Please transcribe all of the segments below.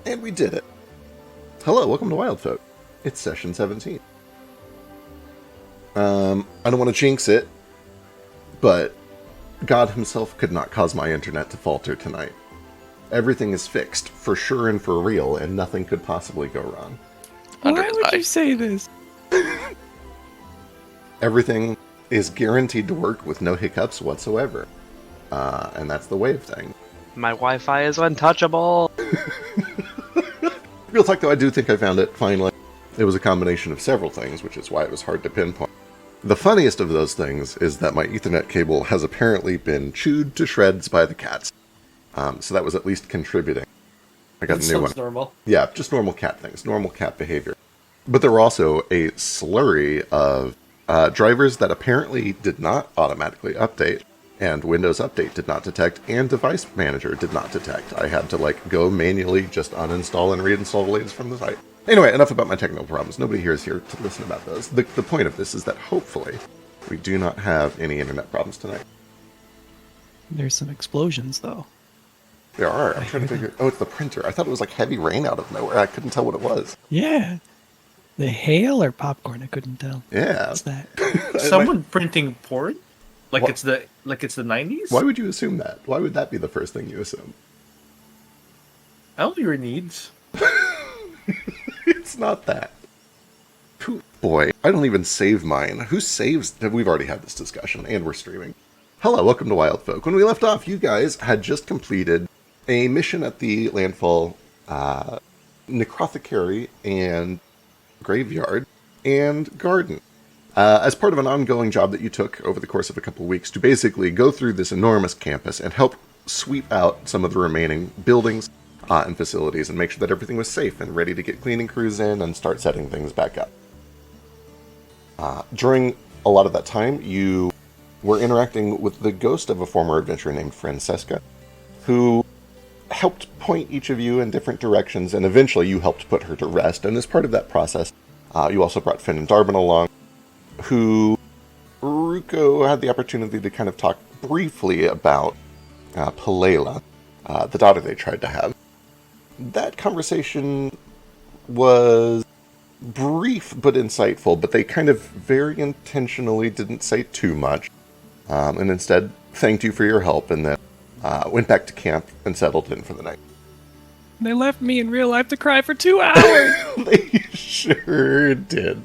And we did it. Hello, welcome to Wildfolk. It's session 17. I don't want to jinx it, but God himself could not cause my internet to falter tonight. Everything is fixed, for sure and for real, and nothing could possibly go wrong. Why would you say this? Everything is guaranteed to work with no hiccups whatsoever. And that's the way of things. My Wi-Fi is untouchable. Real talk though, I do think I found it, finally. It was a combination of several things, which is why it was hard to pinpoint. The funniest of those things is that my Ethernet cable has apparently been chewed to shreds by the cats. So that was at least contributing. I got a new one. Normal. Yeah, just normal cat things, normal cat behavior. But there were also a slurry of drivers that apparently did not automatically update, and Windows Update did not detect, and Device Manager did not detect. I had to go manually just uninstall and reinstall the latest from the site. Anyway, enough about my technical problems. Nobody here is here to listen about those. The point of this is that hopefully we do not have any internet problems tonight. There's some explosions, though. There are. I'm trying to figure... Oh, it's the printer. I thought it was like heavy rain out of nowhere. I couldn't tell what it was. Yeah. The hail or popcorn? I couldn't tell. Yeah. What's that? Someone printing porn? Like What? it's the 90s? Why would you assume that? Why would that be the first thing you assume? All your needs. It's not that. Boy, I don't even save mine. Who saves... We've already had this discussion, and we're streaming. Hello, welcome to Wildfolk. When we left off, you guys had just completed a mission at the landfall necrothecary and graveyard and garden. As part of an ongoing job that you took over the course of a couple of weeks to basically go through this enormous campus and help sweep out some of the remaining buildings and facilities and make sure that everything was safe and ready to get cleaning crews in and start setting things back up. During a lot of that time, you were interacting with the ghost of a former adventurer named Francesca, who helped point each of you in different directions, and eventually you helped put her to rest. And as part of that process, you also brought Finn and Darwin along, who Ruko had the opportunity to kind of talk briefly about Palela, the daughter they tried to have. That conversation was brief but insightful, but they kind of very intentionally didn't say too much, and instead thanked you for your help, and then went back to camp and settled in for the night. They left me in real life to cry for 2 hours. They sure did.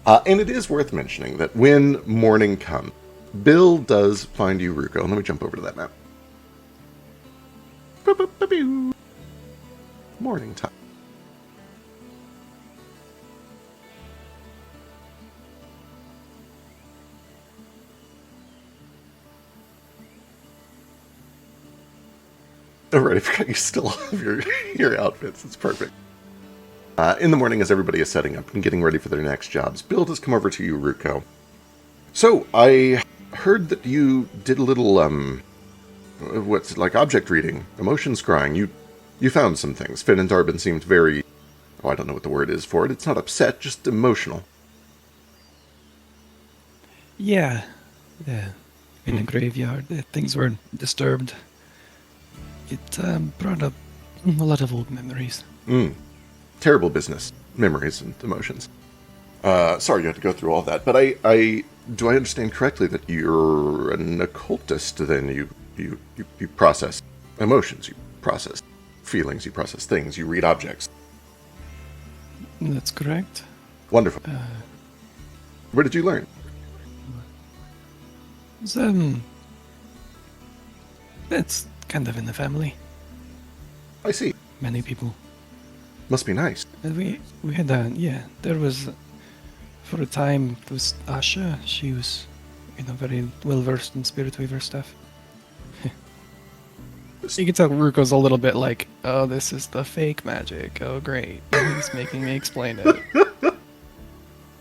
And it is worth mentioning that when morning comes, Bill does find you, Ruko. Let me jump over to that map. Morning time. Oh, right, I forgot you still have your outfits. It's perfect. In the morning, as everybody is setting up and getting ready for their next jobs, Bill does come over to you, Ruko. So, I heard that you did a little, what's it, like object reading, emotion scrying. You found some things. Finn and Darbin seemed very, I don't know what the word is for it. It's not upset, just emotional. Yeah. In the graveyard, things were disturbed. It brought up a lot of old memories. Terrible business. Memories and emotions. Sorry you had to go through all that, but do I understand correctly that you're an occultist then? You process emotions, you process feelings, you process things, you read objects. That's correct. Wonderful. Where did you learn? It's kind of in the family. I see. Many people. Must be nice. And we had there was, for a time, it was Asha. She was, very well versed in Spirit Weaver stuff. You can tell Ruko's a little bit like, oh, this is the fake magic. Oh, great. He's making me explain it.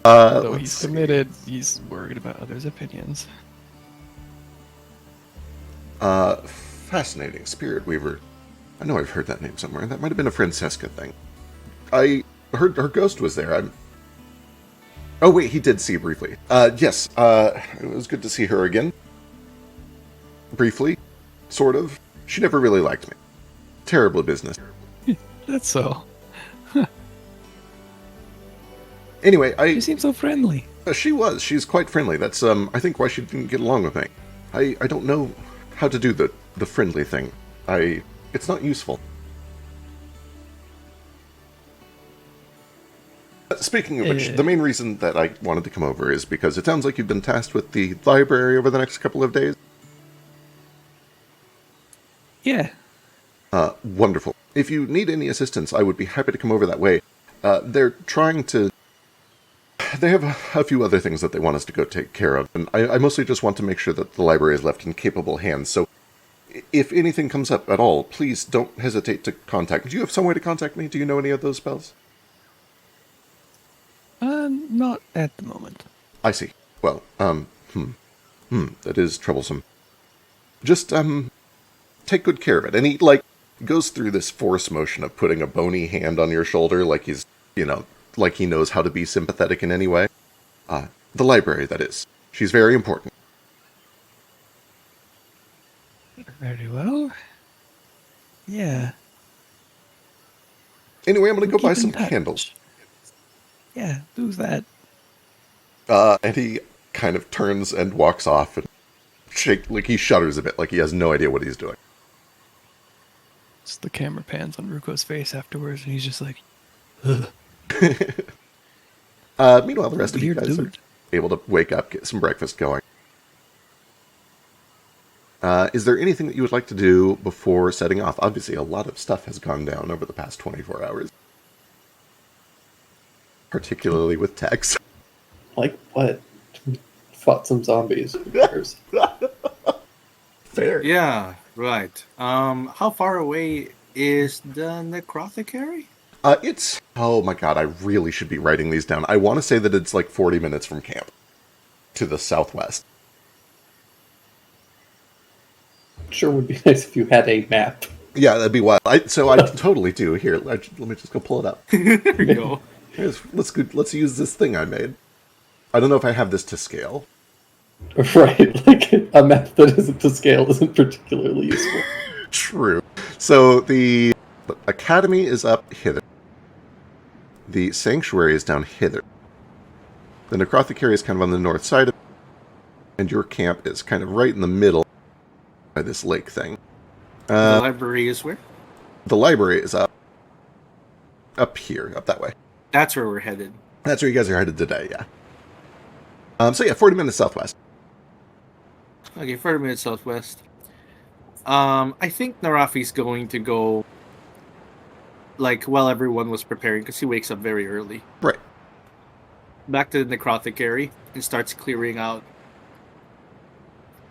Though he's committed, he's worried about others' opinions. Fascinating. Spirit Weaver. I know I've heard that name somewhere. That might have been a Francesca thing. I heard her ghost was there. Oh, wait, he did see briefly. Yes, it was good to see her again. Briefly. Sort of. She never really liked me. Terrible business. That's so. Anyway, She seems so friendly. She was. She's quite friendly. That's, I think why she didn't get along with me. I don't know how to do the friendly thing. It's not useful. Speaking of which, the main reason that I wanted to come over is because it sounds like you've been tasked with the library over the next couple of days. Yeah. Wonderful. If you need any assistance, I would be happy to come over that way. They're trying to... They have a few other things that they want us to go take care of, and I mostly just want to make sure that the library is left in capable hands, so if anything comes up at all, please don't hesitate to contact me. Do you have some way to contact me? Do you know any of those spells? Not at the moment. I see. Well, that is troublesome. Just, take good care of it. And he, goes through this force motion of putting a bony hand on your shoulder like he's, like he knows how to be sympathetic in any way. The library, that is. She's very important. Very well. Yeah. Anyway, I'm going to We'll go buy keep in some touch. candles. Yeah, do that. And he kind of turns and walks off and he shudders a bit, like he has no idea what he's doing. The camera pans on Ruko's face afterwards, and he's just like, meanwhile, the rest of you Weird guys dude. are able to wake up, get some breakfast going. Is there anything that you would like to do before setting off? Obviously, a lot of stuff has gone down over the past 24 hours. Particularly with Tex. Like what? Fought some zombies. Who cares? Fair. Yeah, right. How far away is the necrothecary? It's... Oh my god, I really should be writing these down. I want to say that it's like 40 minutes from camp. To the southwest. Sure would be nice if you had a map. Yeah, that'd be wild. I totally do. Here, let me just go pull it up. There we go. Let's use this thing I made. I don't know if I have this to scale. Right, like a map that isn't to scale isn't particularly useful. True. So the academy is up hither. The sanctuary is down hither. The necrothecary is kind of on the north side of it, and your camp is kind of right in the middle by this lake thing. The library is where? The library is up here, up that way. That's where we're headed. That's where you guys are headed today, yeah. So yeah, 40 minutes southwest. Okay, 40 minutes southwest. I think Narafi's going to go, while everyone was preparing, because he wakes up very early. Right. Back to the necrothecary and starts clearing out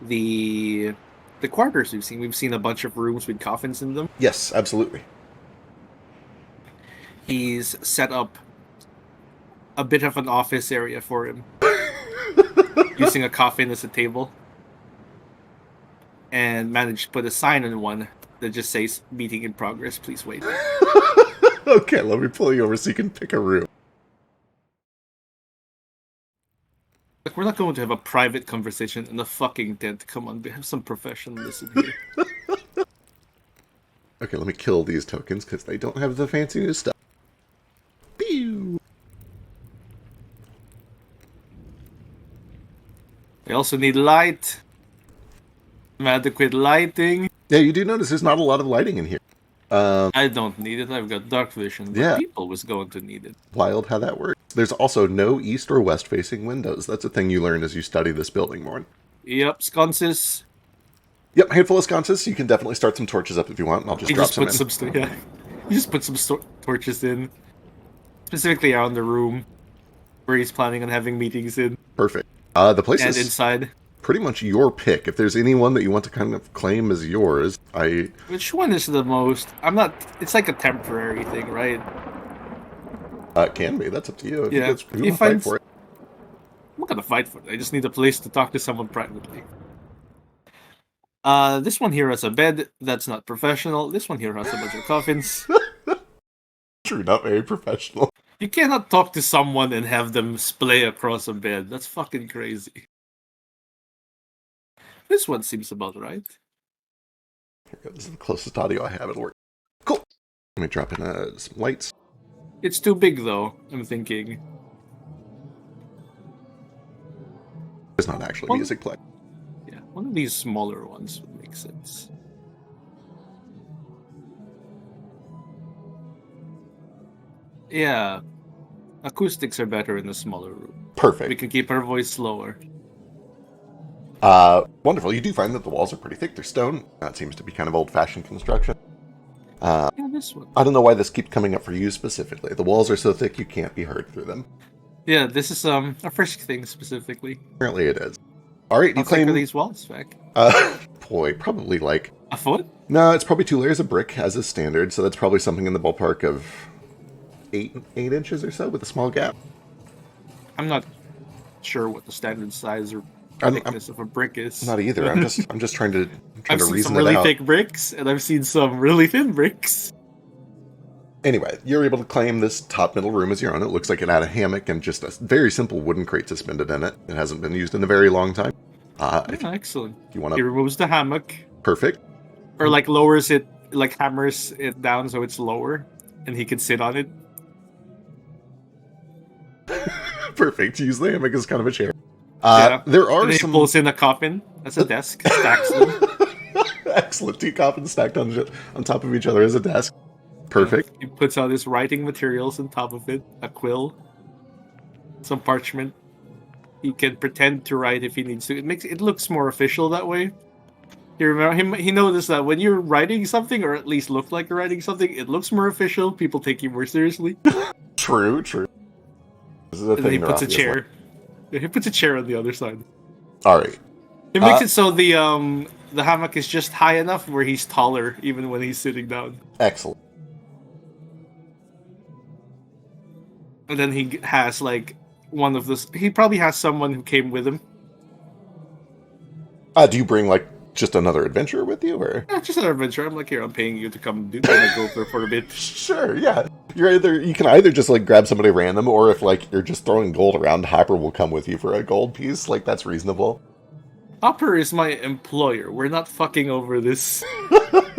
the the quarters we've seen a bunch of rooms with coffins in them. Yes, absolutely. He's set up a bit of an office area for him, using a coffin as a table, and managed to put a sign on one that just says "Meeting in progress. Please wait." Okay, let me pull you over so you can pick a room. Like, we're not going to have a private conversation in a fucking tent. Come on, we have some professionalism here. Okay, let me kill these tokens because they don't have the fancy new stuff. Pew! We also need light. Adequate lighting. Yeah, you do notice there's not a lot of lighting in here. I don't need it. I've got dark vision. But Yeah. people was going to need it. Wild how that works. There's also no east or west facing windows. That's a thing you learn as you study this building more. Yep, sconces. Yep, handful of sconces. You can definitely start some torches up if you want, and I'll just You drop just some put in. some yeah. You just put some torches in, specifically around the room where he's planning on having meetings in, Perfect. The place and is inside. pretty much your pick. If there's anyone that you want to kind of claim as yours, Which one is the most? I'm not. It's like a temporary thing, right? It can be. That's up to you. If Yeah. you, guys, if you If want to fight I'm- for it. I'm not gonna fight for it. I just need a place to talk to someone privately. This one here has a bed. That's not professional. This one here has a bunch of coffins. True, not very professional. You cannot talk to someone and have them splay across a bed. That's fucking crazy. This one seems about right. Here we go. This is the closest audio I have. It'll work. Cool. Let me drop in some lights. It's too big, though, I'm thinking. There's not actually Well- music playing. Yeah, one of these smaller ones would make sense. Yeah, acoustics are better in the smaller room. We Perfect. can keep our voice lower. Wonderful. You do find that the walls are pretty thick. They're stone. That seems to be kind of old-fashioned construction. Yeah, this one. I don't know why this keeps coming up for you specifically. The walls are so thick you can't be heard through them. Yeah, this is a first thing specifically. Apparently it is. All right, How you thick are claim... these walls, Mac? Boy, probably like... A foot? No, it's probably 2 layers of brick as is standard, so that's probably something in the ballpark of 8 inches or so with a small gap. I'm not sure what the standard size or I'm thickness of a brick is. not either. I'm just trying to I've seen reason some it really out. thick bricks, and I've seen some really thin bricks. Anyway, you're able to claim this top middle room as your own. It looks like it had a hammock and just a very simple wooden crate suspended in it. It hasn't been used in a very long time. If Yeah, excellent. you want He to... removes the hammock, Perfect. or like lowers it, like hammers it down so it's lower, and he can sit on it. Perfect. Use the hammock as kind of a chair. Yeah. There are And then he some... pulls in a coffin as a desk, stacks them. Excellent. 2 coffins stacked on top of each other as a desk. Perfect. He puts out his writing materials on top of it, a quill, some parchment. He can pretend to write if he needs to. It looks more official that way. You remember him? He noticed that when you're writing something, or at least look like you're writing something, it looks more official. People take you more seriously. True. This is a And then he thing puts a Rafi is chair. Yeah, he puts a chair on the other side. like. All right. It makes it so the hammock is just high enough where he's taller even when he's sitting down. Excellent. And then he has like one of this. He probably has someone who came with him. Do you bring like just another adventurer with you, or? Yeah, just an adventure. I'm like, here, I'm paying you to come do go for a bit. Sure, yeah. You can either just like grab somebody random, or if like you're just throwing gold around, Hopper will come with you for a gold piece. Like that's reasonable. Hopper is my employer. We're not fucking over this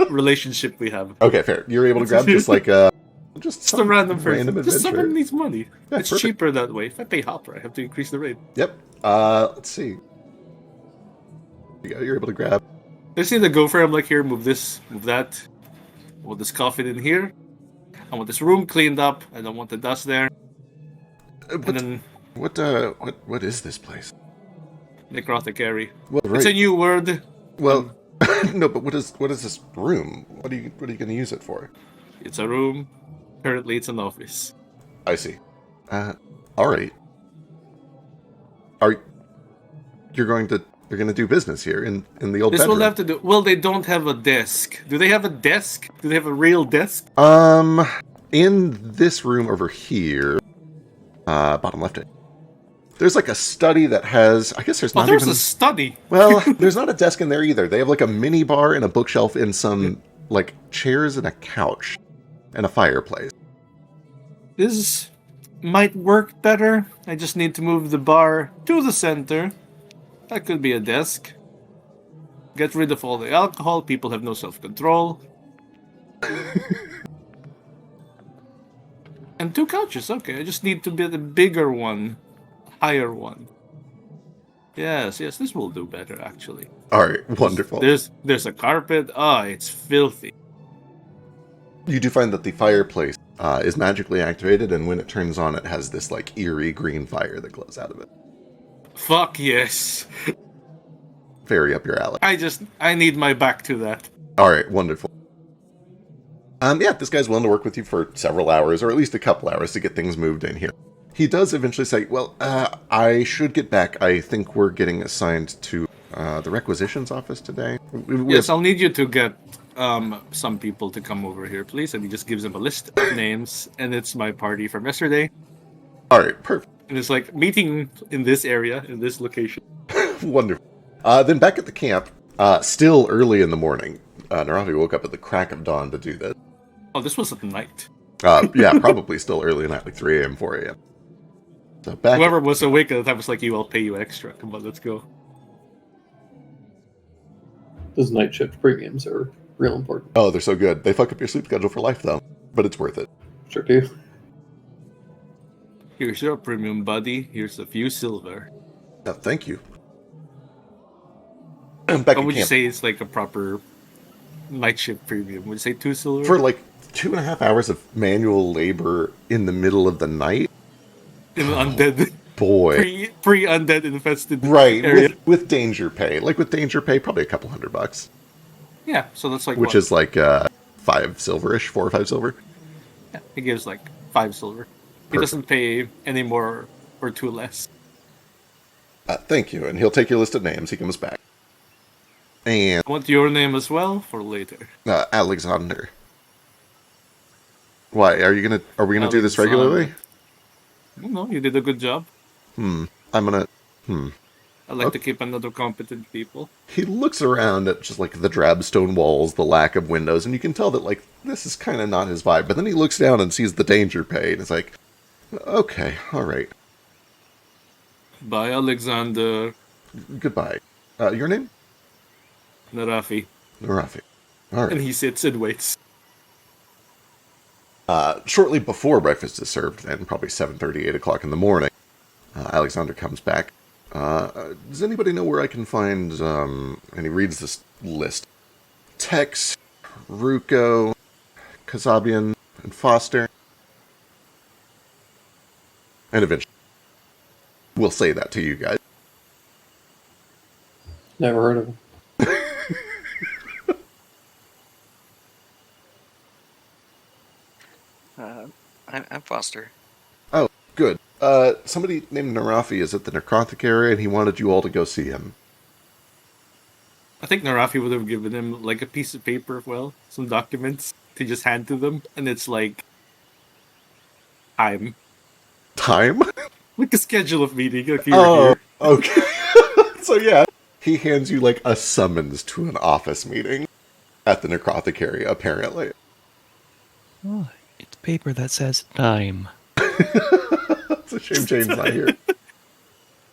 relationship we have. Okay, fair. You're able to grab just like a Just a random person. random Just adventurer. someone needs money. Yeah, It's perfect. cheaper that way. If I pay Hopper, I have to increase the rate. Yep. Let's see. You're able to grab. I see the gopher. I'm like, here, move this, move that. I want this coffin in here. I want this room cleaned up. I don't want the dust there. And But then what is this place? necrotic area. Well, It's a right. new word. Well, no, but what is this room? What are you going to use it for? It's a room. Currently, it's an office. I see. All right. You're going to They're going to do business here in the old This bedroom. will have to do. Well, they don't have a desk. Do they have a desk? Do they have a real desk? In this room over here, bottom left. There's like a study that has. I guess there's not there's even a study. Well, there's not a desk in there either. They have like a mini bar and a bookshelf and some like chairs and a couch and a fireplace. This might work better. I just need to move the bar to the center. That could be a desk. Get rid of all the alcohol. People have no self-control. And 2 couches. Okay, I just need to build a bigger one. Higher one. Yes, this will do better, actually. All right, wonderful. There's a carpet. It's filthy. You do find that the fireplace is magically activated, and when it turns on, it has this like eerie green fire that glows out of it. Fuck yes. Very up your alley. I need my back to that. All right, wonderful. Yeah, this guy's willing to work with you for several hours, or at least a couple hours, to get things moved in here. He does eventually say, well, I should get back. I think we're getting assigned to the requisitions office today. Yes, I'll need you to get some people to come over here, please. And he just gives them a list of names, and it's my party from yesterday. All right, perfect. And it's like, meeting in this area, in this location. Wonderful. Then back at the camp, still early in the morning, Naravi woke up at the crack of dawn to do this. Oh, this was at night. Yeah, probably still early in the night, like 3 a.m., 4 a.m. So back Whoever was awake at the time was like, I'll pay you extra. Come on, let's go. Those night shift premiums are real important. Oh, they're so good. They fuck up your sleep schedule for life, though. But it's worth it. Sure do. Here's your premium, buddy. Here's a few silver. Thank you. What would you say is like a proper night shift premium? Would you say 2 silver? For like 2.5 hours of manual labor in the middle of the night? In undead. Boy. Pre-undead infested Right, area. with danger pay. Like with danger pay, probably a couple $100. Yeah, so that's like Which what? is like 5 silver-ish, 4 or 5 silver. Yeah, he gives like 5 silver. He Perfect. doesn't pay any more or 2 less. Thank you, and he'll take your list of names. He comes back. And I want your name as well for later. Alexander. Why are we gonna do this regularly? No, you did a good job. I'm gonna. I like to keep another competent people. He looks around at just like the drab stone walls, the lack of windows, and you can tell that like this is kind of not his vibe. But then he looks down and sees the danger pay, and it's like, okay, all right, Bye, Alexander. goodbye. Your name? Narafi. Narafi. All right. And he sits and waits. Shortly before breakfast is served, then probably 7:30, 8 o'clock in the morning, Alexander comes back. Does anybody know where I can find, and he reads this list, Tex, Ruko, Kazabian, and Foster. And eventually, we'll say that to you guys. Never heard of him. I'm Foster. Oh, good. Somebody named Narafi is at the necrotic area, and he wanted you all to go see him. I think Narafi would have given him like a piece of paper, some documents to just hand to them, and it's like time. Time? Like a schedule of meeting. Like here. Okay. So yeah, he hands you like a summons to an office meeting at the necrotic area, apparently. Oh, it's paper that says time. It's a shame Jane's not here.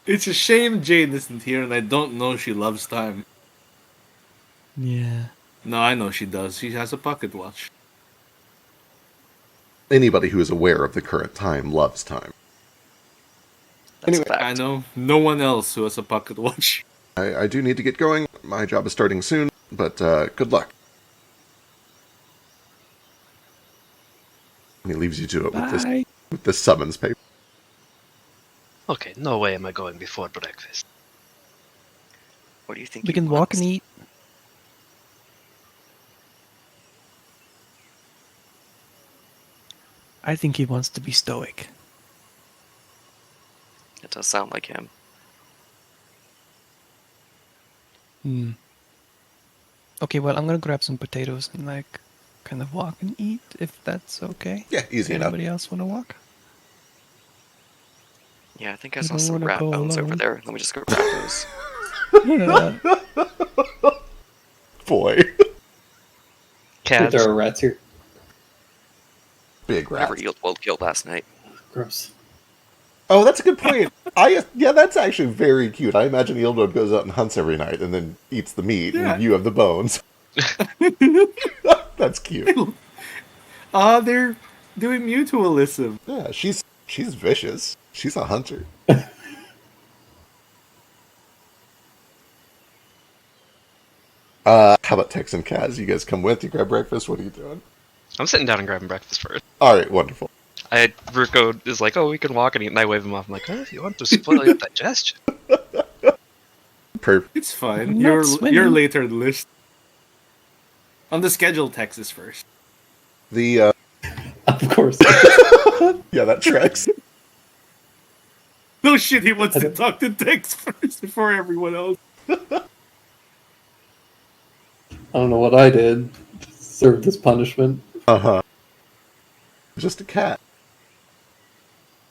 It's a shame Jane isn't here, and I don't know she loves time. Yeah. No, I know she does. She has a pocket watch. Anybody who is aware of the current time loves time. That's Anyway, a fact. I know no one else who has a pocket watch. I do need to get going. My job is starting soon, but good luck. And he leaves you to it Bye. with this summons paper. Okay, no way am I going before breakfast. What do you think? We can walk and eat. I think he wants to be stoic. It does sound like him. Okay, well, I'm gonna grab some potatoes and like kind of walk and eat, if that's okay. Yeah, easy enough. Anybody else want to walk? Yeah, I think I You saw don't some wanna rat go bones over alone. there. Let me just go grab those. Yeah. Boy. I think Cats. there are rats here. Big Whatever rats. Wildfolk killed last night. Gross. Oh, that's a good point. Yeah, that's actually very cute. I imagine Yildwood goes out and hunts every night and then eats the meat, Yeah. and you have the bones. That's cute. They're doing mutualism. Yeah, she's vicious. She's a hunter. How about Tex and Kaz? You guys come with? You grab breakfast? What are you doing? I'm sitting down and grabbing breakfast first. All right, wonderful. Ruko is like, oh, we can walk and eat, and I wave him off. I'm like, oh, if you want to spoil your digestion. Perfect. It's fine. I'm not You're swimming. later in the list. On the schedule, Texas first. The Of course. yeah, that tracks. No shit, he wants to talk to Tex first before everyone else. I don't know what I did. Serve this punishment. Just a cat.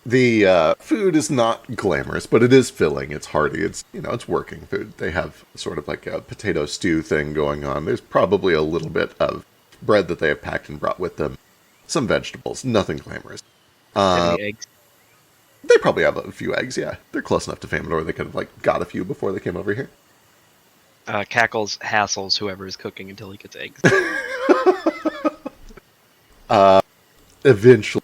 The food is not glamorous, but it is filling. It's hearty. It's working food. They have sort of like a potato stew thing going on. There's probably a little bit of bread that they have packed and brought with them. Some vegetables. Nothing glamorous. Any eggs? They probably have a few eggs, yeah. They're close enough to famine, or they could have got a few before they came over here. Cackles hassles whoever is cooking until he gets eggs. Eventually,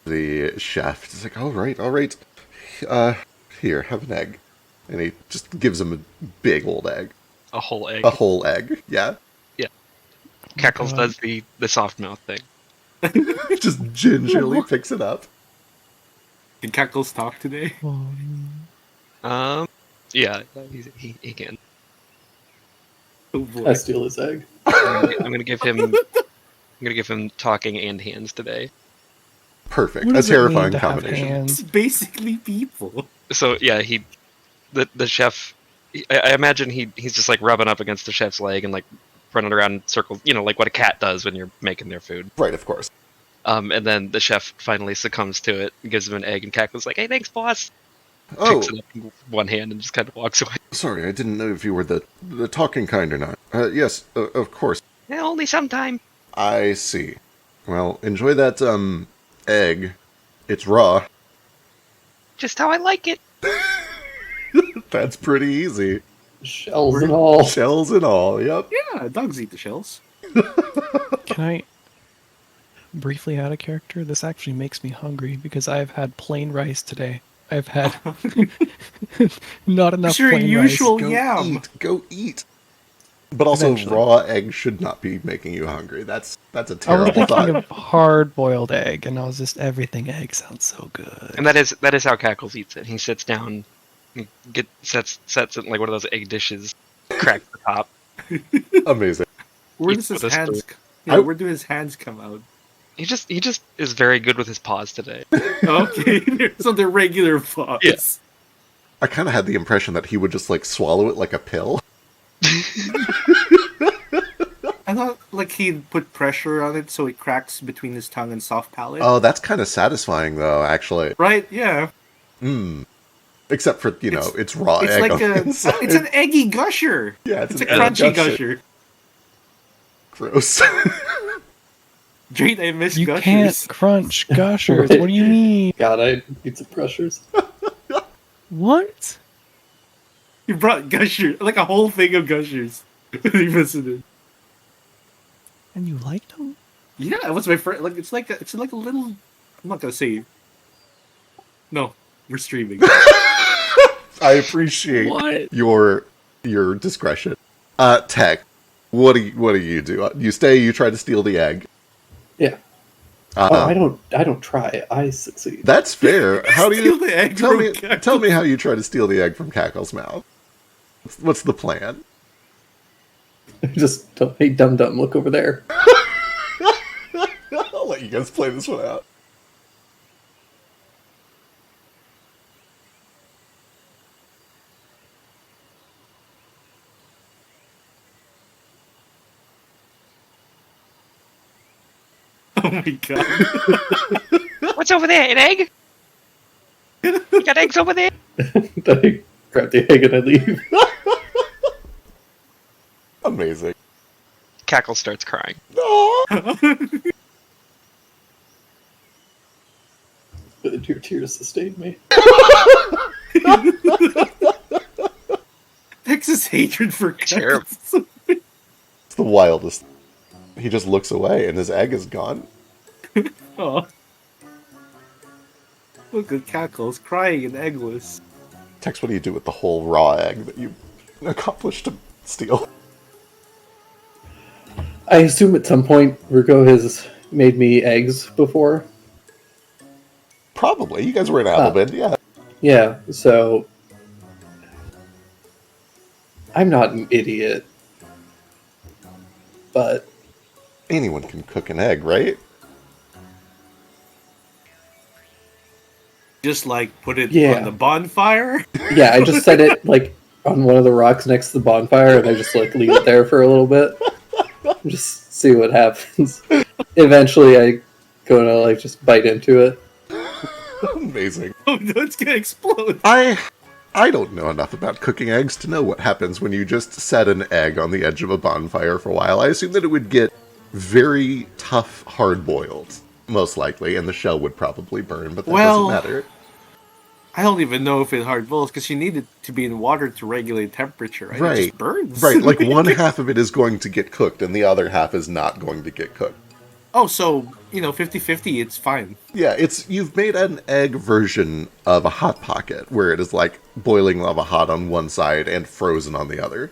the chef is like, all right. Here, have an egg. And he just gives him a big old egg. A whole egg. A whole egg, yeah. Cackles God. does the soft mouth thing. Just gingerly picks it up. Can Cackles talk today? Yeah, he can. Oh boy. I steal his egg. I'm gonna give him talking and hands today. Perfect. What A does it mean terrifying to have combination. hands? It's basically people. So yeah, the chef. I imagine he's just like rubbing up against the chef's leg and like running around in circles, like what a cat does when you're making their food. Right, of course. And then the chef finally succumbs to it and gives him an egg, and Cackle's like, "Hey, thanks, boss." Oh, Picks it up in one hand and just kind of walks away. sorry, I didn't know if you were the talking kind or not. Yes, of course. Yeah, only sometime. I see. Well, enjoy that, egg. It's raw. Just how I like it. That's pretty easy. Shells and all. Shells and all, yep. Yeah, dogs eat the shells. Can I briefly add a character? This actually makes me hungry because I've had plain rice today. I've had not enough It's your plain usual rice. Go eat. But also, Eventually. raw egg should not be making you hungry. That's a I was terrible thinking thought. of hard-boiled egg, and I was just everything egg sounds so good. And that is how Cackles eats it. He sits down, and sets it in like one of those egg dishes, cracks the top. Amazing. Where Eats does his with a hands? spoon. Yeah, where do his hands come out? He just is very good with his paws today. Okay, so they're regular paws. Yeah. I kind of had the impression that he would just swallow it like a pill. I thought he'd put pressure on it so it cracks between his tongue and soft palate. Oh, that's kind of satisfying, though, actually. Right? Yeah. Except for, it's raw It's egg like on the inside. it's an eggy gusher. Yeah, It's a an egg crunchy gusher. Gross. Jade, I miss You gushers. can't crunch gushers. Right. What do you mean? God, I need some pressures. What? You brought gusher, like a whole thing of gushers. You visited. And you liked them? Yeah, it was my first. It's like a little. I'm not gonna say. No, we're streaming. I appreciate What? your discretion. Tech, what do you do? You stay, you try to steal the egg. Yeah. I don't try. I succeed. That's fair. How do Steal you the egg tell from me? Cackle. Tell me how you try to steal the egg from Cackle's mouth. What's the plan? Just don't. Hey, dum dum, look over there. I'll let you guys play this one out. Oh my god. What's over there? An egg? You got eggs over there? I grab the egg and I leave. Amazing. Cackle starts crying. But your tears sustain me. Texas hatred for Terrible. cackles. It's the wildest. He just looks away and his egg is gone. Oh. Look at cackles crying and eggless. Tex, what do you do with the whole raw egg that you accomplished to steal? I assume at some point Ruko has made me eggs before. Probably. You guys were in Applebend, yeah. Yeah, so I'm not an idiot. But Anyone can cook an egg, right? Just like put it Yeah. on the bonfire. yeah, I just set it like on one of the rocks next to the bonfire and I just like leave it there for a little bit. Just see what happens. Eventually I go to like just bite into it. Amazing. Oh no, it's gonna explode. I don't know enough about cooking eggs to know what happens when you just set an egg on the edge of a bonfire for a while. I assume that it would get very tough, hard-boiled, most likely, and the shell would probably burn, but that Well, doesn't matter. I don't even know if it hard boils because you need it to be in water to regulate temperature, right? It Right. just burns. Right, like one half of it is going to get cooked and the other half is not going to get cooked. Oh, so, 50-50, it's fine. Yeah, you've made an egg version of a Hot Pocket, where it is like boiling lava hot on one side and frozen on the other.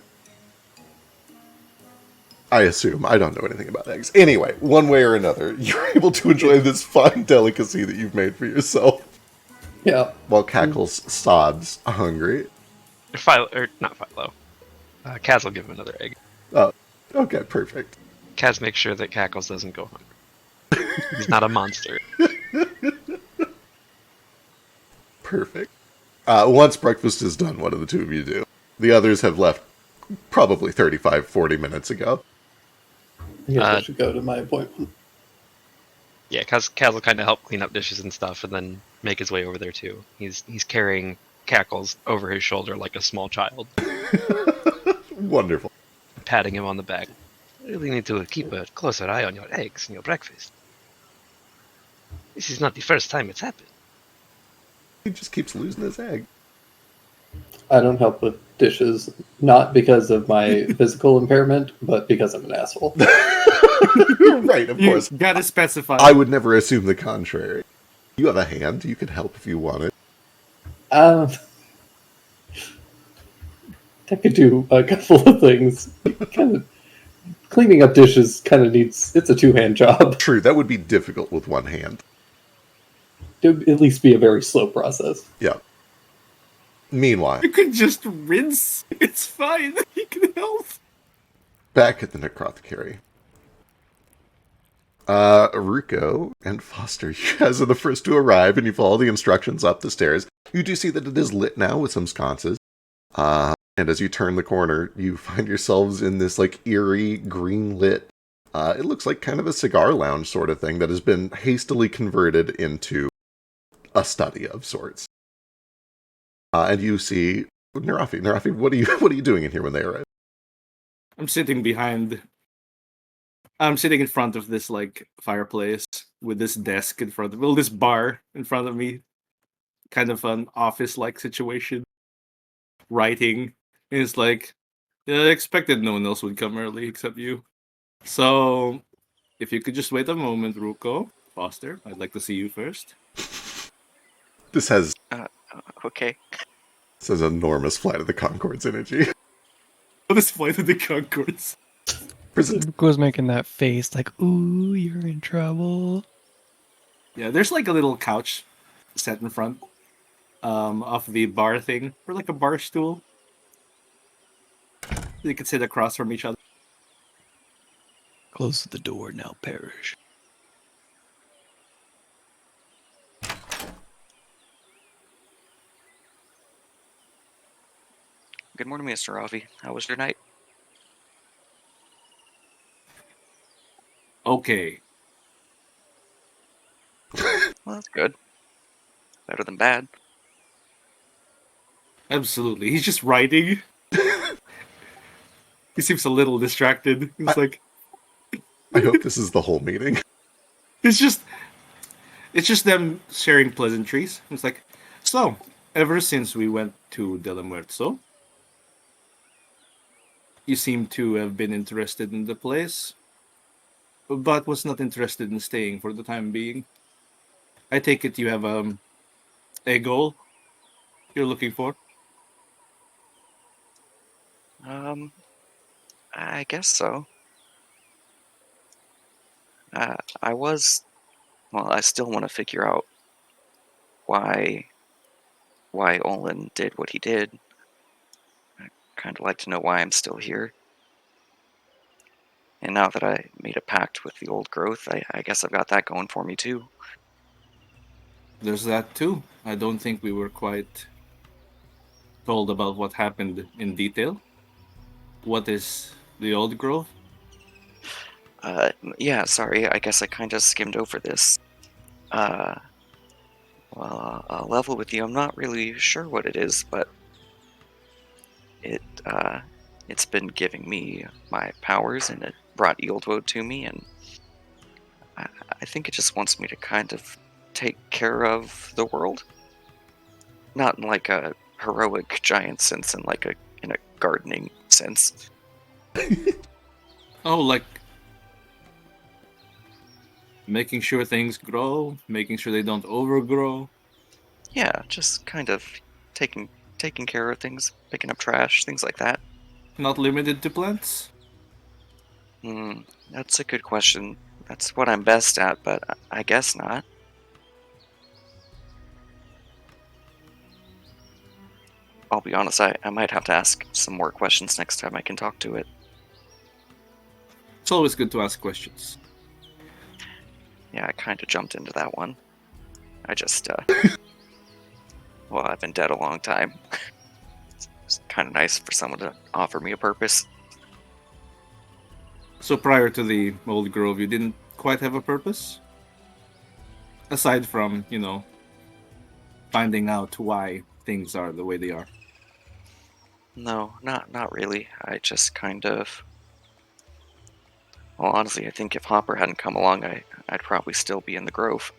I assume. I don't know anything about eggs. Anyway, one way or another, you're able to enjoy this fine delicacy that you've made for yourself. Yeah. While Cackles sobs hungry. Not Philo. Kaz will give him another egg. Oh, okay, perfect. Kaz makes sure that Cackles doesn't go hungry. He's not a monster. Perfect. Once breakfast is done, what do the two of you do? The others have left probably 35, 40 minutes ago. I guess I should go to my appointment. Yeah, Kaz will kind of help clean up dishes and stuff, and then make his way over there too. He's carrying Cackles over his shoulder like a small child, Wonderful. patting him on the back. You really need to keep a closer eye on your eggs and your breakfast. This is not the first time it's happened. He just keeps losing his egg. I don't help with dishes, not because of my physical impairment, but because I'm an asshole. Right, of course. You gotta specify. I would never assume the contrary. You have a hand. You could help if you wanted. I could do a couple of things. Kind of cleaning up dishes kind of needs. It's a two-hand job. True, that would be difficult with one hand. It would at least be a very slow process. Yeah. Meanwhile, You could just rinse. It's fine. You can help. back at the Necrothecary. Ruko and Foster, you guys are the first to arrive, and you follow the instructions up the stairs. You do see that it is lit now with some sconces. And as you turn the corner, you find yourselves in this, like, eerie, green-lit, it looks like kind of a cigar lounge sort of thing that has been hastily converted into a study of sorts. And you see Narafi. Narafi, what are you doing in here when they arrive? I'm sitting in front of this fireplace with this desk in front of this bar in front of me. Kind of an office-like situation. Writing. And it's like, I expected no one else would come early except you. So, if you could just wait a moment, Ruko, Foster, I'd like to see you first. This has Okay. enormous Flight of the Conchords energy. This flight of the Concords. Goes making that face like, ooh, you're in trouble. Yeah, there's like a little couch set in front of the bar thing, or like a bar stool. They could sit across from each other. Close the door now, perish. Good morning, Mr. Ravi. How was your night? Okay. Well, that's good. Better than bad. Absolutely. He's just writing. He seems a little distracted. He's like, I hope this is the whole meeting. it's just them sharing pleasantries. It's like, so, ever since we went to De La Muerto, you seem to have been interested in the place, but was not interested in staying for the time being. I take it you have a goal you're looking for. I guess so. I was. Well, I still want to figure out why Olin did what he did. I kind of like to know why I'm still here. And now that I made a pact with the old growth, I guess I've got that going for me too. There's that too. I don't think we were quite told about what happened in detail. What is the old growth? Yeah, sorry, I guess I kind of skimmed over this. Well, I'll level with you. I'm not really sure what it is, but it's been giving me my powers, and it brought Yieldwoad to me, and I think it just wants me to kind of take care of the world. Not in like a heroic giant sense, in a gardening sense. Oh, like making sure things grow, making sure they don't overgrow. Yeah, just kind of taking care of things, picking up trash, things like that. Not limited to plants. That's a good question. That's what I'm best at, but I guess not. I'll be honest, I might have to ask some more questions next time I can talk to it. It's always good to ask questions. Yeah, I kind of jumped into that one. I just, well, I've been dead a long time. It's kind of nice for someone to offer me a purpose. So prior to the old grove, you didn't quite have a purpose? Aside from, finding out why things are the way they are. No, not really. I just kind of... Well, honestly, I think if Hopper hadn't come along, I'd probably still be in the Grove.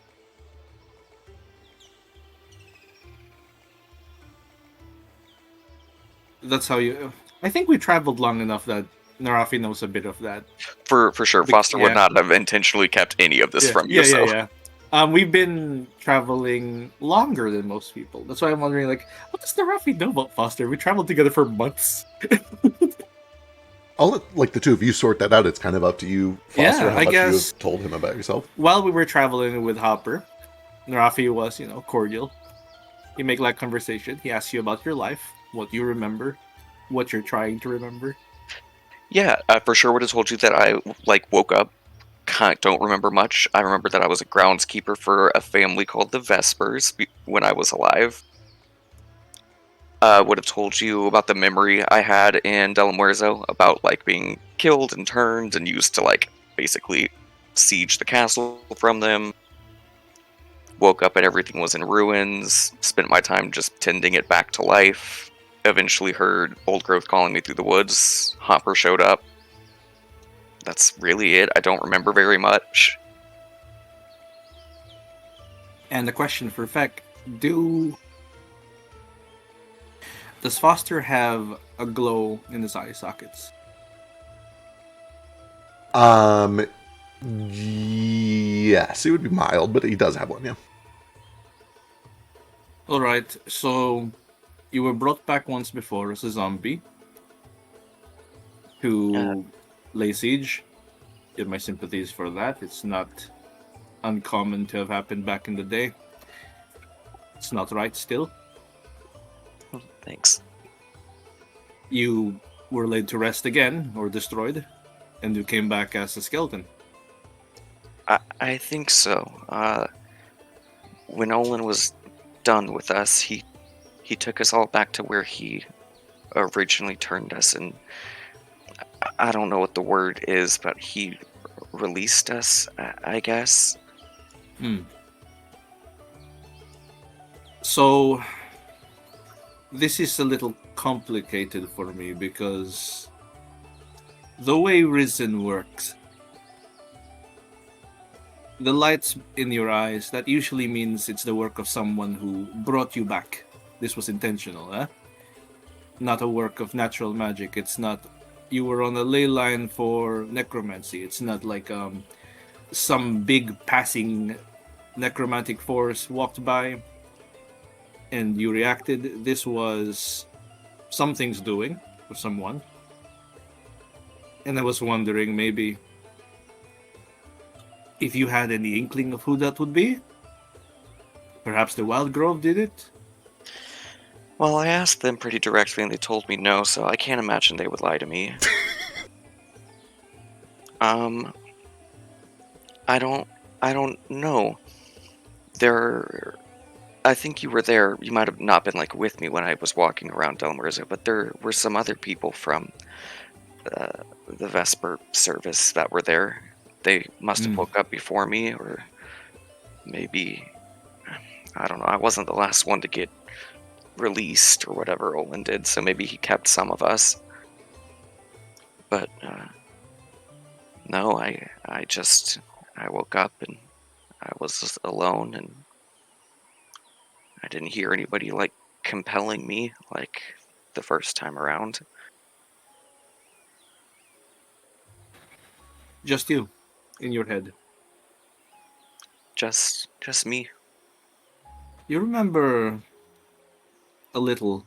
That's how you... I think we traveled long enough that Narafi knows a bit of that. For sure, Foster Yeah. would not have intentionally kept any of this from you, Yeah. We've been traveling longer than most people. That's why I'm wondering, what does Narafi know about Foster? We traveled together for months. I'll let the two of you sort that out. It's kind of up to you, Foster, Yeah, how I much you guess- have told him about yourself. While we were traveling with Hopper, Narafi was, cordial. He made light conversation. He asked you about your life, what you remember, what you're trying to remember. Yeah, for sure would have told you that I, woke up. Don't remember much. I remember that I was a groundskeeper for a family called the Vespers when I was alive. Would have told you about the memory I had in Del Muerzo about, being killed and turned and used to, basically siege the castle from them. Woke up and everything was in ruins. Spent my time just tending it back to life. Eventually heard Old Growth calling me through the woods. Hopper showed up. That's really it. I don't remember very much. And the question for Feck, does Foster have a glow in his eye sockets? Yes, it would be mild, but he does have one, yeah. Alright, so you were brought back once before as a zombie to lay siege. Give my sympathies for that. It's not uncommon to have happened back in the day. It's not right still. Thanks. You were laid to rest again, or destroyed, and you came back as a skeleton. I think so. When Olin was done with us, he took us all back to where he originally turned us, and I don't know what the word is, but he released us, I guess. So, this is a little complicated for me because the way Risen works, the lights in your eyes, that usually means it's the work of someone who brought you back. This was intentional, eh? Not a work of natural magic. It's not you were on a ley line for necromancy. It's not like some big passing necromantic force walked by and you reacted. This was something's doing or someone. And I was wondering maybe if you had any inkling of who that would be. Perhaps the Wild Grove did it? Well, I asked them pretty directly and they told me no, so I can't imagine they would lie to me. I don't know. I think you were there. You might have not been like with me when I was walking around Delmarza, but there were some other people from the Vesper service that were there. They must have woke up before me, or maybe, I don't know. I wasn't the last one to get released or whatever Olin did, so maybe he kept some of us. But no, I woke up and I was alone, and I didn't hear anybody like compelling me like the first time around. Just you, in your head. Just me. You remember a little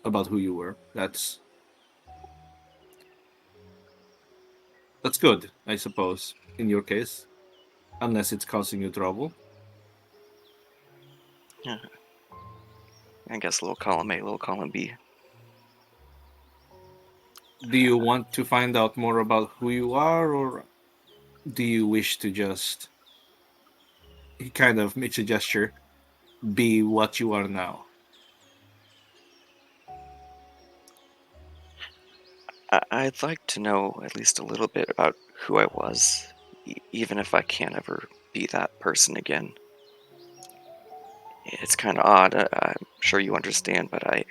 about who you were. That's good, I suppose, in your case. Unless it's causing you trouble. Yeah. I guess little column A, little column B. Do you want to find out more about who you are, or do you wish to just... He kind of makes a gesture. Be what you are now. I'd like to know at least a little bit about who I was, even if I can't ever be that person again. It's kind of odd. I'm sure you understand, but I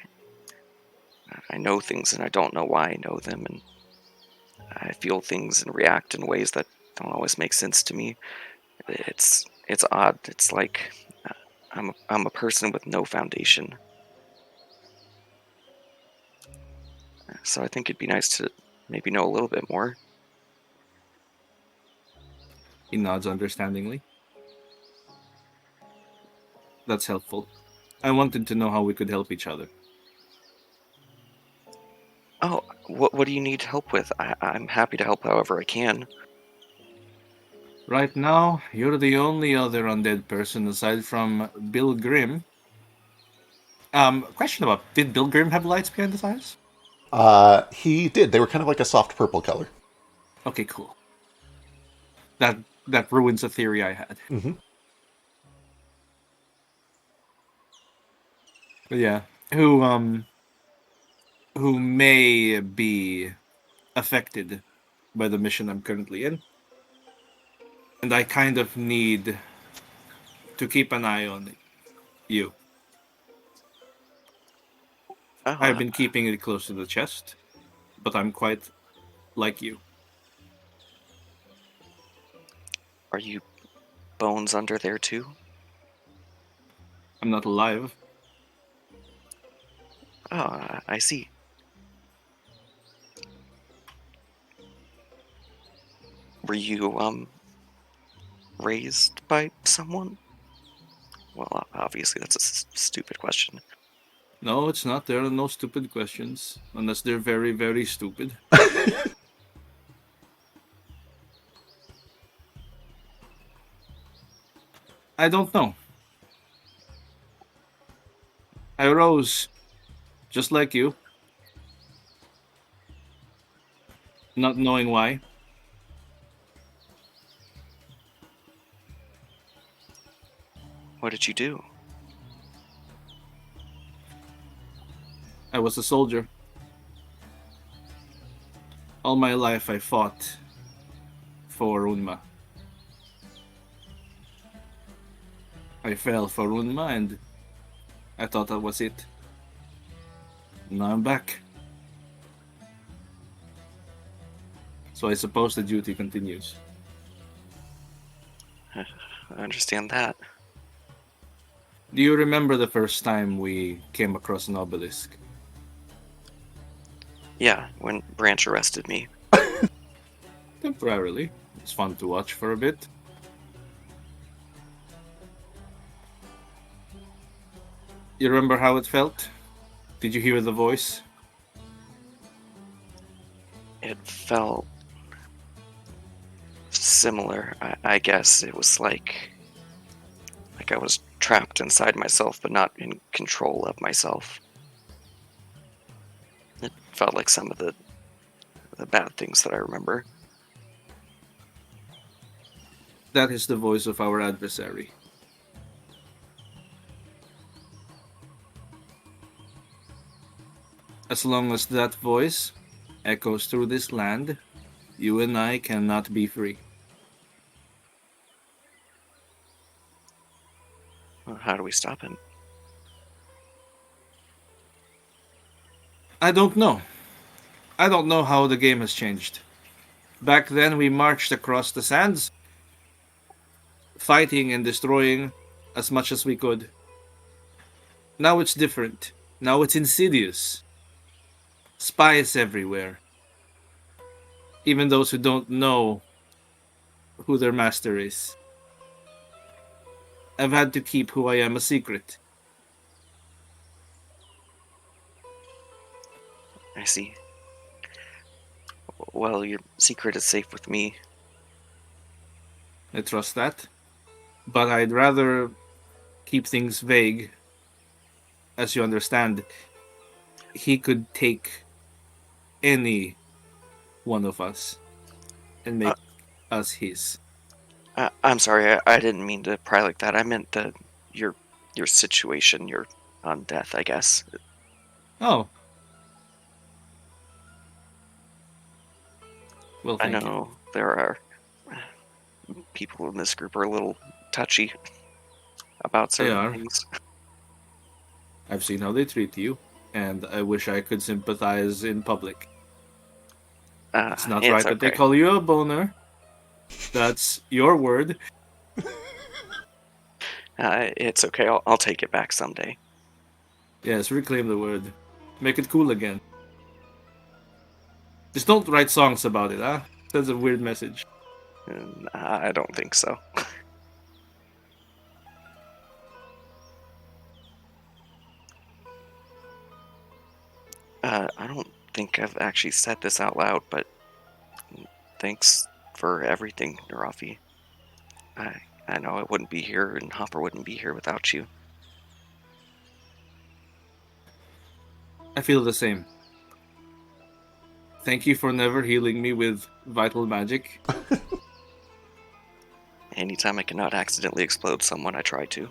know things and I don't know why I know them, and I feel things and react in ways that don't always make sense to me. It's odd. It's like I'm a person with no foundation. So I think it'd be nice to maybe know a little bit more. He nods understandingly. That's helpful. I wanted to know how we could help each other. Oh, what do you need help with? I'm happy to help however I can. Right now, you're the only other undead person aside from Bill Grimm. Question about, did Bill Grimm have lights behind his eyes? He did. They were kind of like a soft purple color. Okay, cool. That ruins a theory I had. Mm-hmm. But yeah, who may be affected by the mission I'm currently in. And I kind of need to keep an eye on you. I've been keeping it close to the chest, but I'm quite like you. Are you bones under there too? I'm not alive. Oh, I see. Were you raised by someone? Well, obviously that's a stupid question. No, it's not. There are no stupid questions, unless they're very, very stupid. I don't know. I rose just like you, not knowing why. What did you do? I was a soldier. All my life I fought for Unma. I fell for Unma, and I thought that was it. Now I'm back. So I suppose the duty continues. I understand that. Do you remember the first time we came across an obelisk? Yeah, when Branch arrested me. Temporarily. It's fun to watch for a bit. You remember how it felt? Did you hear the voice? It felt similar. I guess it was like I was trapped inside myself, but not in control of myself. It felt like some of the bad things that I remember. That is the voice of our adversary. As long as that voice echoes through this land, you and I cannot be free. Well, how do we stop him? I don't know. I don't know how the game has changed. Back then we marched across the sands, fighting and destroying as much as we could. Now it's different. Now it's insidious. Spies everywhere. Even those who don't know who their master is. I've had to keep who I am a secret. I see. Well, your secret is safe with me. I trust that. But I'd rather keep things vague. As you understand, he could take any one of us and make us his. I'm sorry, I didn't mean to pry like that. I meant your situation, your on death, I guess. Oh. Well, I thank you. know there are people in this group are a little touchy about They certain are. things. I've seen how they treat you, and I wish I could sympathize in public. It's not right that they okay. call you a boner. That's your word. It's okay. I'll take it back someday. Yes, reclaim the word. Make it cool again. Just don't write songs about it, huh? That's a weird message. I don't think so. I don't think I've actually said this out loud, but thanks for everything, Narafi. I know I wouldn't be here, and Hopper wouldn't be here without you. I feel the same. Thank you for never healing me with vital magic. Anytime I cannot accidentally explode someone, I try to.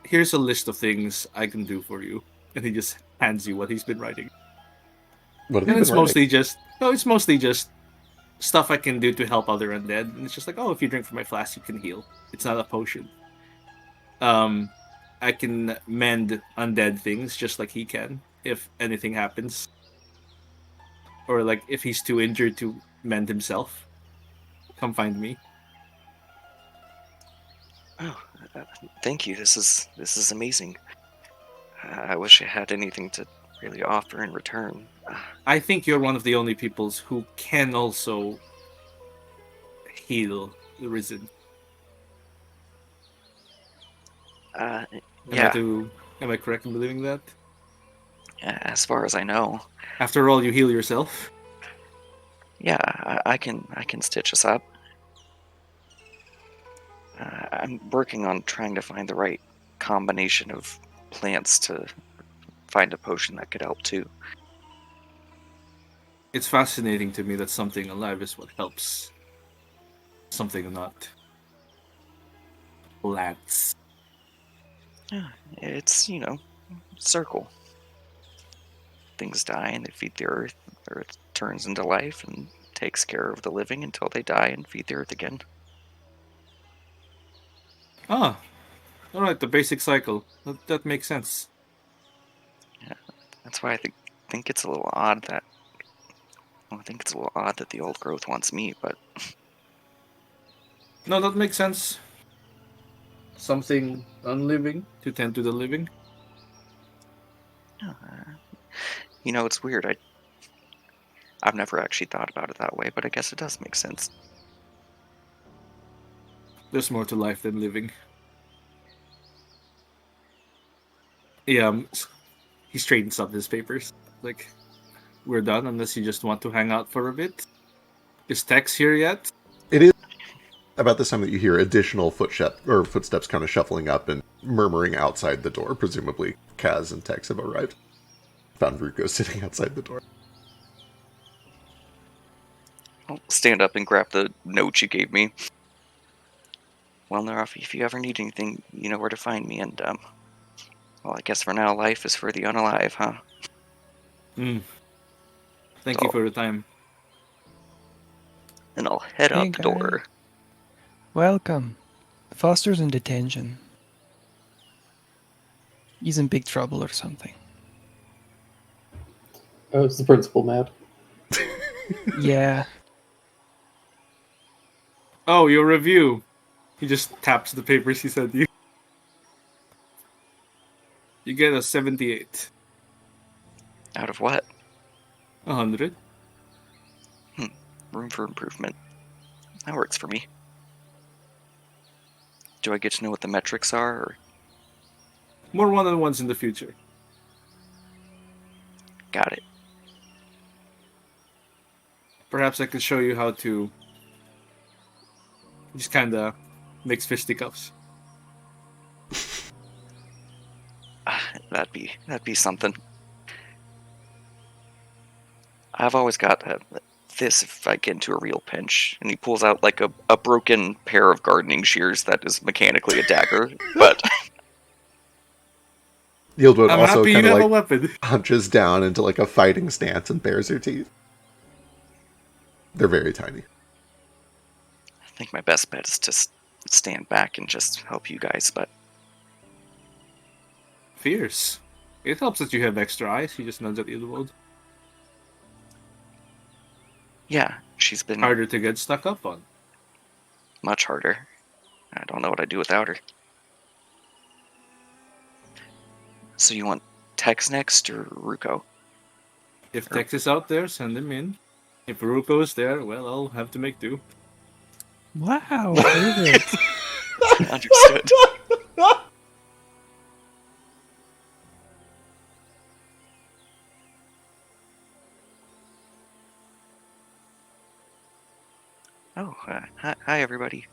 Here's a list of things I can do for you. And he just hands you what he's been writing. What have And you it's been writing? mostly just stuff I can do to help other undead. And it's just like, oh, if you drink from my flask, you can heal. It's not a potion. I can mend undead things just like he can, if anything happens. Or like if he's too injured to mend himself. Come find me. Oh, thank you. This is amazing. I wish I had anything to really offer in return. I think you're one of the only peoples who can also heal the risen. Yeah. Am I correct in believing that? As far as I know. After all, you heal yourself. Yeah, I can stitch us up. I'm working on trying to find the right combination of plants to find a potion that could help too. It's fascinating to me that something alive is what helps. Something not. Plants. Yeah, it's, circle. Things die and they feed the earth. The earth turns into life and takes care of the living until they die and feed the earth again. Ah, all right. The basic cycle. That makes sense. That's why I think it's a little odd that. Well, I think it's a little odd that the old growth wants me, but No, that makes sense. Something unliving to tend to the living. uh, it's weird. I've never actually thought about it that way, but I guess it does make sense. There's more to life than living. Yeah, he straightens up his papers. Like, we're done unless you just want to hang out for a bit. Is Tex here yet? It is about this time that you hear additional footsteps kind of shuffling up and murmuring outside the door. Presumably, Kaz and Tex have arrived. Found Ruko sitting outside the door. I'll stand up and grab the note you gave me. Well, Naraf, if you ever need anything, you know where to find me, and, well, I guess for now, life is for the unalive, huh? Thank you for the time. And I'll head Hey, out the door. Welcome. Foster's in detention. He's in big trouble or something. Oh, is the principal mad? Yeah. Oh, your review. He just taps the papers he sent you. You get a 78. Out of what? 100. Room for improvement. That works for me. Do I get to know what the metrics are, or... More one-on-ones in the future. Got it. Perhaps I could show you how to just kind of mix fisticuffs. That'd be something. I've always got this if I get into a real pinch. And he pulls out like a broken pair of gardening shears that is mechanically a dagger, but Yieldwood I'm also happy you kind of have a like weapon. hunches down into like a fighting stance and bares her teeth. They're very tiny. I think my best bet is to stand back and just help you guys, but Fierce. It helps that you have extra eyes. You just nudge at Ilwold. yeah, she's been Harder to get stuck up on. much harder. I don't know what I'd do without her. So you want Tex next or Ruko? If Tex is out there, send him in. If Ruko is there, well, I'll have to make do. Wow, perfect. Understood. Oh, hi everybody.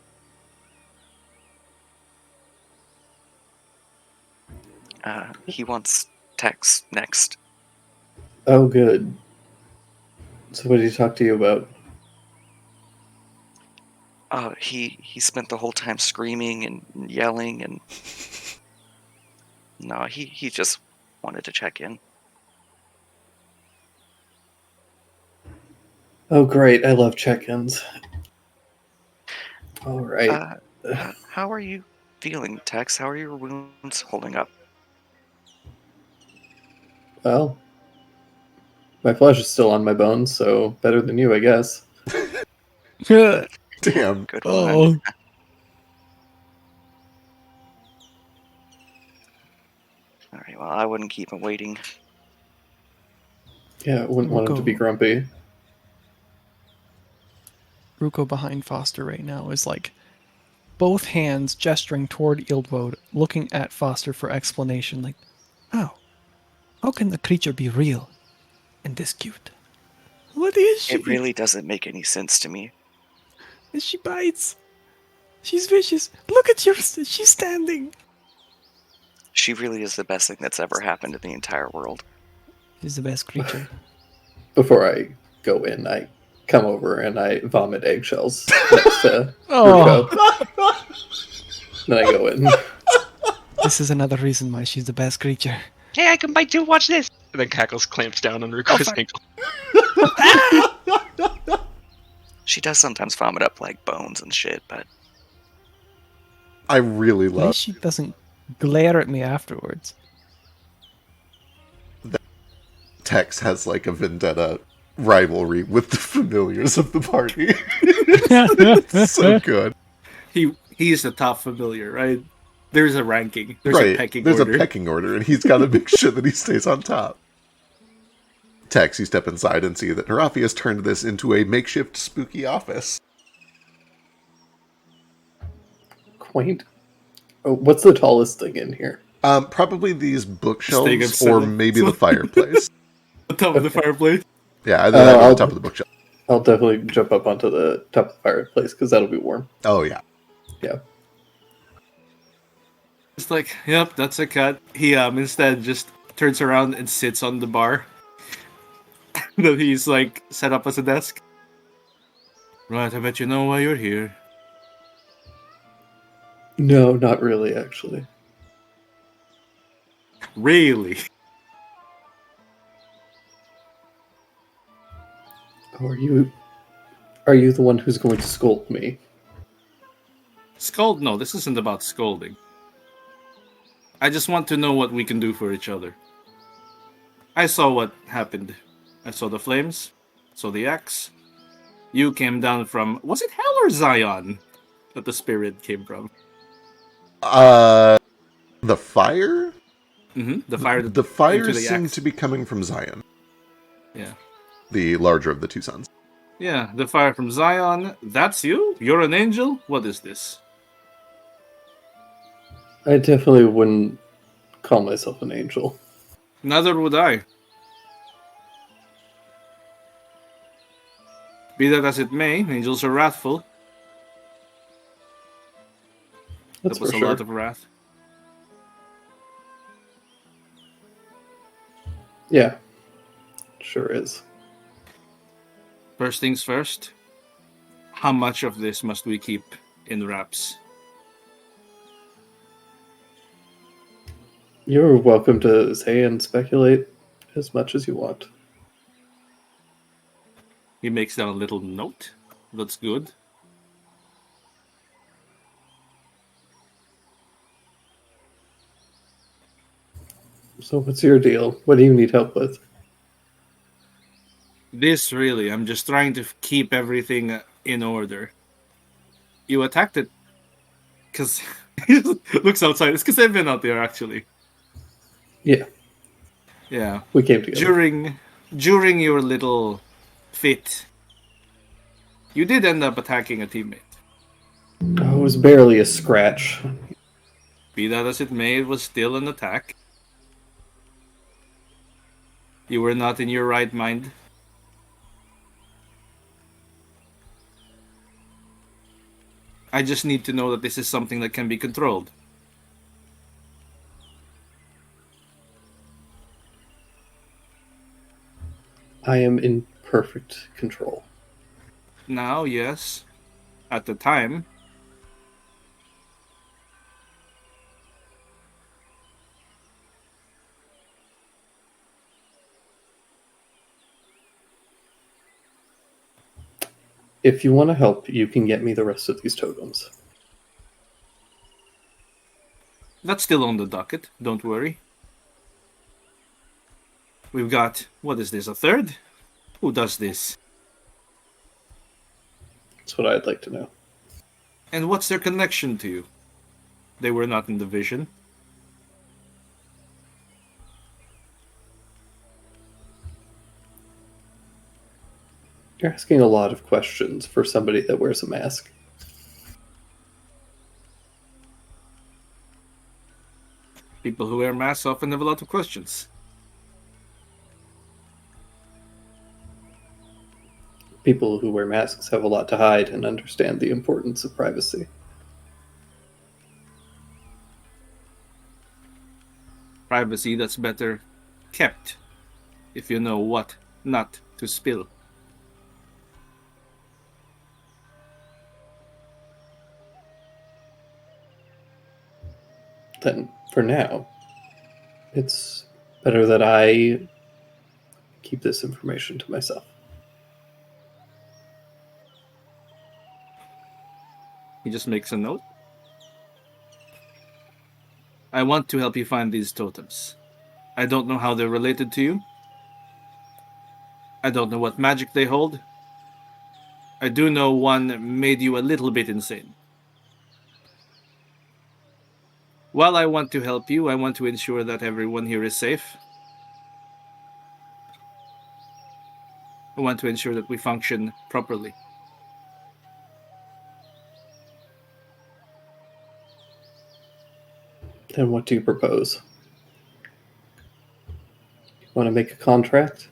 He wants Tex next. Oh, good. So what did he talk to you about? He spent the whole time screaming and yelling and... No, he just wanted to check in. Oh, great. I love check-ins. All right. How are you feeling, Tex? How are your wounds holding up? Well, my flesh is still on my bones, so better than you, I guess. Damn. Good one. Oh. Alright, well, I wouldn't keep him waiting. Yeah, I wouldn't want him to be grumpy. Ruko behind Foster right now is like both hands gesturing toward Ildwode, looking at Foster for explanation. Like, how? How can the creature be real and this cute? What is she? It really doesn't make any sense to me. And she bites. She's vicious. Look at her. She's standing. She really is the best thing that's ever happened in the entire world. She's the best creature. Before I go in, I come over and I vomit eggshells next to Oh. Ruko. Then I go in. This is another reason why she's the best creature. Hey, I can bite too. Watch this. And then Cackles clamps down on Ruko's ankle. She does sometimes vomit up like bones and shit, but I really At love least she doesn't glare at me afterwards. Tex has like a vendetta rivalry with the familiars of the party. It's so good. He is the top familiar, right? There's a ranking. There's a Right. pecking There's order. a pecking order, and he's got to make sure that he stays on top. Tex, you step inside and see that Harafi has turned this into a makeshift spooky office. Quaint. Oh, what's the tallest thing in here? Probably these Staying bookshelves, upset. or maybe the fireplace. The top of the fireplace. Yeah, either that or I'll- the top of the bookshelf. I'll definitely jump up onto the top of the fireplace because that'll be warm. Oh, yeah. Yeah. It's like, yep, that's a cut. He instead just turns around and sits on the bar that he's like set up as a desk. Right, I bet you know why you're here. No, not really, actually. Really? Oh, are you the one who's going to scold me? Scold? No, this isn't about scolding. I just want to know what we can do for each other. I saw what happened. I saw the flames, saw the axe. You came down from, was it Hell or Zion that the spirit came from? The fire? The fire. The fire into the seemed axe. to be coming from Zion, Yeah. the larger of the two sons. Yeah, the fire from Zion. That's you? You're an angel? What is this? I definitely wouldn't call myself an angel. Neither would I. Be that as it may, angels are wrathful. That's That was for a sure. lot of wrath. Yeah. Sure is. First things first. How much of this must we keep in wraps? You're welcome to say and speculate as much as you want. He makes down a little note. That's good. So what's your deal? What do you need help with? This really, I'm just trying to keep everything in order. You attacked it because he looks outside. It's because I've been out there actually. Yeah, Yeah. we came together. During your little fit, you did end up attacking a teammate. Oh, it was barely a scratch. Be that as it may, it was still an attack. You were not in your right mind. I just need to know that this is something that can be controlled. I am in perfect control. Now, yes. At the time, If you want to help, you can get me the rest of these totems. that's still on the docket. Don't worry. We've got, what is this, a third? Who does this? That's what I'd like to know. And what's their connection to you? They were not in the vision. You're asking a lot of questions for somebody that wears a mask. People who wear masks often have a lot of questions. People who wear masks have a lot to hide and understand the importance of privacy. Privacy that's better kept if you know what not to spill. Then, for now, it's better that I keep this information to myself. He just makes a note. I want to help you find these totems. I don't know how they're related to you. I don't know what magic they hold. I do know one made you a little bit insane. While I want to help you, I want to ensure that everyone here is safe. I want to ensure that we function properly. Then what do you propose? Want to make a contract?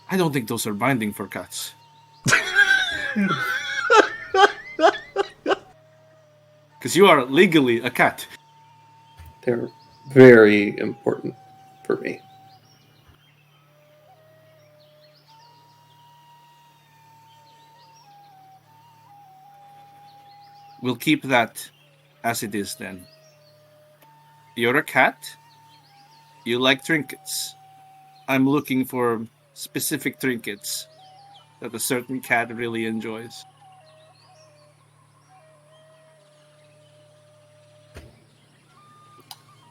I don't think those are binding for cats. Because you are legally a cat. They're very important for me. We'll keep that as it is then. You're a cat. You like trinkets. I'm looking for specific trinkets that a certain cat really enjoys.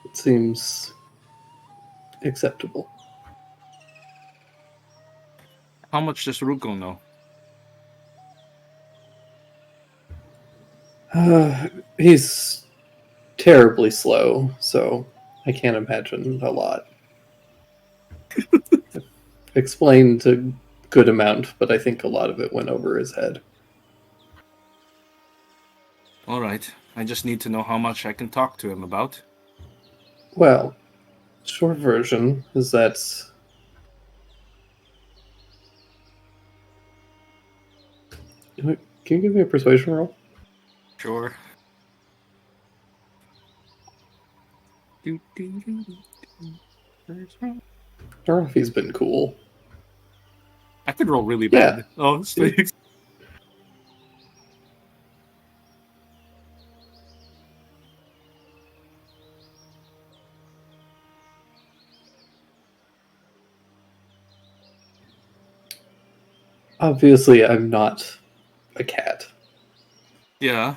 It seems acceptable. How much does Ruko know? He's terribly slow, so I can't imagine a lot. Explained a good amount, but I think a lot of it went over his head. All right. I just need to know how much I can talk to him about. Well, short version is that can you give me a persuasion roll? Sure. Dorothy's been cool. I could roll really Yeah. bad. Oh, thanks. Obviously, I'm not a cat. Yeah.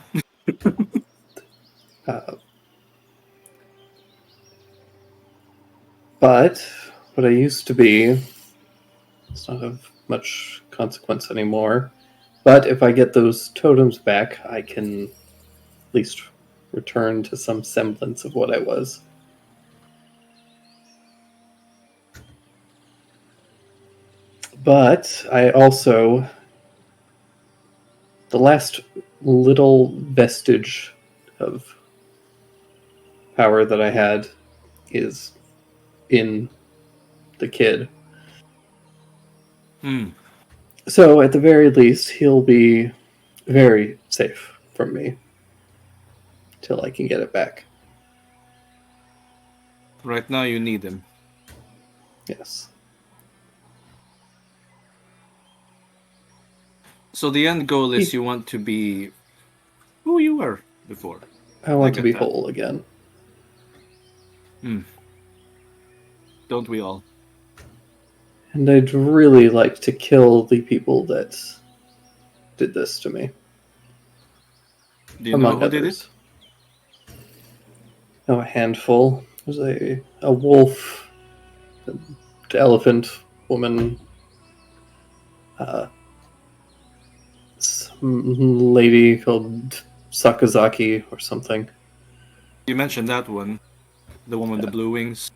But what I used to be, it's not of much consequence anymore. But if I get those totems back, I can at least return to some semblance of what I was. But I also, the last little vestige of power that I had is in the kid. Hmm. So at the very least, he'll be very safe from me till I can get it back. Right now you need him. Yes. So the end goal is you want to be who you were before. I want I to be get that. whole again. Don't we all? And I'd really like to kill the people that did this to me. Do you know Among who did it? others. Oh, a handful. There's a wolf, an elephant woman, some lady called Sakazaki or something. You mentioned that one. The one with the blue wings.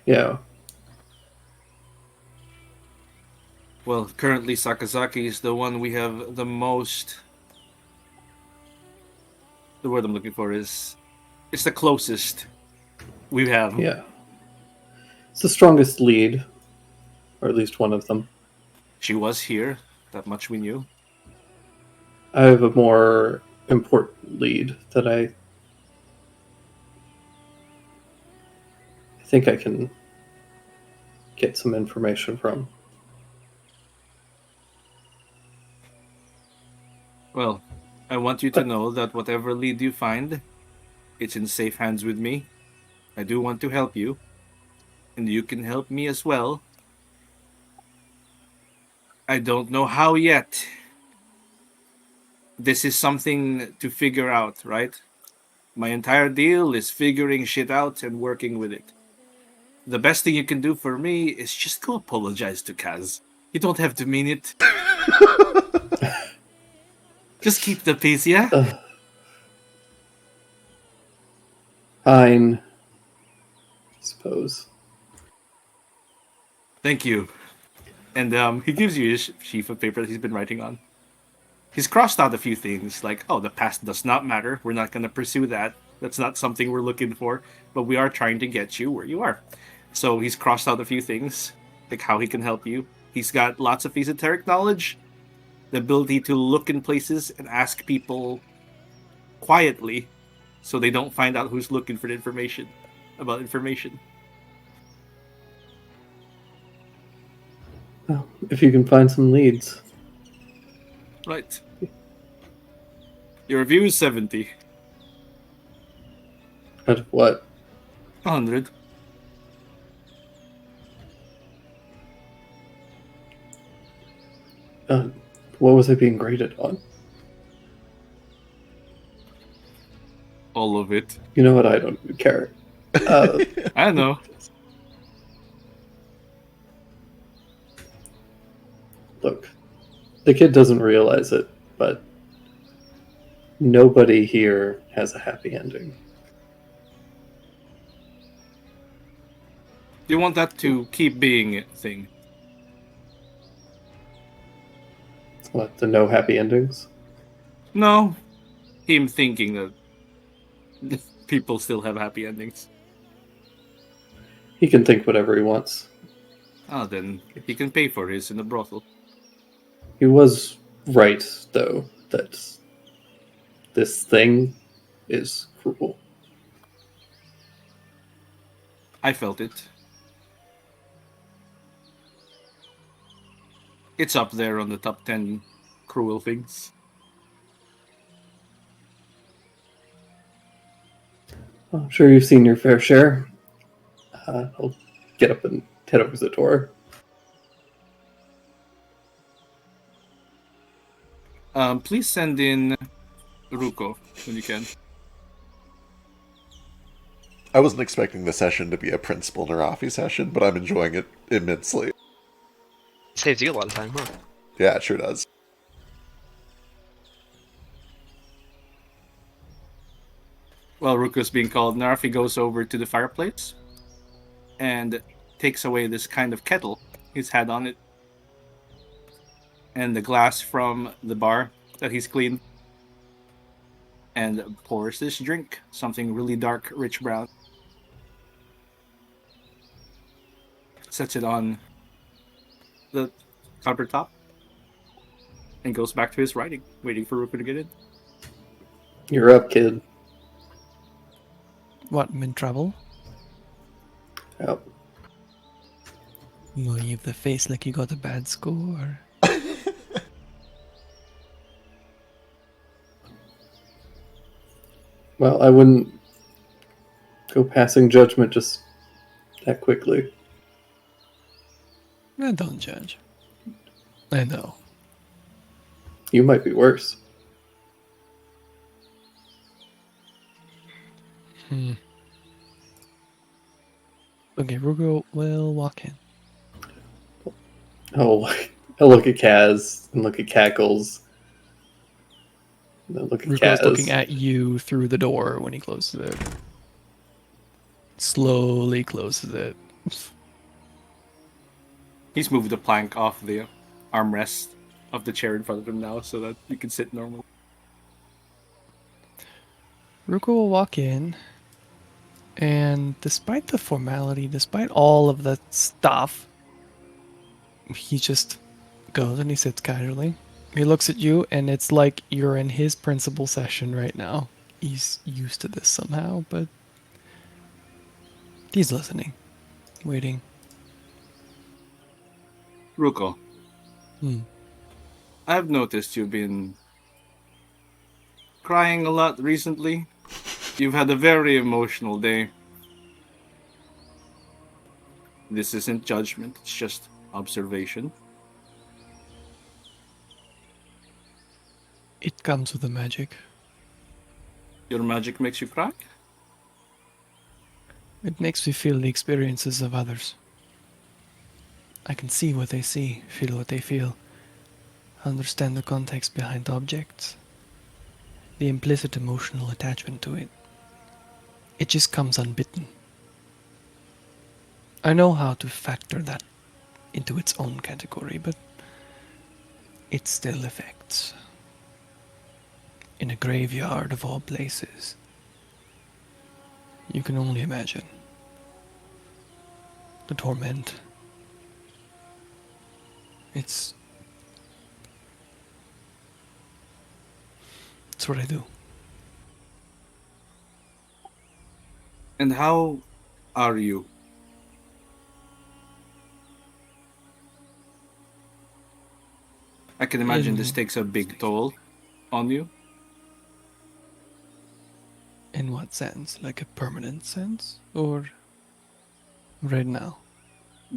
Yeah. Well, currently Sakazaki is the one we have the most. The word I'm looking for is. It's the closest we have. Yeah. It's the strongest lead, or at least one of them. She was here. That much we knew. I have a more important lead that I think I can get some information from. Well, I want you to know that whatever lead you find, it's in safe hands with me. I do want to help you. And you can help me as well. I don't know how yet. this is something to figure out, right? My entire deal is figuring shit out and working with it. The best thing you can do for me is just go apologize to Kaz. You don't have to mean it. Just keep the peace, yeah? Fine. I suppose. Thank you. And he gives you his sheaf of paper that he's been writing on. He's crossed out a few things, like, oh, the past does not matter. We're not going to pursue that. That's not something we're looking for. But we are trying to get you where you are. So he's crossed out a few things, like how he can help you. He's got lots of esoteric knowledge, the ability to look in places and ask people quietly so they don't find out who's looking for the information about information. Well, if you can find some leads. Right. Your review is 70. Out of what? 100. What was I being graded on? All of it. You know what? I don't even care. I know. Look, the kid doesn't realize it, but nobody here has a happy ending. You want that to keep being a thing. What, the no happy endings? No. Him thinking that people still have happy endings. He can think whatever he wants. Ah, then he can pay for his in the brothel. He was right, though, that this thing is cruel. I felt it. It's up there on the top 10 cruel things. I'm sure you've seen your fair share. I'll get up and head over to the door. Please send in Ruko when you can. I wasn't expecting the session to be a Principal Narafi session, but I'm enjoying it immensely. Saves you a lot of time, huh? Yeah, it sure does. While Ruko's being called, Narafi goes over to the fireplace and takes away this kind of kettle he's had on it. And the glass from the bar that he's cleaned. And pours this drink, something really dark, rich brown. Sets it on the countertop. And goes back to his writing, waiting for Ruko to get in. You're up, kid. What, I'm in trouble? Yep. You leave the face like you got a bad score. Well, I wouldn't go passing judgment just that quickly. Don't judge. I know. You might be worse. Okay, Rugo will walk in. Oh, I look at Kaz and look at Cackles. And then look at Rugo's Kaz. looking at you through the door when he closes it. Slowly closes it. He's moved the plank off the armrest of the chair in front of him now so that you can sit normal. Ruko will walk in, and despite the formality, despite all of the stuff, he just goes and he sits casually. He looks at you, and it's like you're in his principal session right now. He's used to this somehow, but he's listening, waiting. Ruko, Hmm. I've noticed you've been crying a lot recently. You've had a very emotional day. This isn't judgment, it's just observation. It comes with the magic. Your magic makes you cry? It makes me feel the experiences of others. I can see what they see, feel what they feel, understand the context behind objects, the implicit emotional attachment to it. It just comes unbidden. I know how to factor that into its own category, but it still affects. In a graveyard of all places. You can only imagine the torment. It's what I do. And how are you? I can imagine this takes a big toll on you. In what sense? Like a permanent sense? Or right now?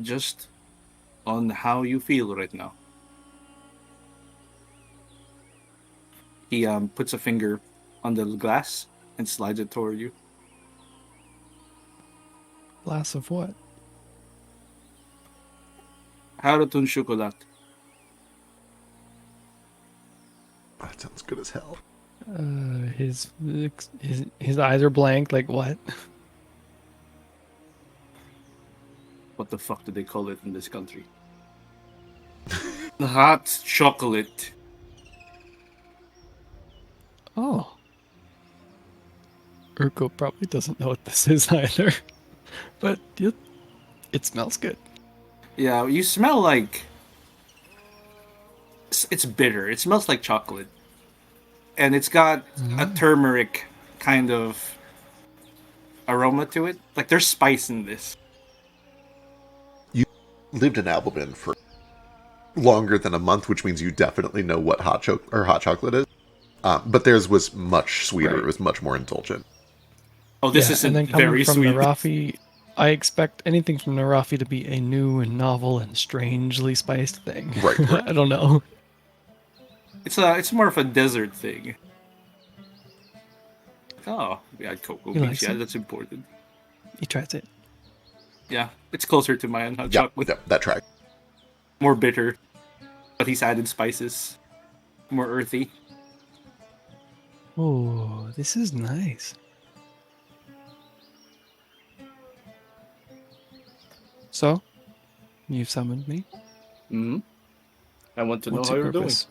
Just on how you feel right now. He puts a finger on the glass and slides it toward you. Glass of what? Haratun chocolate. That sounds good as hell. His eyes are blank. Like what? What the fuck do they call it in this country? Hot chocolate. Oh. Urko probably doesn't know what this is either. But it smells good. Yeah, you smell like... It's bitter. It smells like chocolate. And it's got a turmeric kind of aroma to it. Like there's spice in this. You lived in Albumin for longer than a month, which means you definitely know what hot chocolate is. But theirs was much sweeter. Right. It was much more indulgent. Oh, this isn't and then coming very from sweet. Narafi, I expect anything from Narafi to be a new and novel and strangely spiced thing. Right. I don't know. It's more of a desert thing. Oh, yeah, cocoa He beans. likes Yeah, it. that's important. He tries it. Yeah, it's closer to my own hot Yeah, chocolate. that track. More bitter, but he's added spices. More earthy. Oh, this is nice. So, you've summoned me. Hmm. I want to What's know how your you're doing. purpose?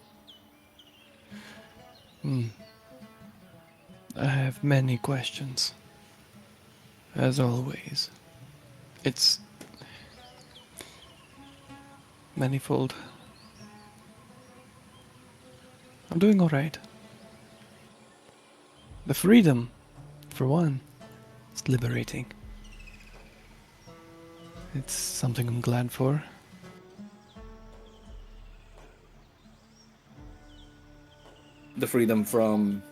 I have many questions. As always. It's manifold. I'm doing alright. The freedom, for one, is liberating. It's something I'm glad for. The freedom from...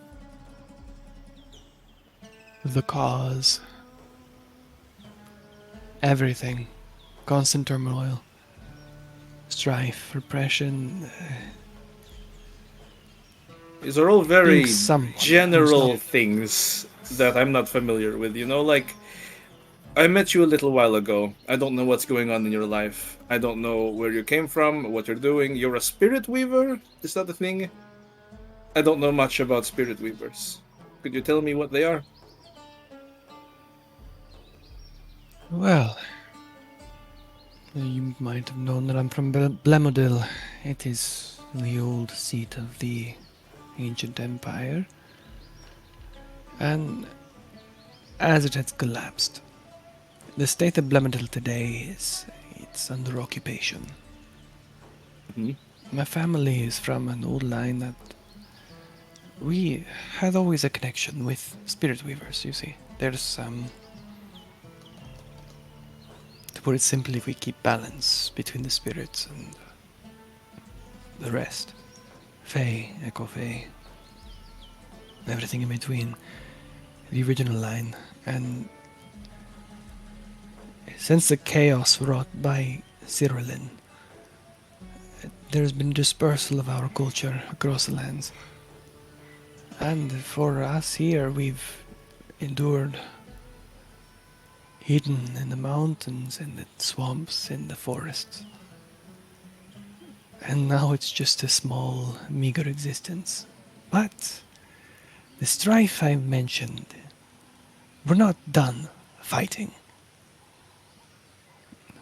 The cause. Everything. Constant turmoil. Strife, repression. These are all very Being someone general who's things that I'm not familiar with. You know, like, I met you a little while ago. I don't know what's going on in your life. I don't know where you came from, what you're doing. You're a spirit weaver? Is that a thing? I don't know much about spirit weavers. Could you tell me what they are? Well, you might have known that I'm from Blemodil. It is the old seat of the ancient empire. And as it has collapsed, the state of Blemodil today it's under occupation. Mhm. My family is from an old line that we had always a connection with spirit weavers, you see. There's to put it simply, we keep balance between the spirits and the rest. Fae, Echo Fae, everything in between. The original line. And since the chaos wrought by Cyrillin, there's been dispersal of our culture across the lands. And for us here, we've endured hidden in the mountains, in the swamps, in the forests. And now it's just a small, meager existence. But the strife I mentioned, we're not done fighting.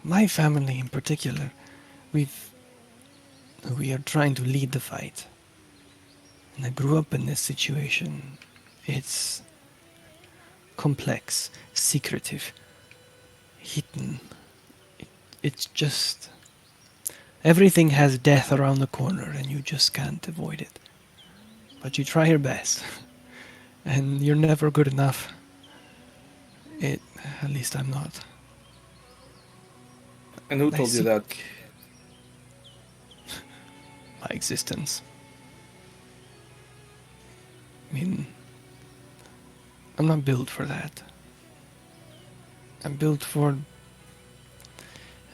My family in particular, we are trying to lead the fight. And I grew up in this situation. It's complex, secretive, hidden. It's just... Everything has death around the corner and you just can't avoid it. But you try your best. And you're never good enough. At least I'm not. And who told you that? My existence. I mean, I'm not built for that. I'm built for...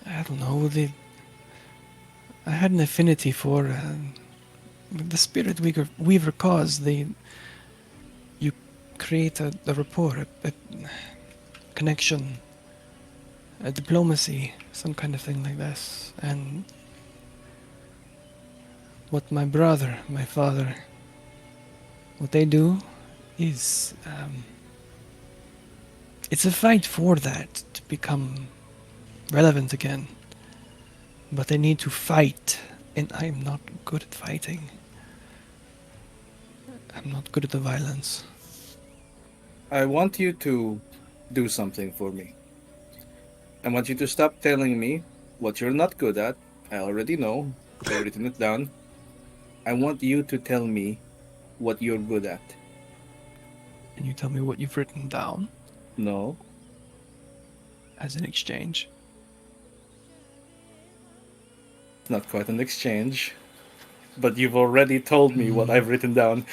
I don't know, I had an affinity for the Spirit Weaver cause. You create a rapport, a connection, a diplomacy, some kind of thing like this. And what my brother, my father, what they do is... it's a fight for that, to become relevant again. But they need to fight, and I'm not good at fighting. I'm not good at the violence. I want you to do something for me. I want you to stop telling me what you're not good at. I already know. I've written it down. I want you to tell me what you're good at. And you tell me what you've written down No. as an exchange. It's not quite an exchange. But you've already told me what I've written down.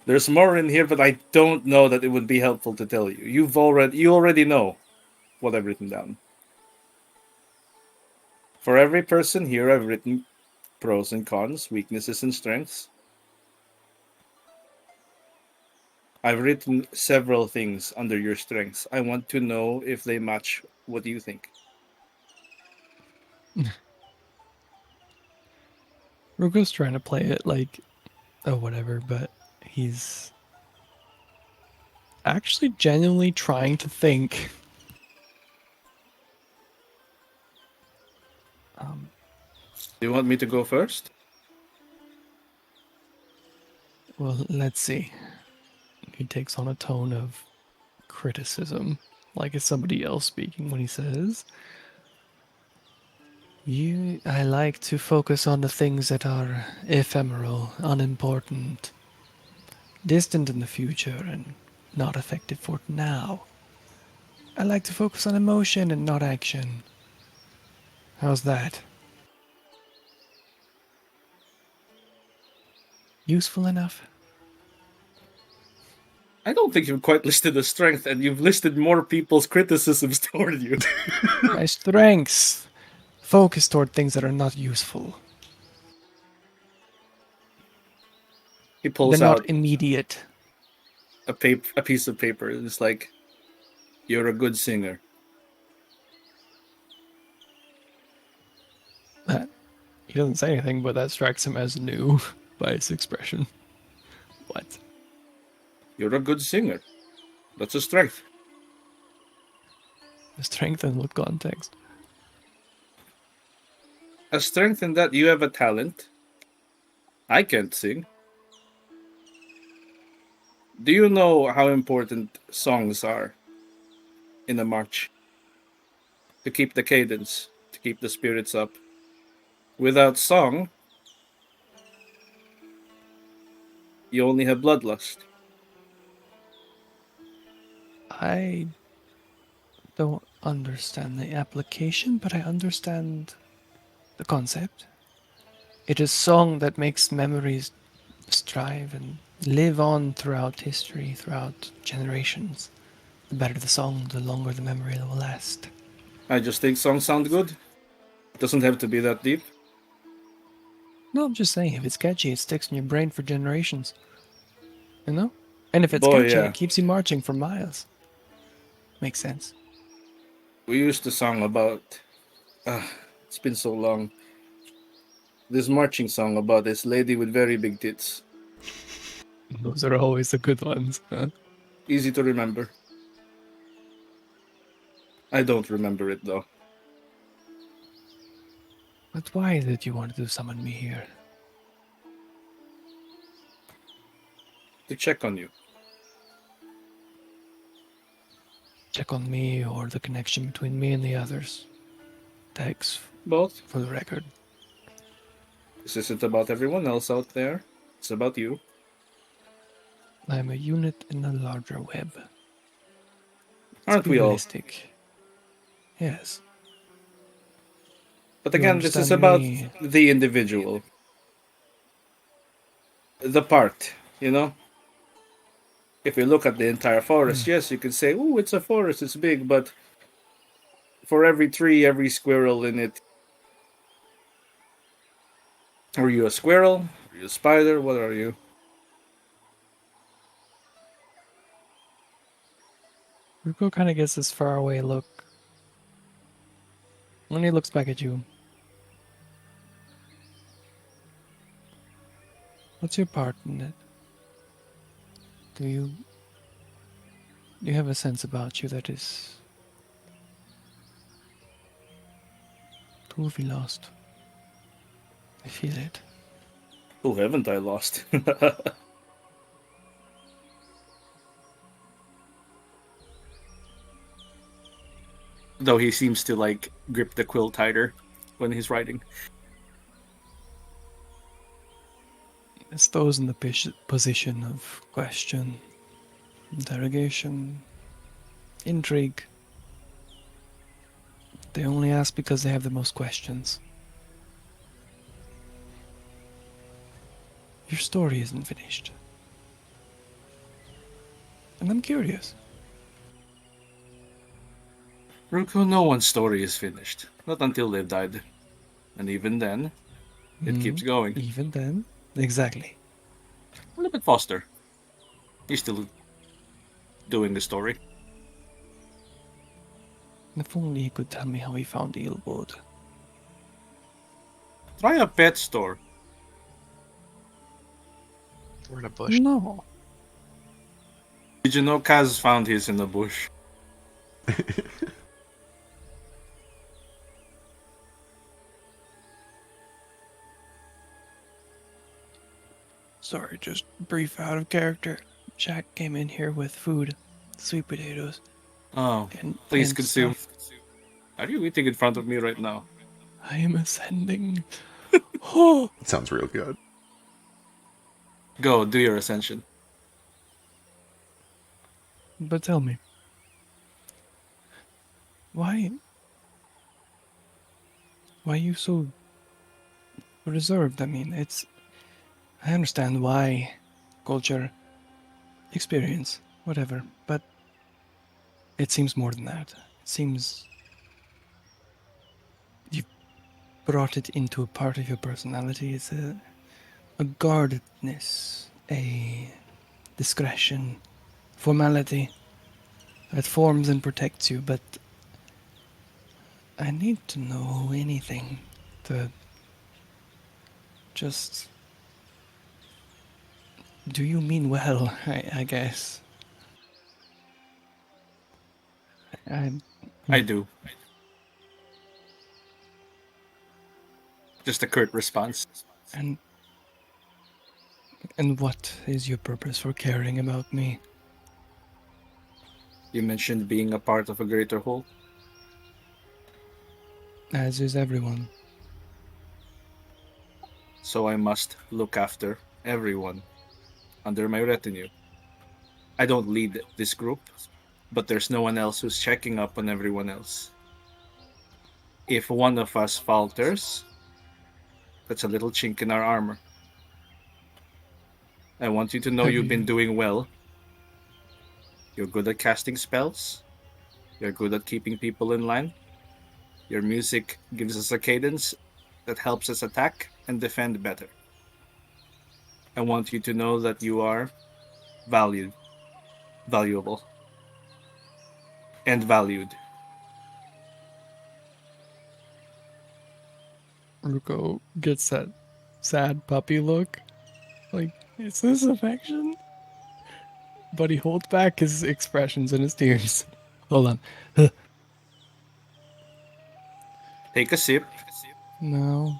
There's more in here, but I don't know that it would be helpful to tell you. You already know what I've written down. For every person here, I've written pros and cons, weaknesses and strengths. I've written several things under your strengths. I want to know if they match what you think. Rugo's trying to play it like, oh, whatever, but he's actually genuinely trying to think. Do you want me to go first? Well, let's see. He takes on a tone of criticism, like it's somebody else speaking when he says, I like to focus on the things that are ephemeral, unimportant, distant in the future, and not effective for now. I like to focus on emotion and not action. How's that? Useful enough? I don't think you've quite listed a strength, and you've listed more people's criticisms toward you. My strengths focus toward things that are not useful. He pulls They're out not immediate. a piece of paper. It's like, you're a good singer. He doesn't say anything, but that strikes him as new by its expression. What? You're a good singer. That's a strength. The strength in what context? A strength in that you have a talent. I can't sing. Do you know how important songs are in a march? To keep the cadence, to keep the spirits up. Without song, you only have bloodlust. I don't understand the application, but I understand the concept. It is song that makes memories strive and live on throughout history, throughout generations. The better the song, the longer the memory will last. I just think songs sound good. It doesn't have to be that deep. No, I'm just saying, if it's catchy, it sticks in your brain for generations. You know? And if it's Boy, catchy, yeah. it keeps you marching for miles. Makes sense. We used to song about. It's been so long. This marching song about this lady with very big tits. Those are always the good ones. Huh? Easy to remember. I don't remember it though. But why did you want to summon me here? To check on you. Check on me or the connection between me and the others. Thanks Both. for the record. This isn't about everyone else out there. It's about you. I'm a unit in a larger web. Aren't Be we all? realistic. Yes. But You again, this is understand about me. the individual. The part, you know? If you look at the entire forest, yes, you could say, oh, it's a forest, it's big, but for every tree, every squirrel in it. Are you a squirrel? Are you a spider? What are you? Ruko kind of gets this faraway look. When he looks back at you. What's your part in it? Do you have a sense about you that is... Who have we lost? I feel it. Who haven't I lost? Though he seems to like grip the quill tighter when he's writing. It's those in the position of question, interrogation, intrigue. They only ask because they have the most questions. Your story isn't finished. And I'm curious. Ruko, no one's story is finished. Not until they've died. And even then, it keeps going. Even then? Exactly. Look at Foster. He's still doing the story. If only he could tell me how he found Eelwood. Try a pet store. We're in a bush. No. Did you know Kaz found his in the bush? Sorry, just brief out of character. Jack came in here with food, sweet potatoes, Oh, and please and consume. stuff. Are you eating in front of me right now? I am ascending. Oh, It sounds real good. Go, do your ascension. but tell me, why are you so reserved? I mean, I understand why, culture, experience, whatever, but it seems more than that. It seems you've brought it into a part of your personality. It's a guardedness, a discretion, formality that forms and protects you, but I need to know anything to just... Do you mean well, I guess? I do. Just a curt response. And what is your purpose for caring about me? You mentioned being a part of a greater whole. As is everyone. So I must look after everyone under my retinue. I don't lead this group, but there's no one else who's checking up on everyone else. If one of us falters, that's a little chink in our armor. I want you to know you've been doing well. You're good at casting spells. You're good at keeping people in line. Your music gives us a cadence that helps us attack. and defend better. I want you to know that you are valued, valuable, and valued. Ruko gets that sad puppy look. Like, is this affection? But he holds back his expressions and his tears. Hold on. Take a sip. No.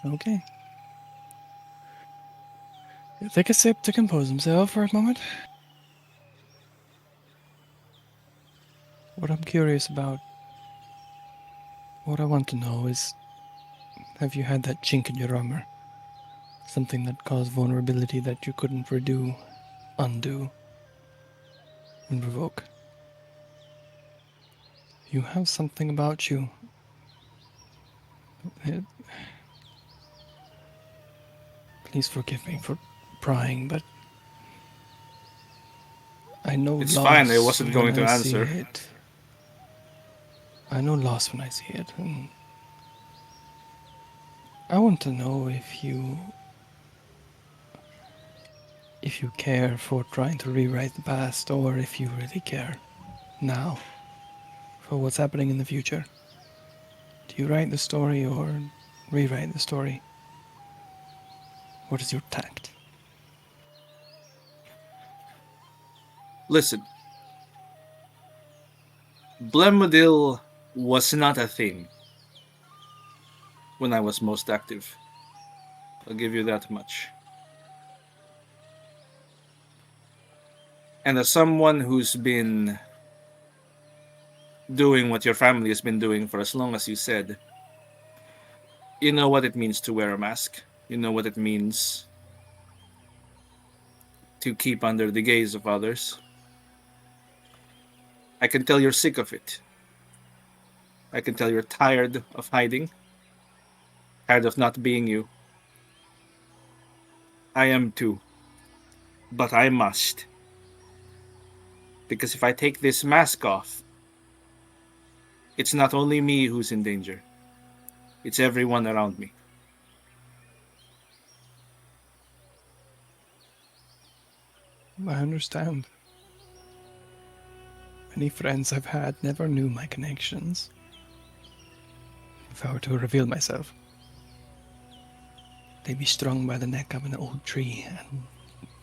Okay. He'll take a sip to compose himself for a moment. What I'm curious about, what I want to know is, have you had that chink in your armor? Something that caused vulnerability that you couldn't undo, and revoke. You have something about you. Please forgive me for prying, but I know It's loss fine, I wasn't when going to I see answer. it. I know loss when I see it, and I want to know if you care for trying to rewrite the past, or if you really care now for what's happening in the future. Do you write the story or rewrite the story? What is your tact? Listen, Blemodil was not a thing when I was most active. I'll give you that much. And as someone who's been doing what your family has been doing for as long as you said, you know what it means to wear a mask. You know what it means to keep under the gaze of others. I can tell you're sick of it. I can tell you're tired of hiding, tired of not being you. I am too. But I must. Because if I take this mask off, it's not only me who's in danger. It's everyone around me. I understand. Many friends I've had never knew my connections. If I were to reveal myself, they'd be strung by the neck of an old tree and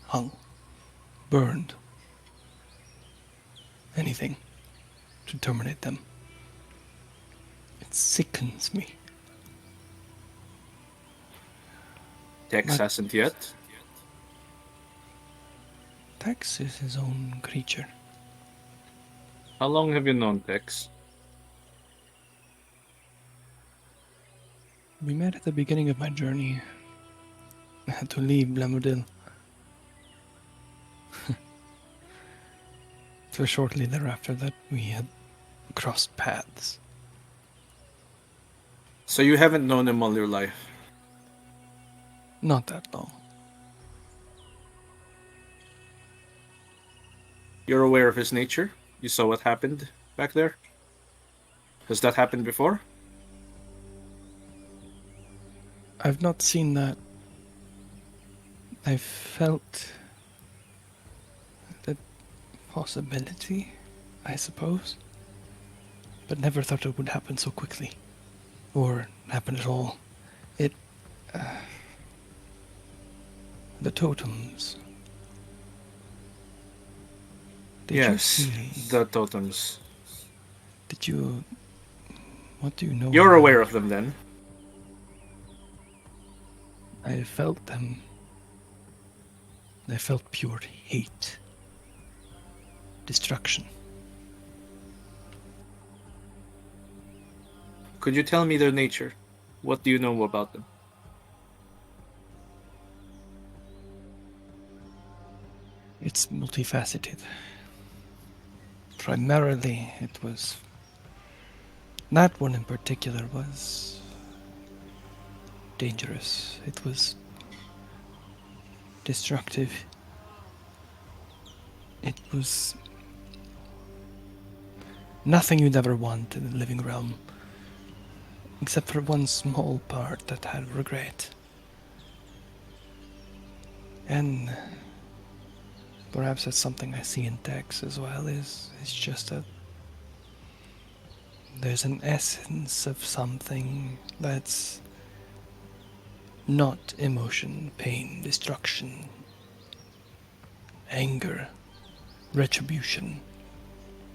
hung, burned. Anything to terminate them. It sickens me. Tex hasn't yet. Tex is his own creature. How long have you known Tex? We met at the beginning of my journey. I had to leave Blemodil. It was shortly thereafter that we had crossed paths. So you haven't known him all your life? Not that long. You're aware of his nature? You saw what happened back there? Has that happened before? I've not seen that. I've felt the possibility, I suppose, but never thought it would happen so quickly, or happen at all. The totems. Did you Yes, see? the totems. Did you? What do you know? You're aware of them then? I felt them. I felt pure hate. Destruction. Could you tell me their nature? What do you know about them? It's multifaceted. Primarily, it was... That one in particular was... dangerous. It was... destructive. It was... nothing you'd ever want in the living realm. Except for one small part that had regret. And perhaps that's something I see in Dex as well, is it's just a there's an essence of something that's not emotion, pain, destruction, anger, retribution.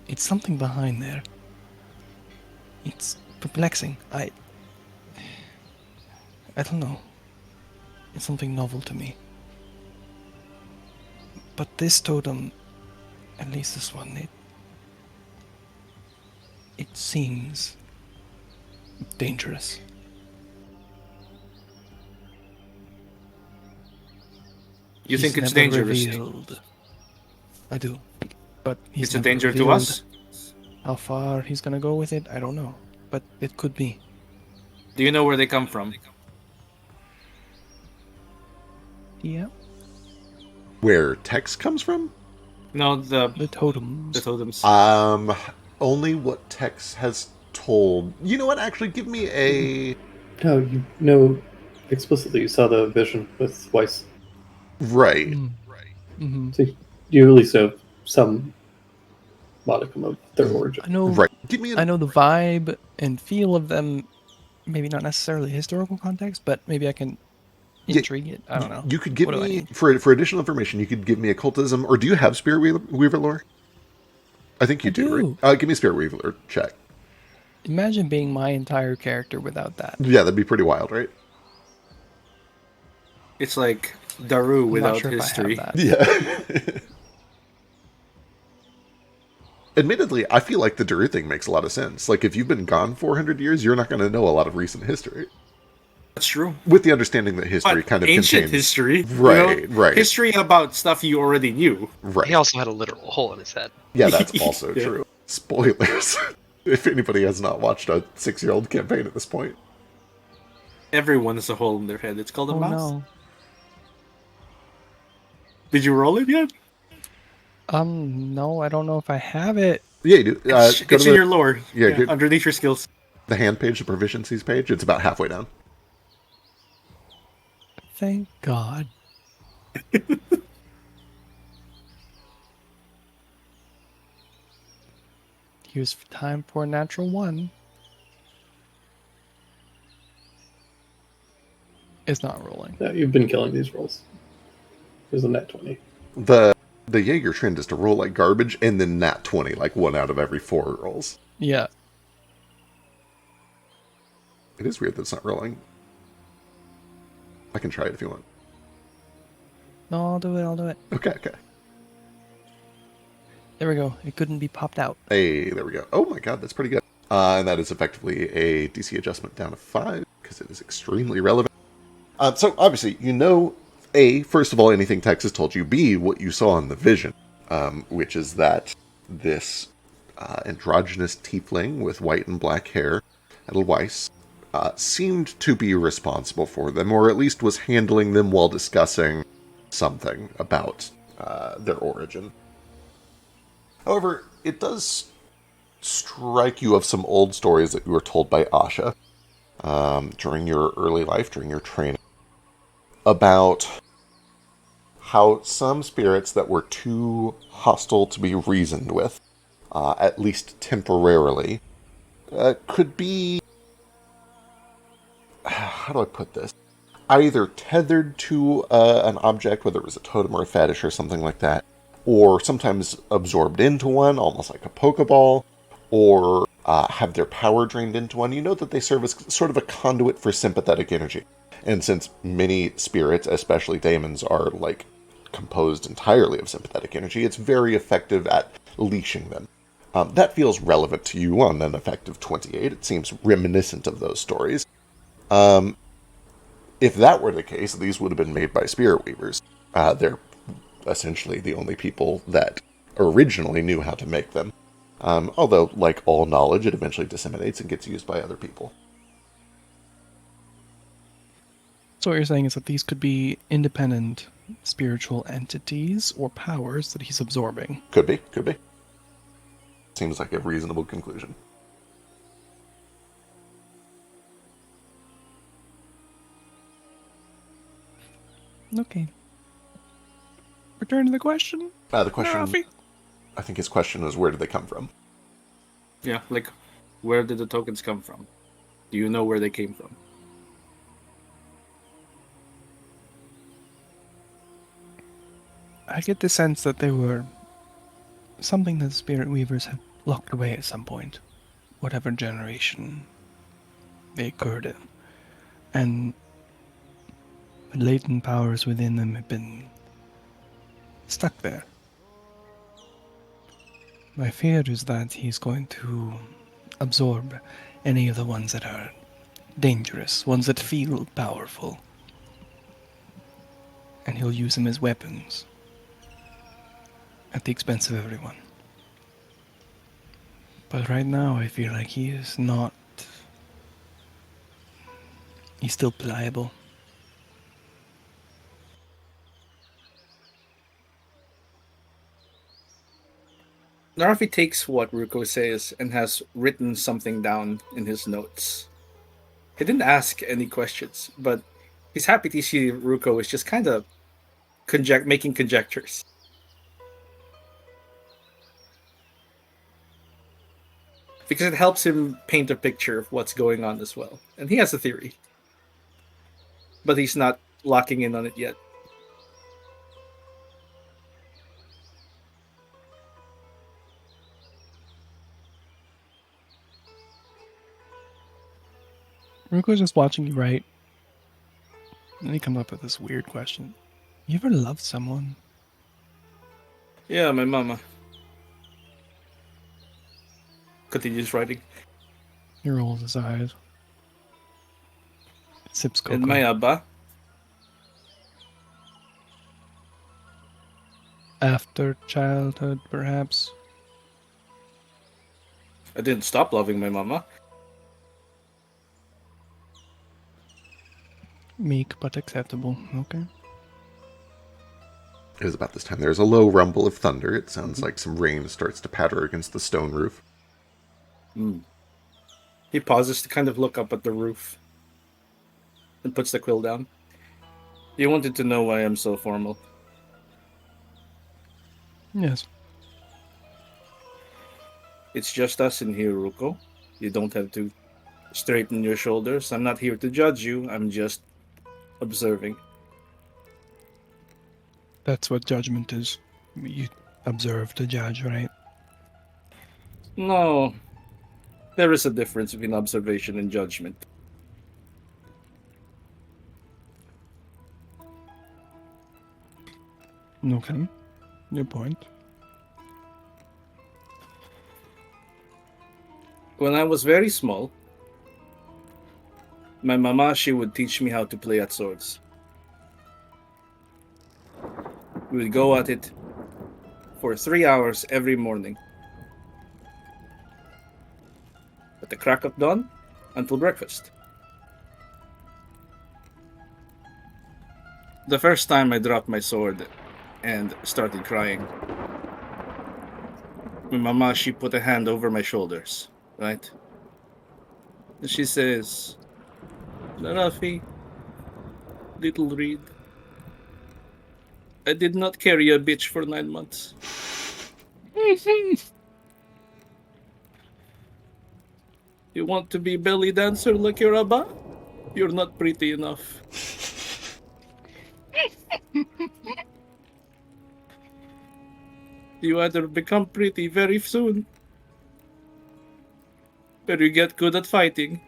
It's something behind there. It's perplexing. I don't know. It's something novel to me. But this totem, at least this one, it seems dangerous. You He's think it's never dangerous? revealed. I do. But he's It's a never danger to revealed. us? How far he's gonna go with it, I don't know. But it could be. Do you know where they come from? Yeah. Where Tex comes from? No, The totems. the totems. Only what Tex has told. You know what? Actually, give me a. No, you know explicitly you saw the vision with Weiss. Right. Mm-hmm. So you at least know some modicum of their origin. I know. Right. Give me I know the vibe and feel of them. Maybe not necessarily historical context, but maybe I can Yeah, intrigue it. I don't know. You could give What do I me, need? for additional information, you could give me occultism, or do you have Spirit Weaver lore? I think you I do, do. right? Give me Spirit Weaver check. Imagine being my entire character without that. Yeah, that'd be pretty wild, right? It's like Daru I'm without not sure history. if I have that. Yeah. Admittedly, I feel like the Daru thing makes a lot of sense. Like, if you've been gone 400 years, you're not going to know a lot of recent history. That's true. With the understanding that history But kind of ancient contains... history, Right, right. History about stuff you already knew. Right. He also had a literal hole in his head. Yeah, that's also Yeah. true. Spoilers. If anybody has not watched a 6-year-old campaign at this point. Everyone has a hole in their head. It's called a Oh mouse. no. Did you roll it yet? No, I don't know if I have it. Yeah, you do. It's Go to in your lore. Yeah, good. Underneath your skills. the hand page, the proficiencies page. It's about halfway down. Thank God. Here's time for a natural one. It's not rolling. Yeah, you've been killing these rolls. There's a net 20. The Jaeger trend is to roll like garbage and then nat 20, like 1 out of every 4 rolls. Yeah. It is weird that it's not rolling. I can try it if you want. No, I'll do it. Okay. There we go. It couldn't be popped out. Hey, there we go. Oh my god, that's pretty good. And that is effectively a DC adjustment down to 5, because it is extremely relevant. So, obviously, you know, A, first of all, anything Tex has told you. B, what you saw in the vision, which is that this androgynous tiefling with white and black hair, Edelweiss, seemed to be responsible for them, or at least was handling them while discussing something about their origin. However, it does strike you of some old stories that you were told by Asha during your early life, during your training, about how some spirits that were too hostile to be reasoned with, at least temporarily, could be, how do I put this, either tethered to an object, whether it was a totem or a fetish or something like that, or sometimes absorbed into one, almost like a Pokeball, or have their power drained into one. You know that they serve as sort of a conduit for sympathetic energy. And since many spirits, especially daemons, are like composed entirely of sympathetic energy, it's very effective at leashing them. That feels relevant to you on an effective 28. It seems reminiscent of those stories. If that were the case, these would have been made by spirit weavers. They're essentially the only people that originally knew how to make them. Although, like all knowledge, it eventually disseminates and gets used by other people. So what you're saying is that these could be independent spiritual entities or powers that he's absorbing. Could be. Seems like a reasonable conclusion. Okay. Return to the question. The question, Rafi? I think his question was, where did they come from? Yeah, like, where did the tokens come from? Do you know where they came from? I get the sense that they were something that the Spirit Weavers have locked away at some point, whatever generation they occurred in. And the latent powers within them have been stuck there. My fear is that he's going to absorb any of the ones that are dangerous, ones that feel powerful, and he'll use them as weapons at the expense of everyone. But right now, I feel like he is not. He's still pliable. Narafi takes what Ruko says and has written something down in his notes. He didn't ask any questions, but he's happy to see Ruko is just kind of making conjectures. Because it helps him paint a picture of what's going on as well. And he has a theory. But he's not locking in on it yet. Ruko's just watching you write. And then he comes up with this weird question. You ever loved someone? Yeah, my mama. Continues writing. He rolls his eyes. Sips cocoa. And my abba. After childhood, perhaps? I didn't stop loving my mama. Meek but acceptable. Okay. It was about this time. There's a low rumble of thunder. It sounds like some rain starts to patter against the stone roof. He pauses to kind of look up at the roof and puts the quill down. You wanted to know why I'm so formal. Yes. It's just us in here, Ruko. You don't have to straighten your shoulders. I'm not here to judge you. I'm just observing. That's what judgment is. You observe to judge, right? No. There is a difference between observation and judgment. Okay. New point. When I was very small, my mama, she would teach me how to play at swords. We would go at it for 3 hours every morning. At the crack of dawn until breakfast. The first time I dropped my sword and started crying, my mama, she put a hand over my shoulders, right? And she says, Narafi, little Reed, I did not carry a bitch for 9 months. You want to be belly dancer like your Abba? You're not pretty enough. You either become pretty very soon, or you get good at fighting.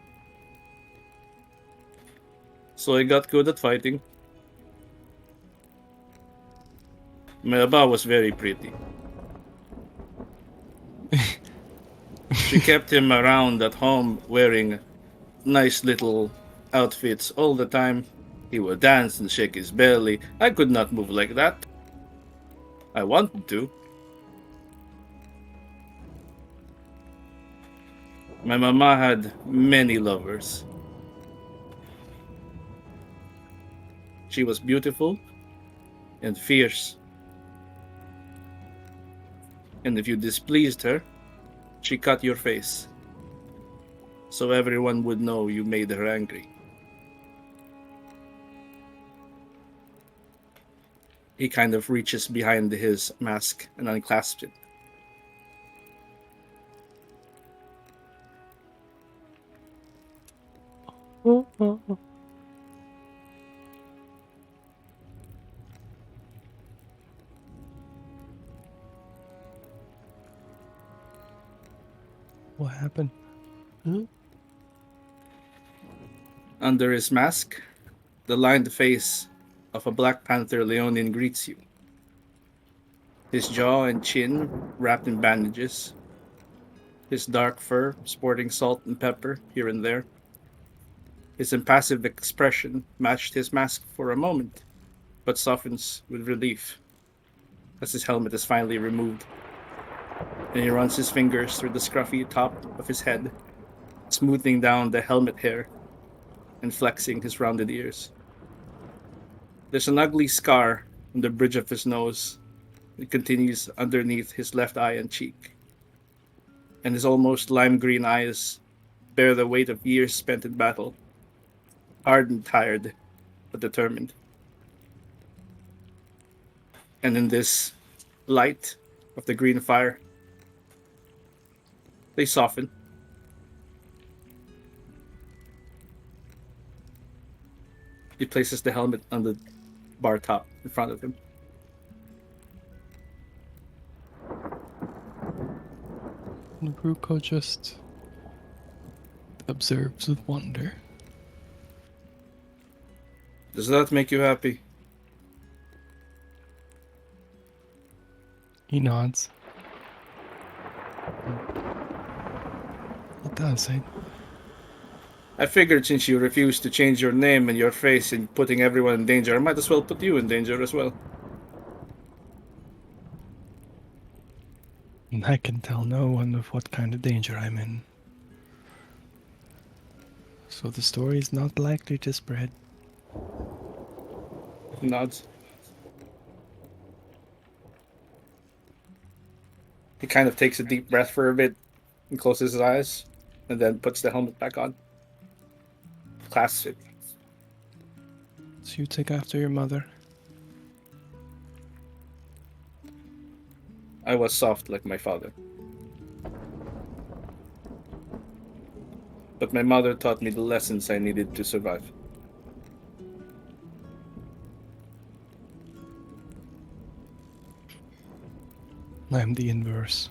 So I got good at fighting. My Abba was very pretty. She kept him around at home wearing nice little outfits all the time. He would dance and shake his belly. I could not move like that. I wanted to. My mama had many lovers. She was beautiful and fierce. And if you displeased her, she cut your face, so everyone would know you made her angry. He kind of reaches behind his mask and unclasps it. What happened? Under his mask, the lined face of a Black Panther Leonin greets you. His jaw and chin wrapped in bandages, his dark fur sporting salt and pepper here and there. His impassive expression matched his mask for a moment, but softens with relief as his helmet is finally removed, and he runs his fingers through the scruffy top of his head, smoothing down the helmet hair and flexing his rounded ears. There's an ugly scar on the bridge of his nose. It continues underneath his left eye and cheek, and his almost lime green eyes bear the weight of years spent in battle, hard and tired, but determined. And in this light of the green fire, they soften. He places the helmet on the bar top in front of him. And Ruko just observes with wonder. Does that make you happy? He nods. It does, eh? I figured since you refused to change your name and your face and putting everyone in danger, I might as well put you in danger as well. And I can tell no one of what kind of danger I'm in. So the story is not likely to spread. He nods. He kind of takes a deep breath for a bit and closes his eyes and then puts the helmet back on. Clasps it. So you take after your mother. I was soft like my father. But my mother taught me the lessons I needed to survive. I'm the inverse.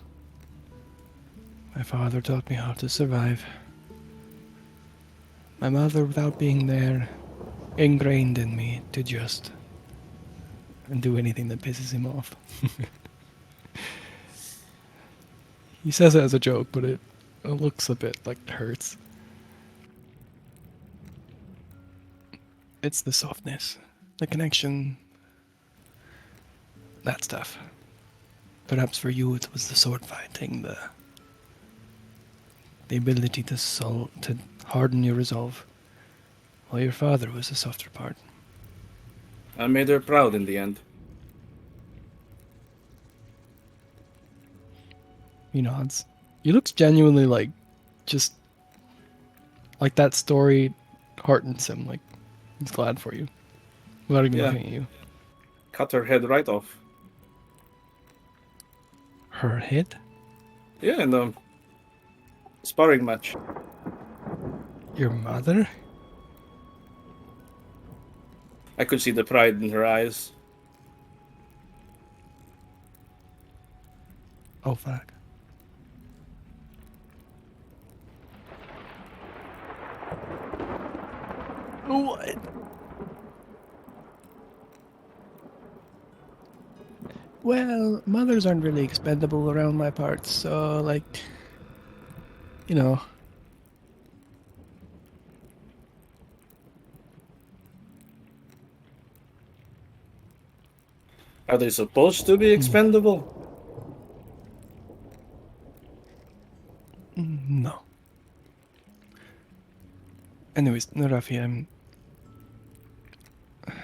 My father taught me how to survive. My mother, without being there, ingrained in me to just do anything that pisses him off. He says it as a joke, but it looks a bit like it hurts. It's the softness, the connection, that stuff. Perhaps for you it was the sword fighting, the ability to harden your resolve, while your father was the softer part. I made her proud in the end. He nods. He looks genuinely like, just, like that story heartens him, like he's glad for you, without even Yeah. looking at you. Cut her head right off. Her head? Yeah, in the sparring match. Your mother? I could see the pride in her eyes. Oh, fuck. What? Well, mothers aren't really expendable around my parts, so, like, you know. Are they supposed to be expendable? No. Anyways, Rafi,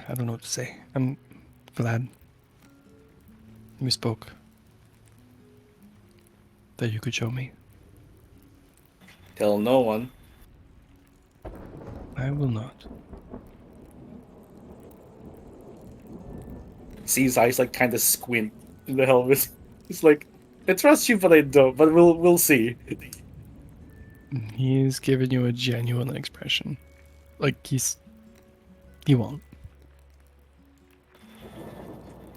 I don't know what to say. I'm glad we spoke. That you could show me. Tell no one. I will not. see his eyes like kind of squint in the helmet. It's like, I trust you, but I don't. But we'll see. He's giving you a genuine expression. Like he won't.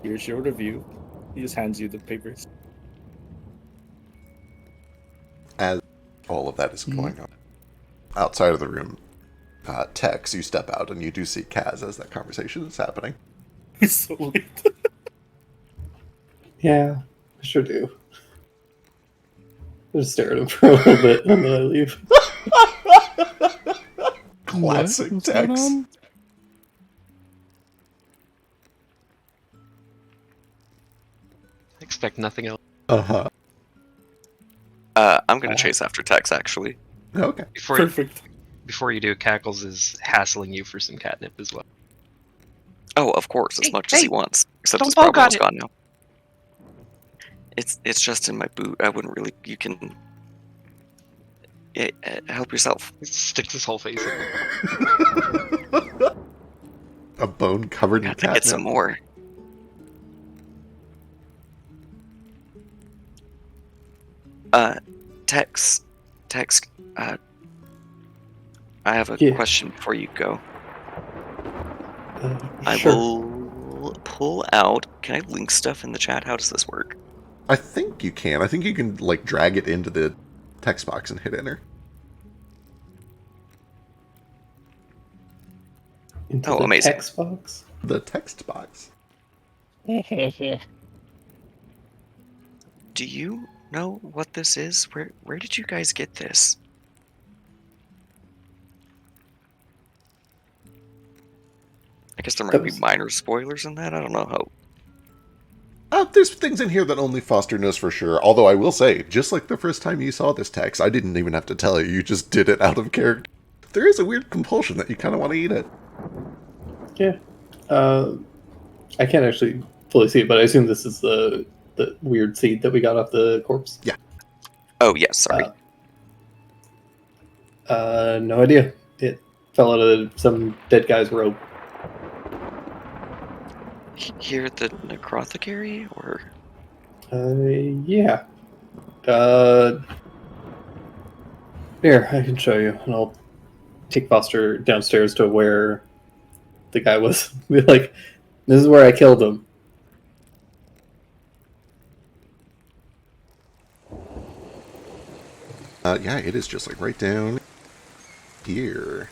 Here's your review. He just hands you the papers. As all of that is going on, outside of the room, Tex, you step out and you do see Kaz as that conversation is happening. It's so late. Yeah, I sure do. I just stare at him for a little bit and then I leave. Classic What's going Tex. on? Expect nothing else. Uh-huh. I'm gonna chase after Tex, actually. Okay. Perfect. Before you do, Cackles is hassling you for some catnip as well. Oh, of course, as Hey, much as he hey, wants. Except don't his problem bog is on gone now. It's just in my boot. I wouldn't really. You can help yourself. He sticks his whole face in there. A bone covered in Got to get some catnip. more. Tex, I have a Yeah. question before you go. I Sure. will pull out. Can I link stuff in the chat? How does this work? I think you can. I think you can, like, drag it into the text box and hit enter. Into Oh, the amazing. text box? The text box. Do you know what this is? Where did you guys get this? I guess there might be minor spoilers in that. I don't know how. There's things in here that only Foster knows for sure. Although I will say, just like the first time you saw this text, I didn't even have to tell you. You just did it out of character. There is a weird compulsion that you kind of want to eat it. Yeah. I can't actually fully see it, but I assume this is the weird seed that we got off the corpse. Yeah. Oh yes, sorry. No idea. It fell out of some dead guy's robe. Here at the necrothecary, or Yeah. Here, I can show you, and I'll take Foster downstairs to where the guy was. Be like, this is where I killed him. Yeah, it is just like right down here.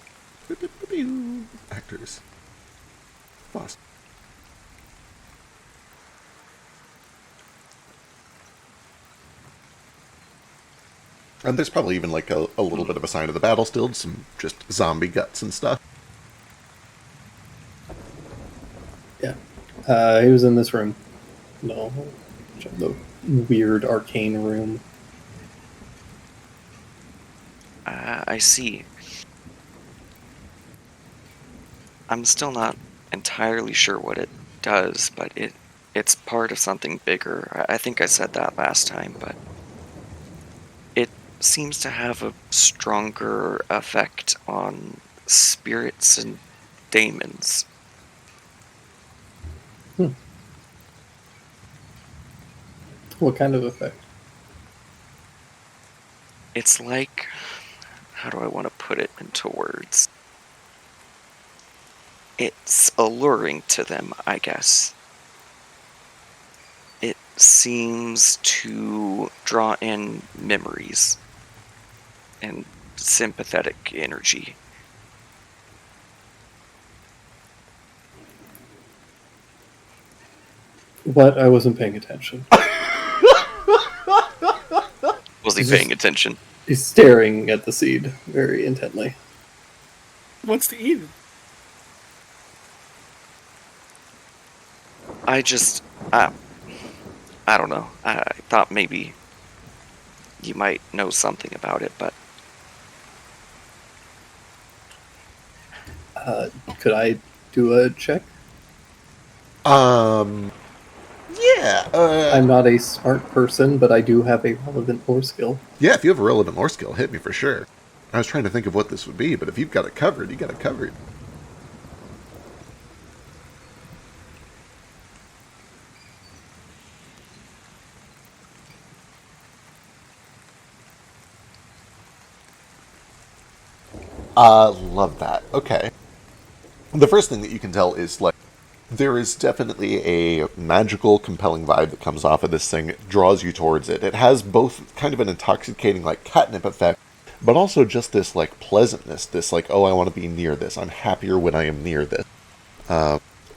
Actors. Foster. And there's probably even like a little bit of a sign of the battle still, some just zombie guts and stuff. Yeah. He was in this room. No. The weird arcane room. I see. I'm still not entirely sure what it does, but it's part of something bigger. I think I said that last time, but it seems to have a stronger effect on spirits and daemons. What kind of effect? It's like, how do I want to put it into words? It's alluring to them, I guess. It seems to draw in memories and sympathetic energy. What? I wasn't paying attention. Was he paying attention? He's staring at the seed very intently. Wants to eat it. I don't know. I thought maybe you might know something about it, but Could I do a check? Yeah. I'm not a smart person, but I do have a relevant lore skill. Yeah, if you have a relevant lore skill, hit me for sure. I was trying to think of what this would be, but if you've got it covered, you got it covered. Love that. Okay. The first thing that you can tell is, like, there is definitely a magical, compelling vibe that comes off of this thing. It draws you towards it. It has both kind of an intoxicating, like, catnip effect, but also just this, like, pleasantness. This, like, oh, I want to be near this. I'm happier when I am near this.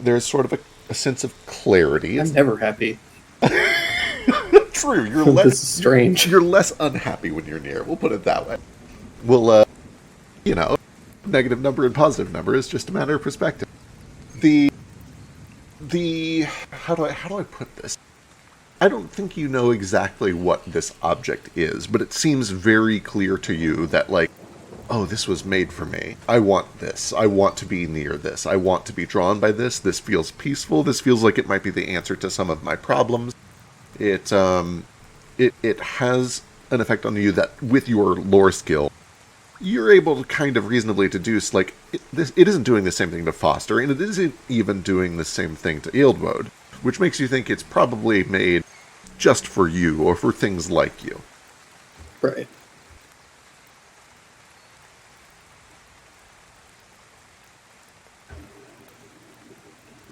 There's sort of a sense of clarity. I'm never happy. True. You're This is strange. You're less unhappy when you're near. We'll put it that way. You know, negative number and positive number is just a matter of perspective. The how do I put this? I don't think you know exactly what this object is, but it seems very clear to you that, like, oh, this was made for me. I want this. I want to be near this. I want to be drawn by this. This feels peaceful. This feels like it might be the answer to some of my problems. It has an effect on you that, with your lore skill, you're able to kind of reasonably deduce, like, it isn't doing the same thing to Foster, and it isn't even doing the same thing to Eildwood, which makes you think it's probably made just for you, or for things like you. Right.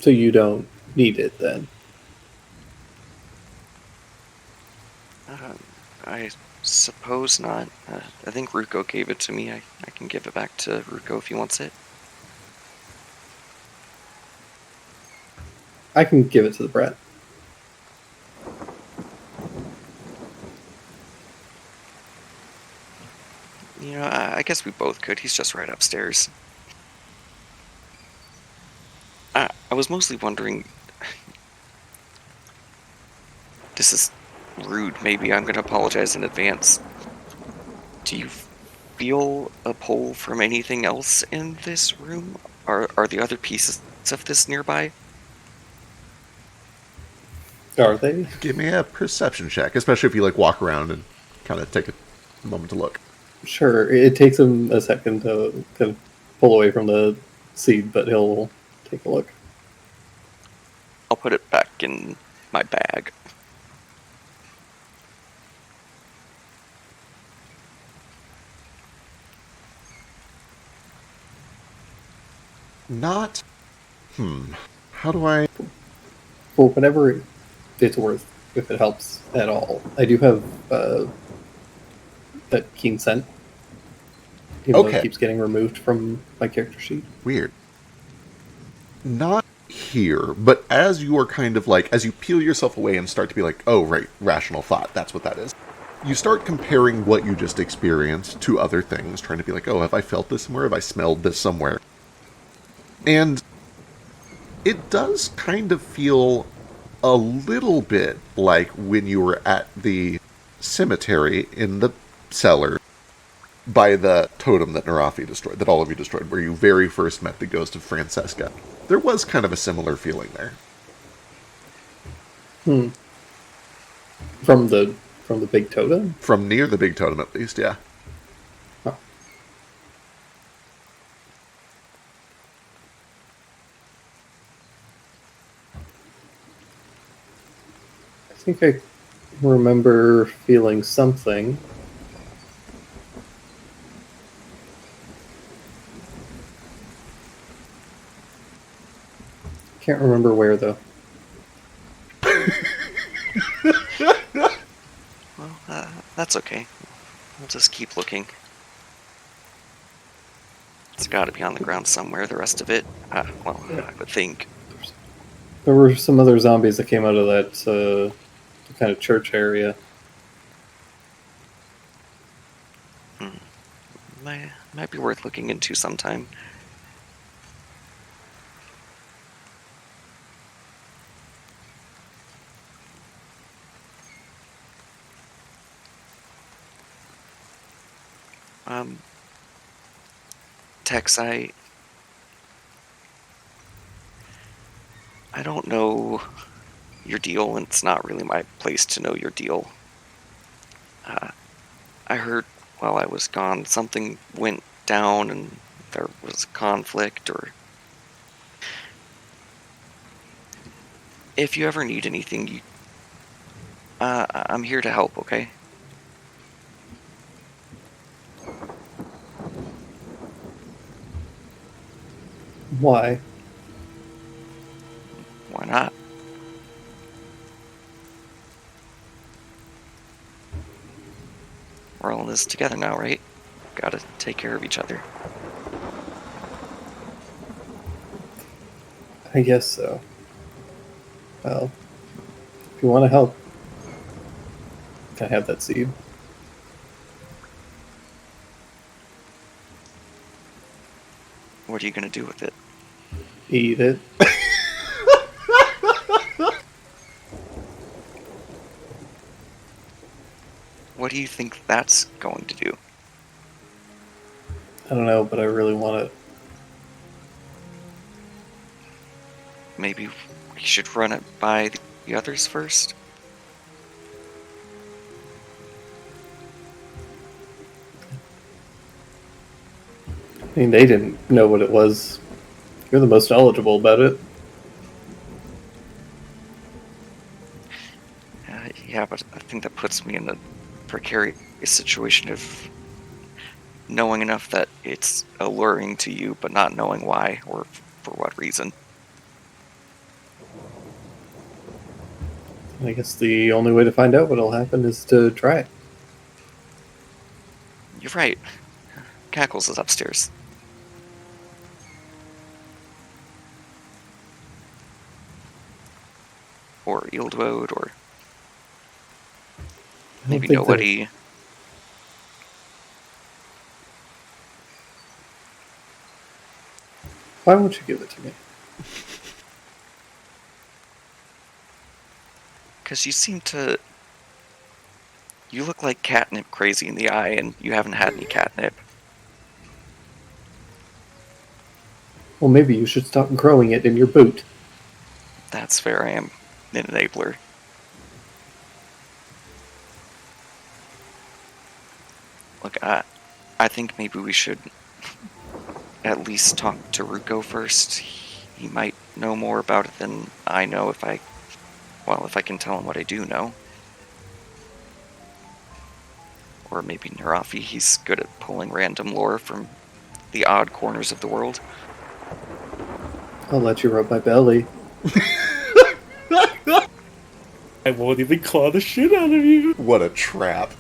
So you don't need it then? I suppose not. I think Ruko gave it to me. I can give it back to Ruko if he wants it. I can give it to the brat. You know, I guess we both could. He's just right upstairs. I was mostly wondering... This is rude. Maybe I'm going to apologize in advance. Do you feel a pull from anything else in this room? Are the other pieces of this nearby? Are they? Give me a perception check, especially if you, like, walk around and kind of take a moment to look. Sure. It takes him a second to kind of pull away from the seed, but he'll take a look. I'll put it back in my bag. Not... How do I... For whatever it's worth, if it helps at all, I do have that keen scent. Even though Okay. it keeps getting removed from my character sheet. Weird. Not here, but as you are kind of like, as you peel yourself away and start to be like, oh, right, rational thought, that's what that is. You start comparing what you just experienced to other things, trying to be like, oh, have I felt this somewhere? Have I smelled this somewhere? And it does kind of feel a little bit like when you were at the cemetery in the cellar by the totem that Narafi destroyed, that all of you destroyed, where you very first met the ghost of Francesca. There was kind of a similar feeling there. From the big totem? From near the big totem, at least, yeah. Oh. I think I remember feeling something. Can't remember where, though. Well, that's okay. We'll just keep looking. It's got to be on the ground somewhere, the rest of it. I would think. There were some other zombies that came out of that kind of church area. Might be worth looking into sometime. Tex, I don't know your deal, and it's not really my place to know your deal. I heard while I was gone, something went down and there was conflict, or... If you ever need anything, I'm here to help, okay? Why? Why not? We're all in this together now, right? Gotta take care of each other. I guess so. Well, if you want to help, can I have that seed? What are you gonna do with it? Eat it. What do you think that's going to do? I don't know, but I really want it. Maybe we should run it by the others first? I mean, they didn't know what it was. You're the most knowledgeable about it. Yeah, but I think that puts me in a precarious situation of knowing enough that it's alluring to you, but not knowing why or for what reason. I guess the only way to find out what'll happen is to try. You're right. Cackles is upstairs. Or Eildwood, or I don't maybe think nobody. Why won't you give it to me? Because you seem to. You look like catnip crazy in the eye, and you haven't had any catnip. Well, maybe you should stop growing it in your boot. That's fair, I am an enabler. Look, I think maybe we should at least talk to Ruko first. He might know more about it than I know if I can tell him what I do know. Or maybe Narafi, he's good at pulling random lore from the odd corners of the world. I'll let you rub my belly. I won't even claw the shit out of you. What a trap.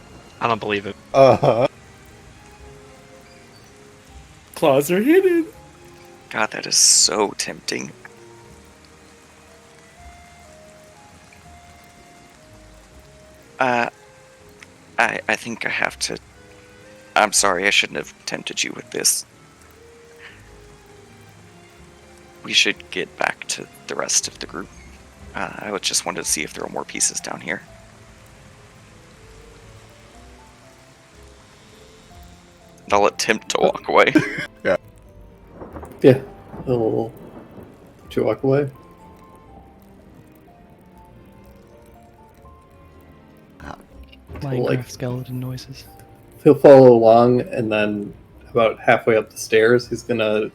I don't believe it. Uh-huh. Claws are hidden. God, that is so tempting. I think I have to... I'm sorry, I shouldn't have tempted you with this. We should get back to the rest of the group. I just wanted to see if there are more pieces down here. I'll attempt to walk away. Yeah. He'll let you walk away. Minecraft Like- skeleton noises. He'll follow along, and then about halfway up the stairs, he's gonna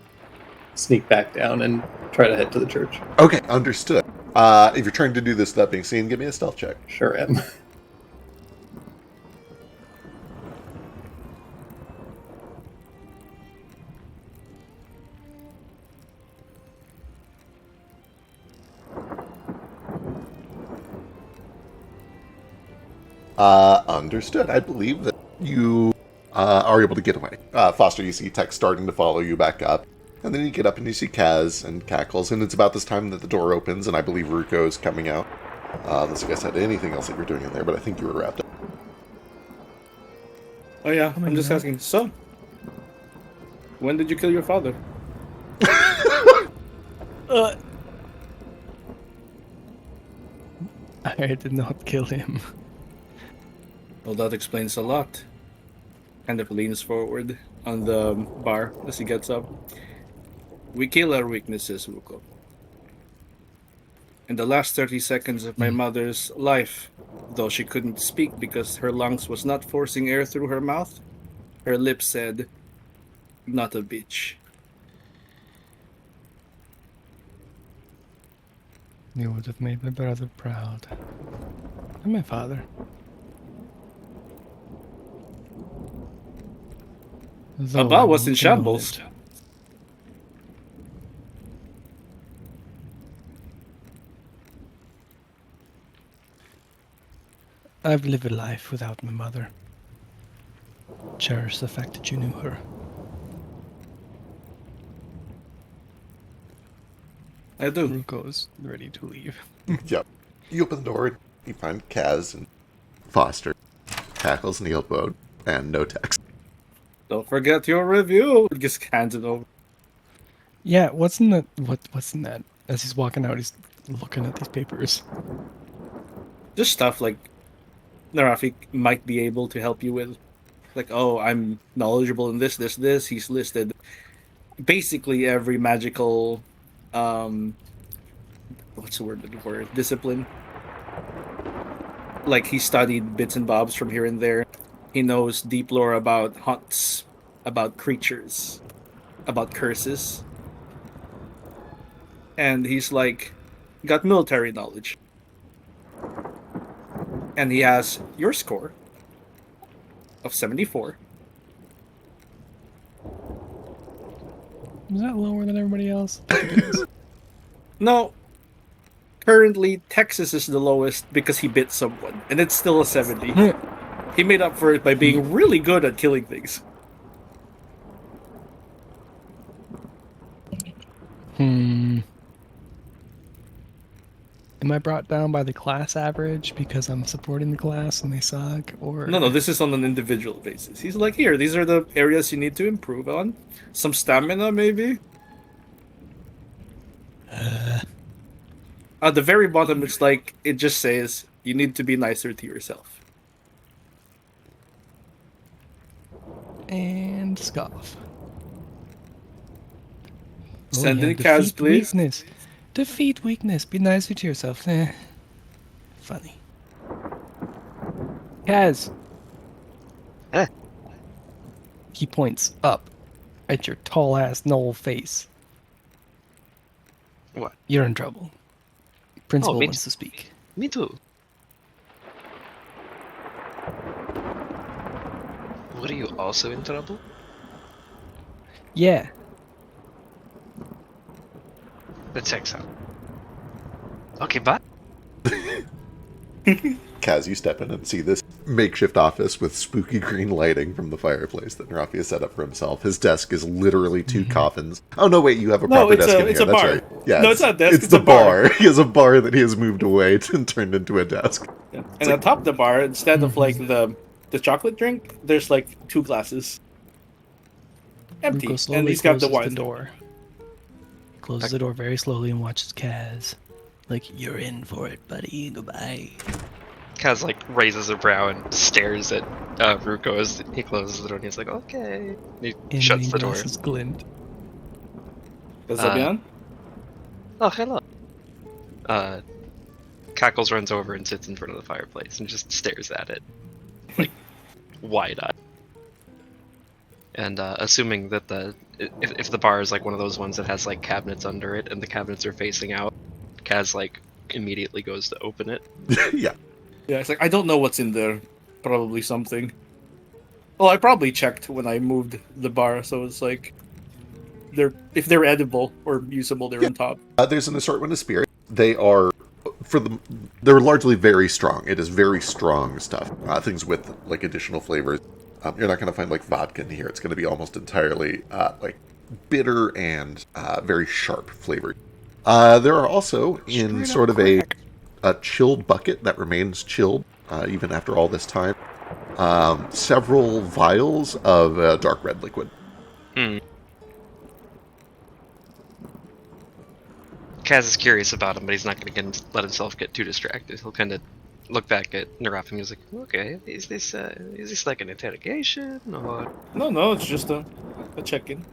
sneak back down and try to head to the church. Okay, understood. If you're trying to do this without being seen, give me a stealth check. Sure am. Understood. I believe that you are able to get away. Foster, you see Tex starting to follow you back up. And then you get up and you see Kaz and Cackles, and it's about this time that the door opens, and I believe Ruko is coming out. Unless you guys had anything else that you're doing in there, but I think you were wrapped up. Oh yeah, my I'm just God. asking. So, when did you kill your father? I did not kill him. Well, that explains a lot. Kind of leans forward on the bar as he gets up. We kill our weaknesses, Ruko. In the last 30 seconds of my mother's life, though she couldn't speak because her lungs was not forcing air through her mouth, her lips said, "Not a bitch." You would have made my brother proud. And my father. Though Abba I was in won't own shambles. it. I've lived a life without my mother. Cherish the fact that you knew her. I do. Ruko's ready to leave. Yep. You open the door, and you find Kaz and Foster, Tackles and Eelboat, and no text. Don't forget your review. Just hands it over. Yeah, what's in that? What's in that? As he's walking out, he's looking at these papers. Just stuff like Narafik might be able to help you with. Like, oh, I'm knowledgeable in this. He's listed basically every magical, what's the word looking for? Discipline. Like, he studied bits and bobs from here and there. He knows deep lore about hunts, about creatures, about curses. And he's like, got military knowledge. And he has your score of 74. Is that lower than everybody else? I think it is. No, currently Texas is the lowest because he bit someone, and it's still a 70. He made up for it by being really good at killing things. Am I brought down by the class average because I'm supporting the class and they suck? Or No, this is on an individual basis. He's like, here, these are the areas you need to improve on. Some stamina, maybe? At the very bottom, it's like, it just says, you need to be nicer to yourself. And scoff. Send in Kaz, defeat please. Weakness. Defeat weakness. Be nicer to yourself. Funny. Kaz. Eh. He points up at your tall ass knoll face. What? You're in trouble. Principal me wants to speak. Me too. What, are you also in trouble? Yeah. That checks out. Okay, but Kaz, you step in and see this makeshift office with spooky green lighting from the fireplace that Narafi has set up for himself. His desk is literally two coffins. Oh, no, wait, you have a proper desk in here. It's a That's bar. right. Yeah, No, it's not a desk, It's it's the a bar. He has a bar that he has moved away and turned into a desk. Yeah. And on top of the bar, instead of like the chocolate drink, there's like 2 glasses. Empty. Ruko slowly And he's got the closes wine. door. Closes the door very slowly and watches Kaz. Like, you're in for it, buddy. Goodbye. Kaz like raises a brow and stares at Ruko as he closes the door, and he's like, "Okay." He shuts the door. Glasses glint. Kazabian? Oh, hello. Cackles runs over and sits in front of the fireplace and just stares at it, like wide-eyed. And assuming that if the bar is like one of those ones that has like cabinets under it and the cabinets are facing out, Kaz like immediately goes to open it. Yeah. Yeah, it's like, I don't know what's in there. Probably something. Well, I probably checked when I moved the bar, so it's like, if they're edible or usable, they're on top. There's an assortment of spirits. They are, they're largely very strong. It is very strong stuff. Things with like additional flavors. You're not going to find like vodka in here. It's going to be almost entirely like bitter and very sharp flavored. There are also in sort of a chilled bucket that remains chilled even after all this time. Several vials of dark red liquid. Kaz is curious about him, but he's not going to let himself get too distracted. He'll kind of look back at Naraf and he's like, "Okay, is this like an interrogation or?" No, it's just a check-in.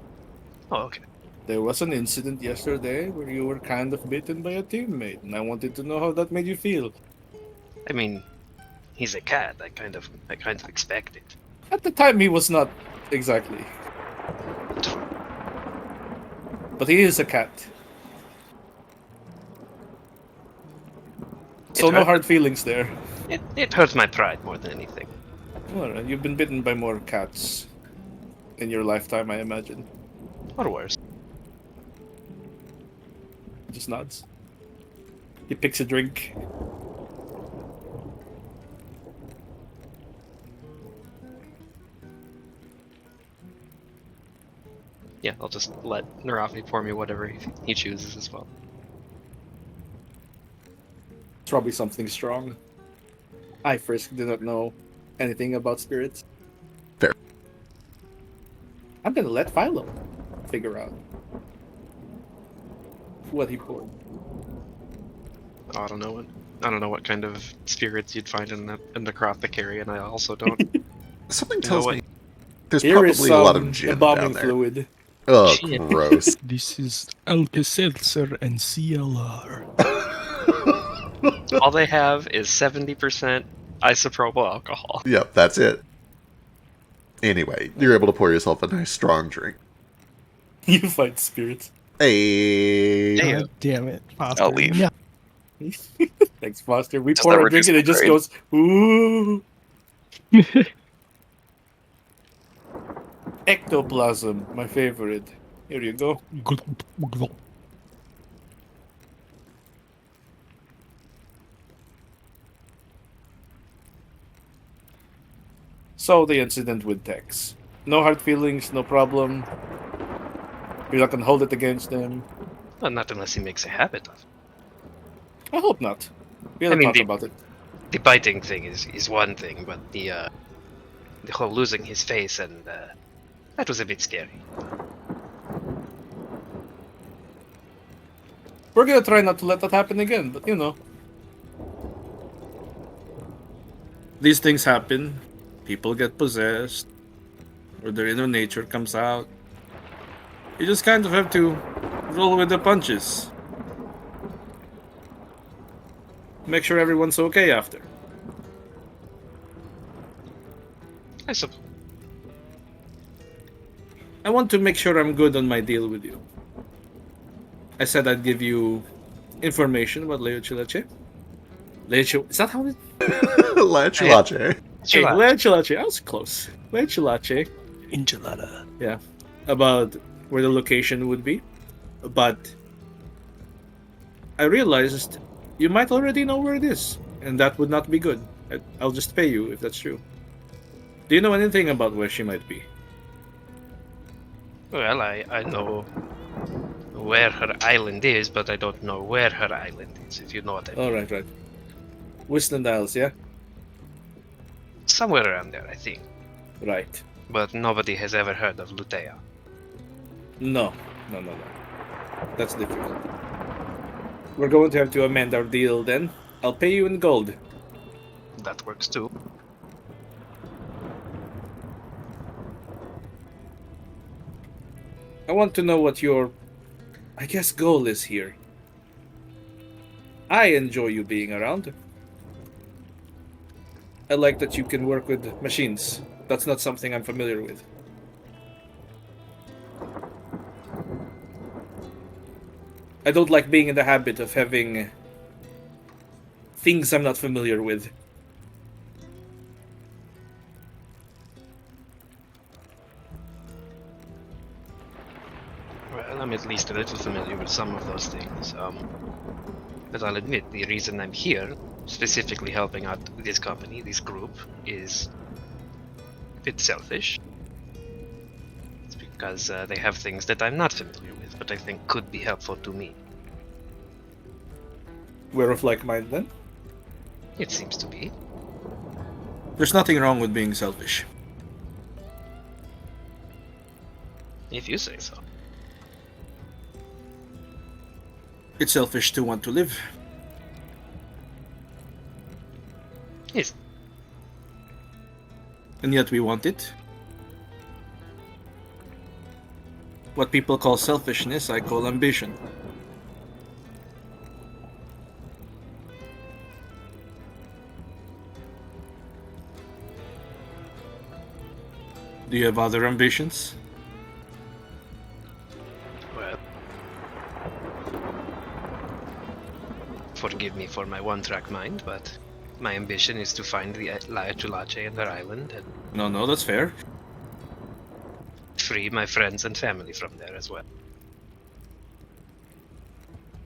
Oh, okay. There was an incident yesterday where you were kind of bitten by a teammate, and I wanted to know how that made you feel. I mean, he's a cat. I kind of expect it. At the time, he was not exactly. But he is a cat. So no hard feelings there. It hurts my pride more than anything. Alright, you've been bitten by more cats in your lifetime, I imagine. Or worse. Just nods. He picks a drink. I'll just let Narafi pour me whatever he chooses as well. It's probably something strong. I first did not know anything about spirits. Fair. I'm gonna let Philo figure out what he poured. I don't know what kind of spirits you'd find in the Crothicary, and I also don't. Something know tells what- me there's Here is probably a lot of some gin embalming down there. fluid. Oh, Gin. gross. This is Alka-Seltzer and CLR. All they have is 70% isopropyl alcohol. Yep, that's it. Anyway, you're able to pour yourself a nice strong drink. You fight spirits. Hey. Damn. God damn it, Foster. I'll leave. No. Thanks, Foster. We Does pour that our drink reduce and my it just grade? goes, ooh. Ectoplasm, my favorite. Here you go. So the incident with Tex. No hard feelings, no problem. You're not gonna hold it against him. Well, not unless he makes a habit of it. I hope not. We I haven't mean, talked the- about it. The biting thing is one thing, but the whole losing his face and that was a bit scary. We're gonna try not to let that happen again, but you know. These things happen. People get possessed. Or their inner nature comes out. You just kind of have to roll with the punches. Make sure everyone's okay after. I suppose. I want to make sure I'm good on my deal with you. I said I'd give you information about Leo Chilache. Is that how it? Lache lache. Hey, Leo Chilache. I was close. Leo Chilache. Enchilada. Yeah. About where the location would be. But I realized you might already know where it is. And that would not be good. I'll just pay you if that's true. Do you know anything about where she might be? Well, I know where her island is, but I don't know where her island is, if you know what I mean. Oh, right. Whistling Isles, yeah? Somewhere around there, I think. Right. But nobody has ever heard of Lutea. No. That's difficult. We're going to have to amend our deal then. I'll pay you in gold. That works too. I want to know what your, I guess, goal is here. I enjoy you being around. I like that you can work with machines. That's not something I'm familiar with. I don't like being in the habit of having things I'm not familiar with. Well, I'm at least a little familiar with some of those things. But I'll admit, the reason I'm here, specifically helping out this company, this group, is a bit selfish. It's because they have things that I'm not familiar with, but I think could be helpful to me. We're of like mind then? It seems to be. There's nothing wrong with being selfish. If you say so. It's selfish to want to live. Yes. And yet we want it. What people call selfishness, I call ambition. Do you have other ambitions? Well, forgive me for my one-track mind, but my ambition is to find the Laetulache and their island and No, that's fair. free my friends and family from there as well.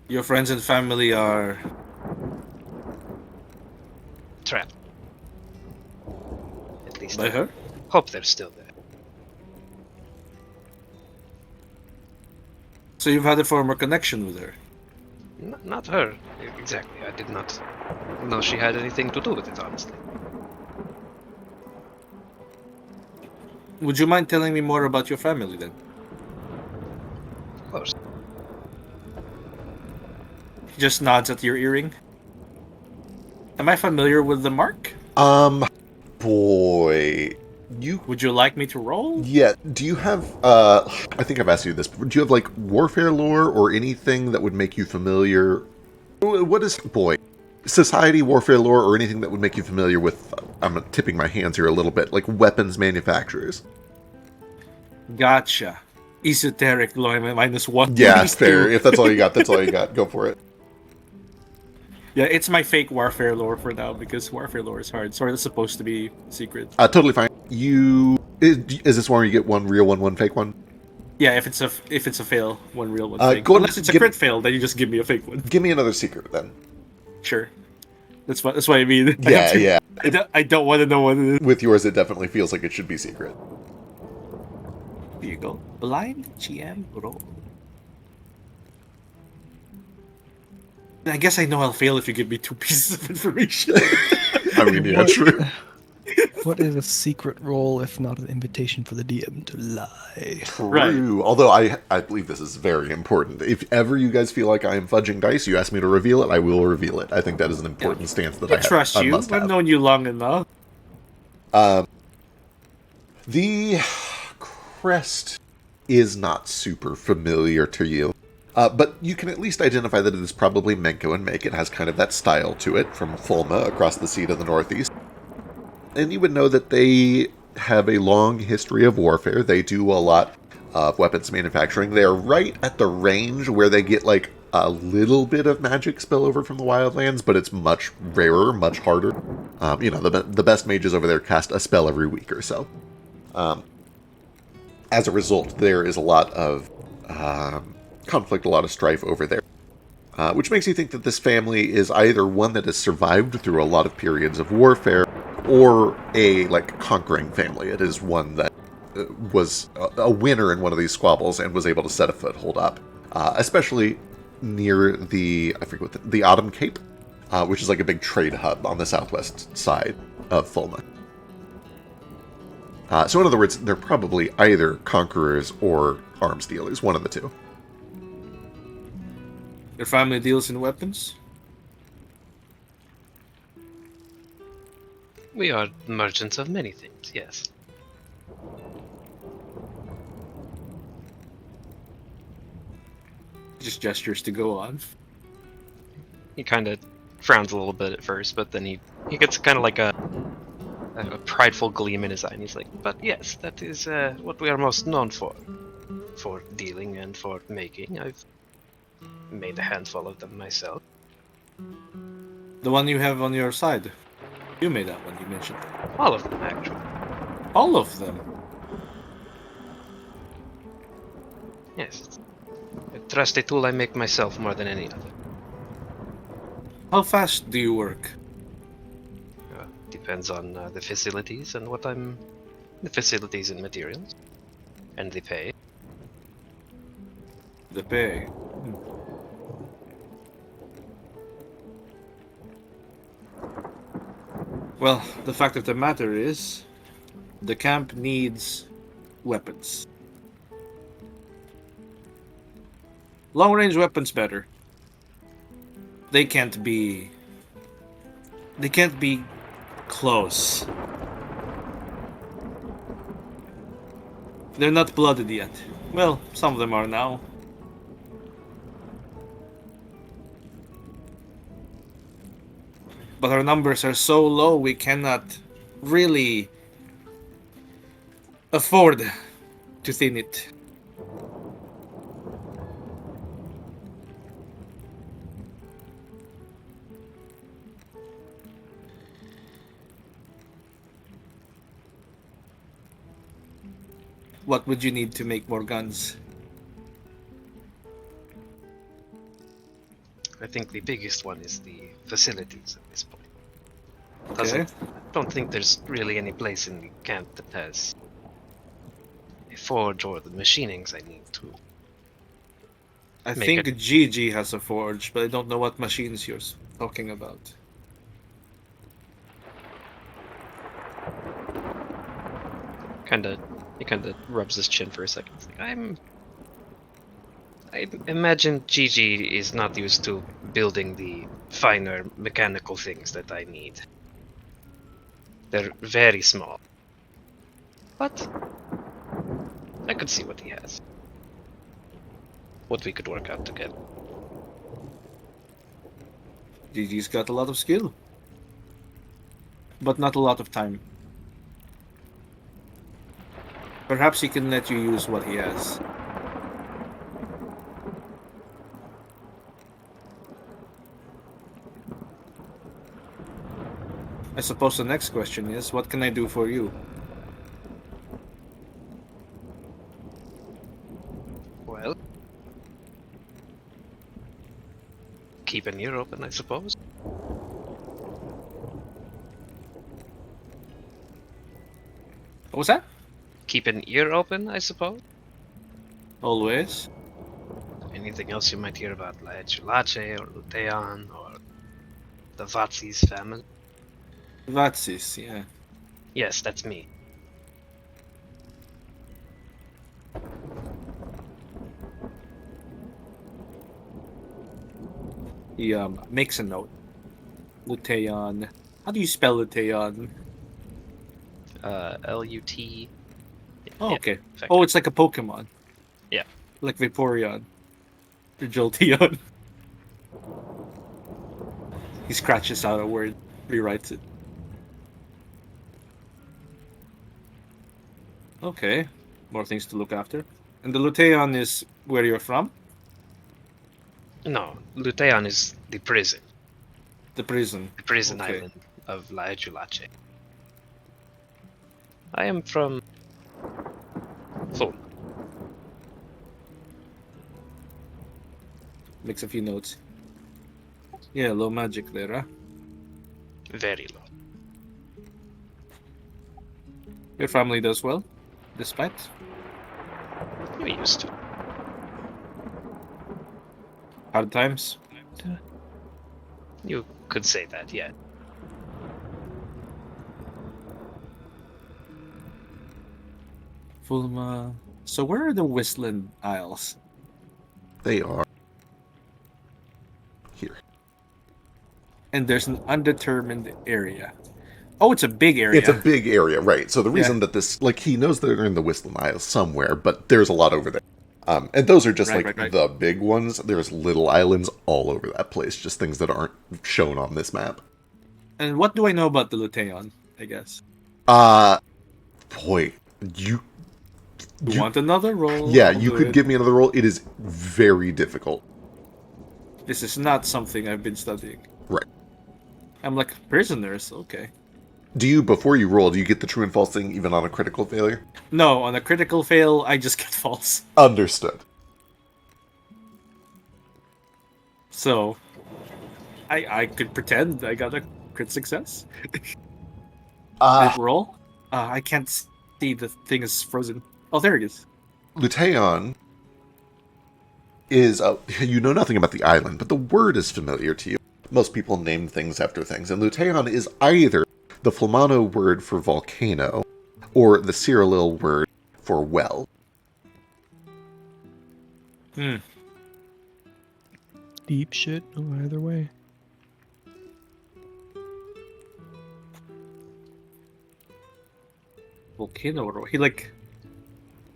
Your friends and family are... Trapped. At least by I her? hope they're still there. So you've had a former connection with her. Not her, exactly. I did not know she had anything to do with it, honestly. Would you mind telling me more about your family then? Of course. He just nods at your earring. Am I familiar with the mark? Boy, you. Would you like me to roll? Yeah. Do you have? I think I've asked you this. Do you have like warfare lore or anything that would make you familiar? What is society warfare lore or anything that would make you familiar with? I'm tipping my hands here a little bit, like weapons manufacturers. Gotcha. Esoteric lore -1. Yeah, Please fair. do. If that's all you got, that's all you got. Go for it. Yeah, it's my fake warfare lore for now because warfare lore is hard. Sorry, that's supposed to be secret. Totally fine. Is this one where you get one real one, one fake one? Yeah, if it's a fail, one real, one fake. Go Unless it's a crit fail, then you just give me a fake one. Give me another secret then. Sure. That's what I mean. Yeah. I don't want to know what it is. With yours, it definitely feels like it should be secret. Here you go. Blind GM roll. I guess I know I'll fail if you give me 2 pieces of information. I mean, yeah, true. What is a secret role if not an invitation for the DM to lie? True. Right. Although I believe this is very important. If ever you guys feel like I am fudging dice, you ask me to reveal it, I will reveal it. I think that is an important stance that I trust you. must I've have. known you long enough. The crest is not super familiar to you. But you can at least identify that it is probably Menko and Make. It has kind of that style to it from Fulma across the sea to the northeast. And you would know that they have a long history of warfare. They do a lot of weapons manufacturing. They are right at the range where they get like a little bit of magic spillover from the Wildlands, but it's much rarer, much harder. The best mages over there cast a spell every week or so. As a result, there is a lot of conflict, a lot of strife over there. Which makes you think that this family is either one that has survived through a lot of periods of warfare, or a conquering family. It is one that was a winner in one of these squabbles and was able to set a foothold up, especially near the Autumn Cape, which is like a big trade hub on the southwest side of Fulma. So in other words, they're probably either conquerors or arms dealers, one of the two. Your family deals in weapons? We are merchants of many things, yes. Just gestures to go on. He kind of frowns a little bit at first, but then he gets kind of like a prideful gleam in his eye, and he's like, but yes, that is what we are most known for dealing and for making. I've made a handful of them myself. The one you have on your side. You made that one, you mentioned. All of them, actually. All of them? Yes. It's a trusty tool I make myself more than any other. How fast do you work? Depends on the facilities and the facilities and materials. And the pay. The pay. Well, the fact of the matter is, the camp needs weapons. Long-range weapons better. They can't be close. They're not blooded yet. Well, some of them are now. But our numbers are so low, we cannot really afford to thin it. What would you need to make more guns? I think the biggest one is the facilities at this point. Okay. I don't think there's really any place in the camp that has a forge or the machinings I need to I Make think it. Gigi has a forge, but I don't know what machines you're talking about. He kind of rubs his chin for a second. He's like, I imagine Gigi is not used to building the finer mechanical things that I need. They're very small. But I could see what he has. What we could work out together. Gigi's got a lot of skill, but not a lot of time. Perhaps he can let you use what he has. I suppose the next question is, what can I do for you? Well, keep an ear open, I suppose. What was that? Keep an ear open, I suppose. Always. Anything else you might hear about Laechulache or Lutean or the Vatsis family? Vatsis, yeah. Yes, that's me. He makes a note. Luteon. How do you spell Luteon? L-U-T. Oh, Yeah, okay. effective. Oh, it's like a Pokemon. Yeah. Like Vaporeon. Or Jolteon. He scratches out a word, rewrites it. Okay. More things to look after. And the Luteon is where you're from? No, Lutean is the prison. The prison. The prison Okay. island of Laechulache. I am from Thorn. Makes a few notes. Yeah, low magic there, huh? Very low. Your family does well, despite. We used to. Hard times. You could say that, yeah. Fulma. So where are the Whistling Isles? They are here. And there's an undetermined area. Oh, it's a big area. It's a big area, right? So the reason that this, like, he knows they're in the Whistling Isles somewhere, but there's a lot over there. And those are just Right. the big ones. There's little islands all over that place, just things that aren't shown on this map. And what do I know about the Luteon, I guess? Boy, you Want another roll? yeah, I'll you do could it. give me another roll. It is very difficult. This is not something I've been studying. Right. I'm like, prisoners, okay. Do you, before you roll, do you get the true and false thing even on a critical failure? No, on a critical fail, I just get false. Understood. So, I could pretend I got a crit success. Roll? I can't see, the thing is frozen. Oh, there it is. Luteon is, you know nothing about the island, but the word is familiar to you. Most people name things after things, and Luteon is either the Flamano word for volcano, or the Cyrillil word for well. Deep shit. Oh, either way. Volcano. He like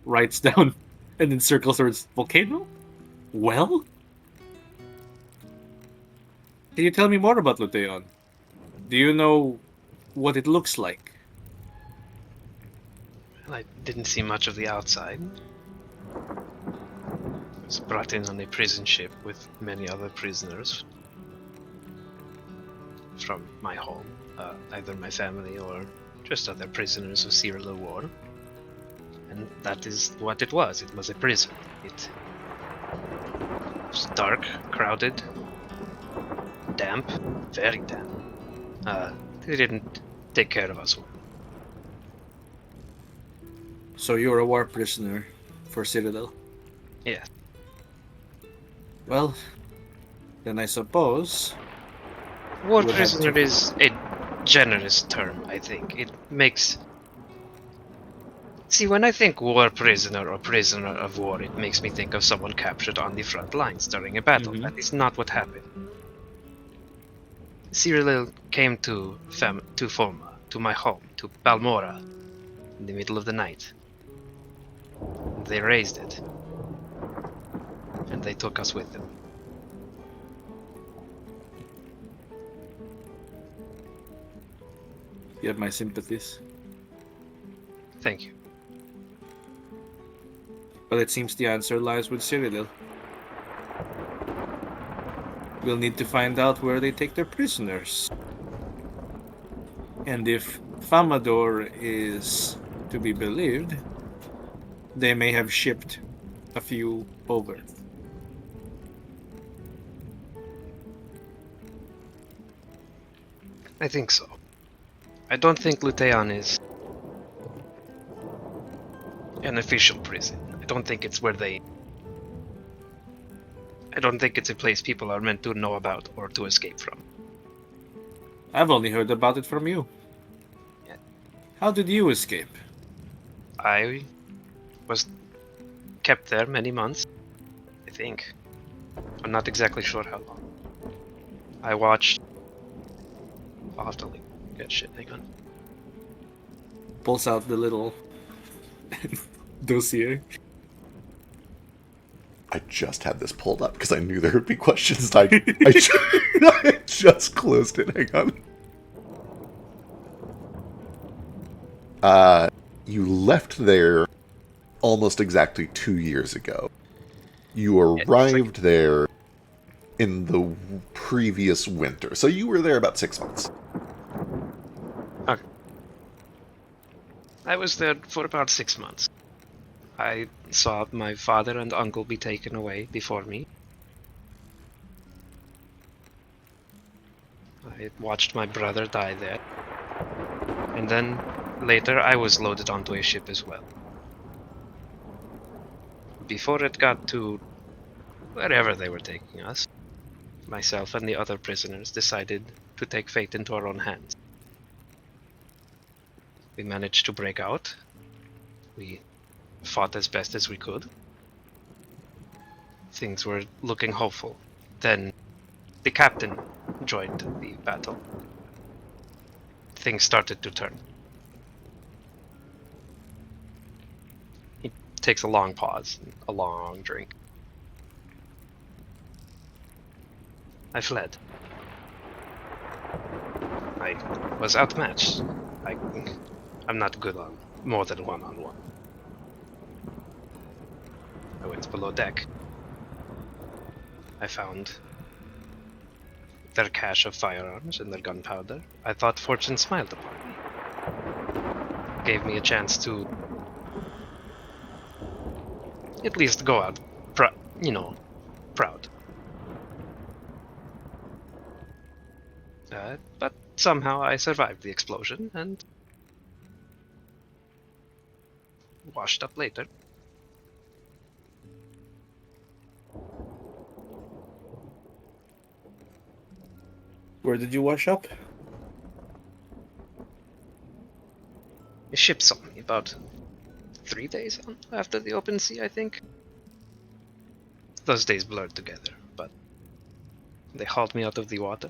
writes down and then circles towards volcano? Well? Can you tell me more about Luteon? Do you know what it looks like? I didn't see much of the outside. I was brought in on a prison ship with many other prisoners from my home, either my family or just other prisoners of Cyrillil War. And that is what it was. It was a prison. It was dark, crowded, damp, very damp. They didn't take care of us well. So you're a war prisoner for Citadel? Yeah. Well, then I suppose War would have to- prisoner is a generous term, I think. It makes. See, when I think war prisoner or prisoner of war, it makes me think of someone captured on the front lines during a battle. Mhm. That is not what happened. Cyril came to Forma, to my home, to Balmora, in the middle of the night. They raised it. And they took us with them. You have my sympathies. Thank you. But it seems the answer lies with Cyril. We'll need to find out where they take their prisoners. And if Famador is to be believed, they may have shipped a few over. I think so. I don't think Luteon is an official prison. I don't think it's where they... I don't think it's a place people are meant to know about or to escape from. I've only heard about it from you. Yeah. How did you escape? I was kept there many months, I think. I'm not exactly sure how long. I watched... I'll have to like, get shit, hang on. Pulls out the little dossier. I just had this pulled up because I knew there would be questions. I just closed it. Hang on. You left there almost exactly 2 years ago. You arrived there in the previous winter. So you were there about 6 months. Okay. I was there for about 6 months. I saw my father and uncle be taken away before me. I watched my brother die there. And then, later, I was loaded onto a ship as well. Before it got to wherever they were taking us, myself and the other prisoners decided to take fate into our own hands. We managed to break out. We fought as best as we could. Things were looking hopeful. Then the captain joined the battle. Things started to turn. He takes a long pause, a long drink. I fled. I was outmatched. I'm not good on more than one-on-one. I went below deck. I found their cache of firearms and their gunpowder. I thought fortune smiled upon me. Gave me a chance to at least go out, proud. But somehow I survived the explosion and washed up later. Where did you wash up? A ship saw me about 3 days after the open sea, I think. Those days blurred together, but they hauled me out of the water.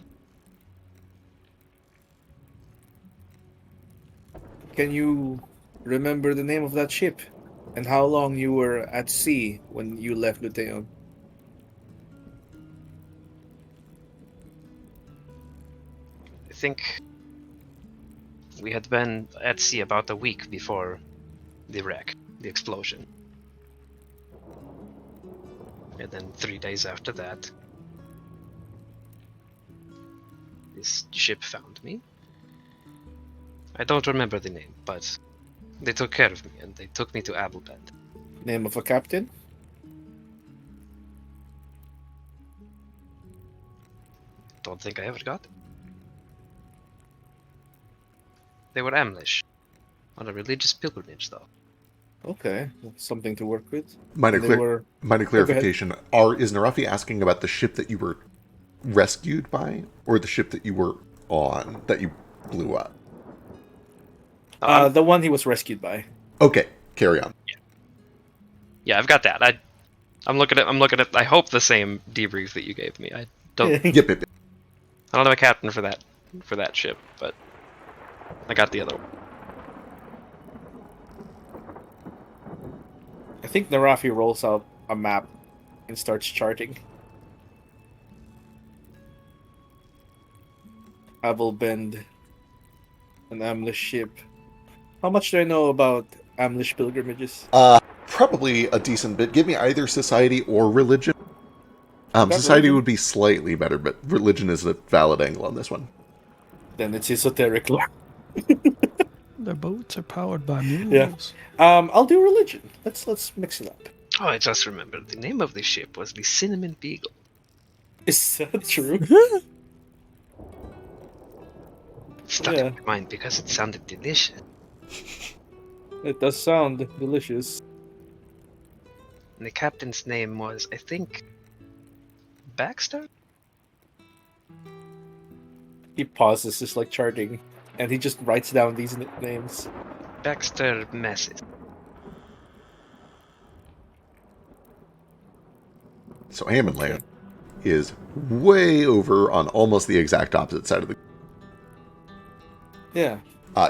Can you remember the name of that ship? And how long you were at sea when you left Luteon? I think we had been at sea about a week before the wreck, the explosion. And then 3 days after that, this ship found me. I don't remember the name, but they took care of me and they took me to Abelbed. Name of a captain? Don't think I ever got it. They were Amlish, on a religious pilgrimage though. Okay, something to work with. Minor, And they were. minor go ahead. clarification. Is Narafi asking about the ship that you were rescued by, or the ship that you were on, that you blew up? The one he was rescued by. Okay, carry on. Yeah, I've got that. I'm looking at. I hope the same debrief that you gave me. I don't Yep. I don't have a captain for that ship, but I got the other one. I think Narafi rolls out a map and starts charting. Abelbend, an Amlish ship. How much do I know about Amlish pilgrimages? Probably a decent bit. Give me either society or religion. Got Society religion? would be slightly better, but religion is a valid angle on this one. Then it's esoteric lore. Their boats are powered by mules. I'll do religion. Let's mix it up. Oh, I just remembered. The name of the ship was the Cinnamon Beagle. Is that true? Stuck Yeah. in my mind because it sounded delicious. It does sound delicious. And the captain's name was, I think, Baxter? He pauses, just like charting, and he just writes down these names. Baxter Messes. So Ammonland is way over on almost the exact opposite side of the... Yeah.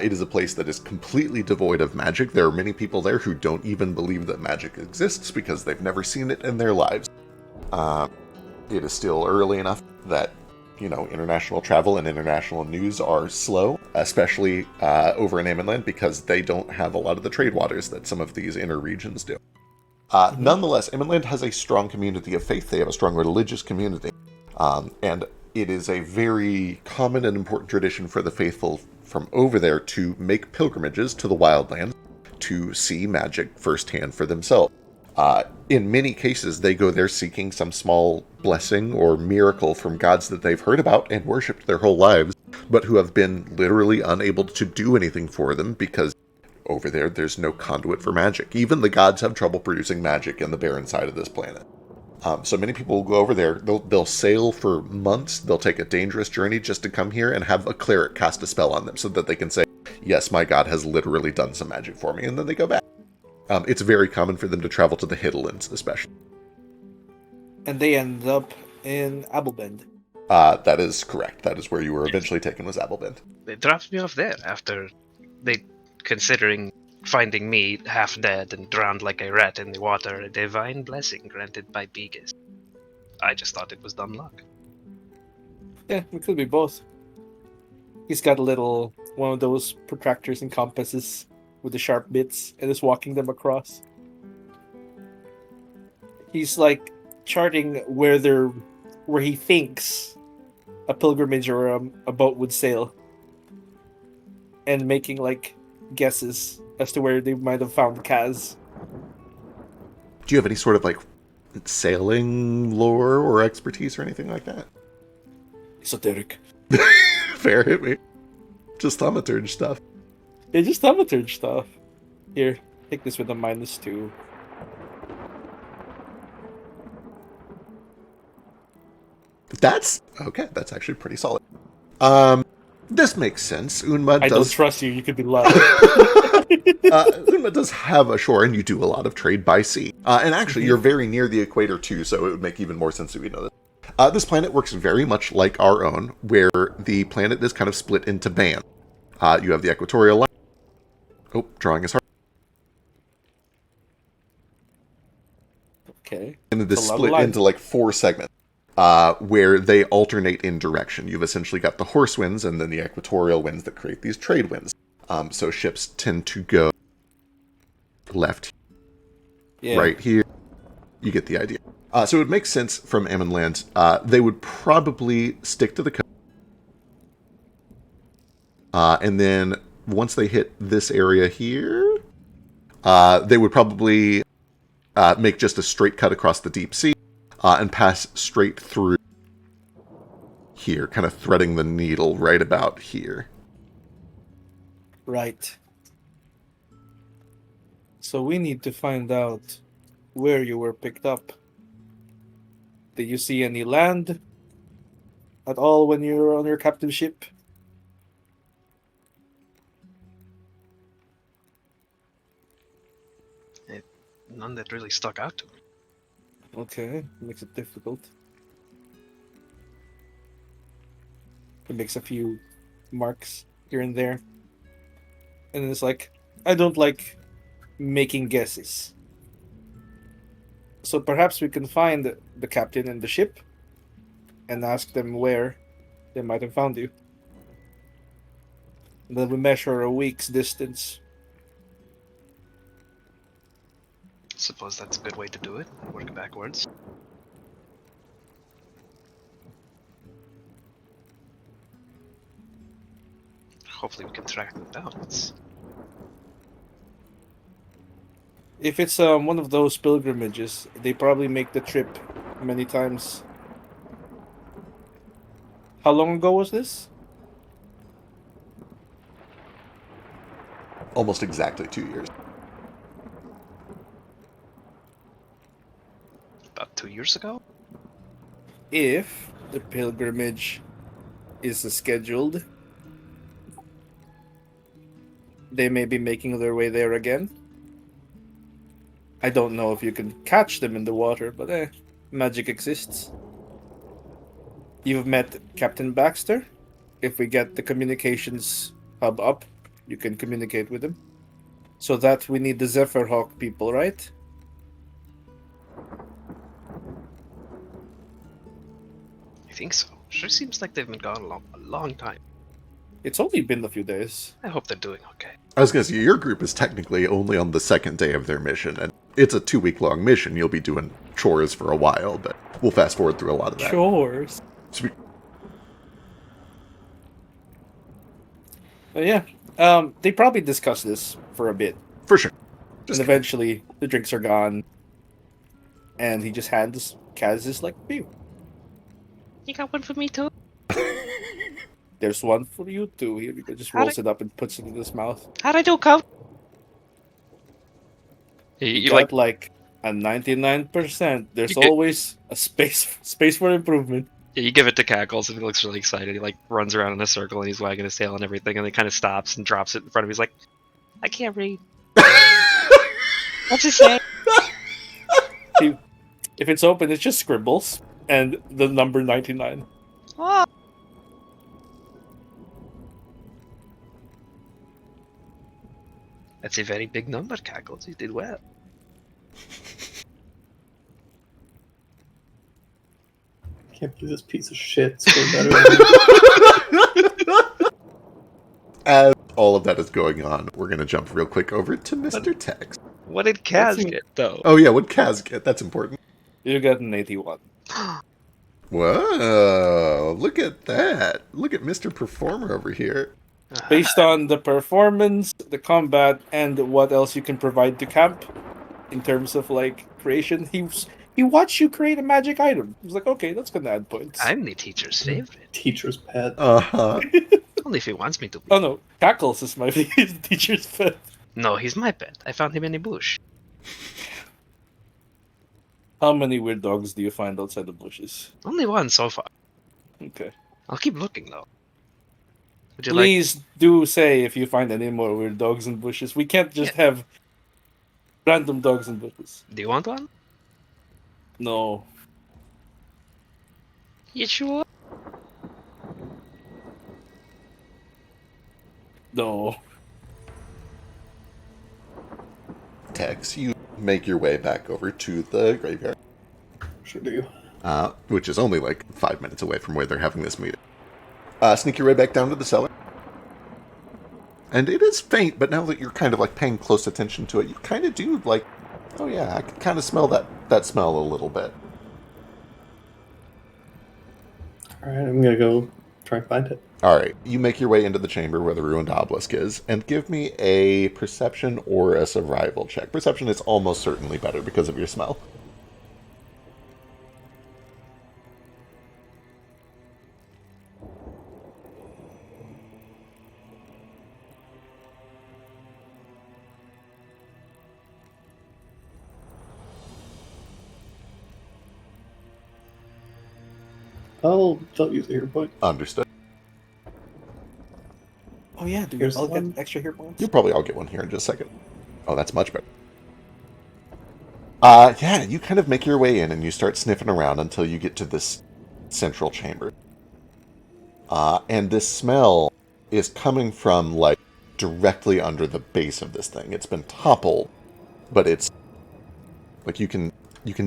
It is a place that is completely devoid of magic. There are many people there who don't even believe that magic exists because they've never seen it in their lives. It is still early enough that, international travel and international news are slow, especially over in Ammonland, because they don't have a lot of the trade waters that some of these inner regions do. Nonetheless, Ammonland has a strong community of faith. They have a strong religious community. And it is a very common and important tradition for the faithful from over there to make pilgrimages to the wildlands to see magic firsthand for themselves. In many cases, they go there seeking some small blessing or miracle from gods that they've heard about and worshipped their whole lives, but who have been literally unable to do anything for them because over there, there's no conduit for magic. Even the gods have trouble producing magic in the barren side of this planet. So many people will go over there. They'll sail for months. They'll take a dangerous journey just to come here and have a cleric cast a spell on them so that they can say, yes, my god has literally done some magic for me. And then they go back. It's very common for them to travel to the Hiddlands, especially. And they end up in Abelbend. That is correct. That is where you were eventually taken, was Abelbend. They dropped me off there after considering finding me half dead and drowned like a rat in the water, a divine blessing granted by Begus. I just thought it was dumb luck. Yeah, it could be both. He's got one of those protractors and compasses with the sharp bits and is walking them across. He's like charting where he thinks a pilgrimage or a boat would sail, and making like guesses as to where they might have found Kaz. Do you have any sort of sailing lore or expertise or anything like that? Esoteric. Fair, hit me. Just thaumaturge stuff. Yeah, just thaumaturge stuff. Here, take this with a -2. That's okay. That's actually pretty solid. This makes sense. Unma I does. don't trust you. You could be lying. Unma does have a shore, and you do a lot of trade by sea. And actually, you're very near the equator too, so it would make even more sense if you know this. This planet works very much like our own, where the planet is kind of split into bands. You have the equatorial line. Oh, drawing is hard. Okay. And this It's a lot of split lines. into 4 segments. Where they alternate in direction. You've essentially got the horse winds and then the equatorial winds that create these trade winds. So ships tend to go left, right here. You get the idea. So it would make sense from Ammonland. They would probably stick to the coast. And then once they hit this area here, they would probably make just a straight cut across the deep sea. And pass straight through here, kind of threading the needle right about here. Right. So we need to find out where you were picked up. Did you see any land at all when you were on your captive ship? None that really stuck out to me. Okay, makes it difficult. It makes a few marks here and there. And it's like, I don't like making guesses. So perhaps we can find the captain and the ship and ask them where they might have found you. And then we measure a week's distance. Suppose that's a good way to do it. Work backwards. Hopefully we can track them down. If it's one of those pilgrimages, they probably make the trip many times. How long ago was this? Almost exactly 2 years. About 2 years ago? If the pilgrimage is scheduled, they may be making their way there again. I don't know if you can catch them in the water, but magic exists. You've met Captain Baxter. If we get the communications hub up, you can communicate with him. So that we need the Zephyrhawk people, right? I think so. Sure seems like they've been gone a long time. It's only been a few days. I hope they're doing okay. I was going to say, your group is technically only on the second day of their mission, and it's a 2-week-long mission. You'll be doing chores for a while, but we'll fast forward through a lot of that. Chores. Sweet. But yeah, they probably discuss this for a bit. For sure. And eventually, the drinks are gone. And he just hands Kaz this, like, "Phew. You got one for me too? There's one for you too." He just rolls it up and puts it in his mouth. How'd I do, Coach? You You got like a 99%. There's You get- always a space for improvement. Yeah, you give it to Cackles and he looks really excited. He like runs around in a circle and he's wagging his tail and everything, and then kind of stops and drops it in front of him. He's like, I can't read. What's it say? If it's open, it's just scribbles and the number 99. Oh. That's a very big number, Cackles. You did well. Can't believe this piece of shit scored better than me. As all of that is going on, we're going to jump real quick over to Mr. Tex. What did Kaz What's he- get, though? Oh yeah, what Kaz get? That's important. You got an 81. Whoa, look at that. Look at Mr. Performer over here. Based on the performance, the combat, and what else you can provide to camp in terms of like creation, he watched you create a magic item. He was like, okay, that's gonna add points. I'm the teacher's favorite. Teacher's pet. Uh-huh. Only if he wants me to be. Oh no, Cackles is my teacher's pet. No, he's my pet. I found him in a bush. How many weird dogs do you find outside the bushes? Only one so far. Okay. I'll keep looking, though. Would you like... Please do say if you find any more weird dogs in bushes. We can't just have random dogs in bushes. Do you want one? No. You sure? No. Tex, you make your way back over to the graveyard, Sure do. which is only like 5 minutes away from where they're having this meeting. Sneak your way back down to the cellar. And it is faint, but now that you're kind of like paying close attention to it, you kind of do like, oh yeah, I can kind of smell that smell a little bit. Alright, I'm gonna go try and find it. Alright, you make your way into the chamber where the ruined obelisk is, and give me a perception or a survival check. Perception is almost certainly better because of your smell. Don't use a hero point. Understood. Oh yeah, do we Here's all one. get extra hero points? You'll probably all get one here in just a second. Oh, that's much better. Yeah, you kind of make your way in and you start sniffing around until you get to this central chamber. And this smell is coming from, like, directly under the base of this thing. It's been toppled, but it's, like, you can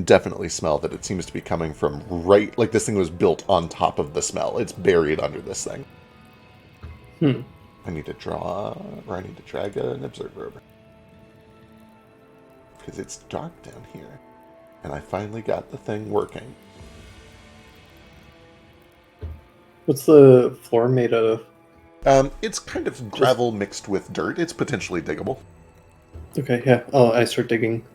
definitely smell that it seems to be coming from right, like this thing was built on top of the smell. It's buried under this thing. I need to draw, or I need to drag an observer over. Because it's dark down here. And I finally got the thing working. What's the floor made out of? It's kind of gravel mixed with dirt. It's potentially diggable. Okay, yeah. I start digging.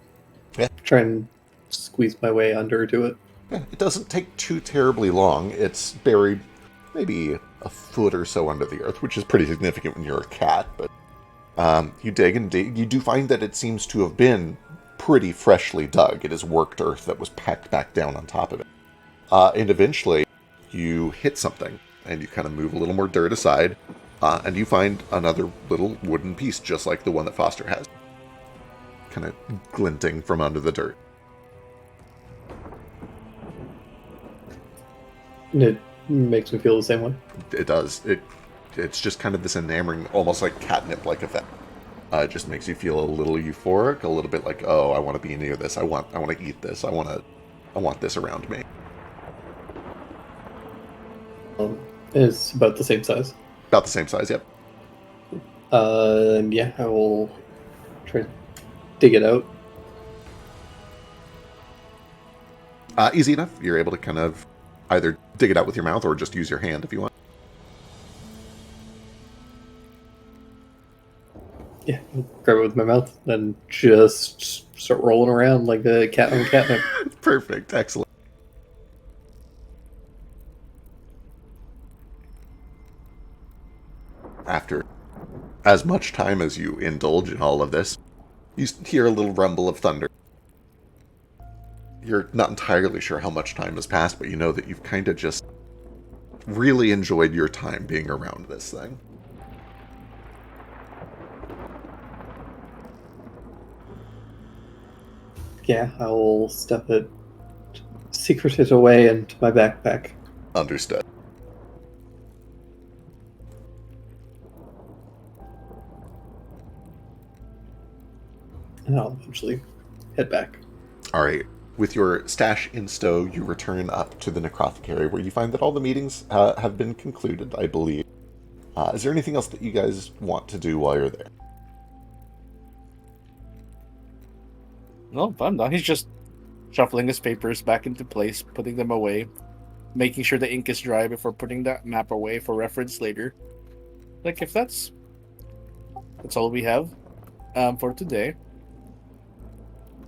Yeah. Try and squeeze my way under to it. Yeah, it doesn't take too terribly long. It's buried maybe a foot or so under the earth, which is pretty significant when you're a cat. But you dig and dig. You do find that it seems to have been pretty freshly dug. It is worked earth that was packed back down on top of it. And eventually, you hit something, and you kind of move a little more dirt aside, and you find another little wooden piece, just like the one that Foster has. Kind of glinting from under the dirt. And it makes me feel the same way. It does. It's just kind of this enamoring, almost like catnip-like effect. It just makes you feel a little euphoric, a little bit like, oh, I want to be near this. I want to eat this. I want this around me. It's about the same size. About the same size, yep. Yeah, I will try to dig it out. Easy enough. You're able to kind of either dig it out with your mouth or just use your hand if you want. Yeah, I'll grab it with my mouth and just start rolling around like a cat on catnip. Perfect. Excellent. After as much time as you indulge in all of this, you hear a little rumble of thunder. You're not entirely sure how much time has passed, but you know that you've kind of just really enjoyed your time being around this thing. Yeah, I will stuff it, secret it away into my backpack. Understood. And I'll eventually head back. All right. With your stash in stow, you return up to the necrothecary, where you find that all the meetings have been concluded, I believe. Is there anything else that you guys want to do while you're there? No, I'm done. He's just shuffling his papers back into place, putting them away, making sure the ink is dry before putting that map away for reference later. Like, if that's all we have for today.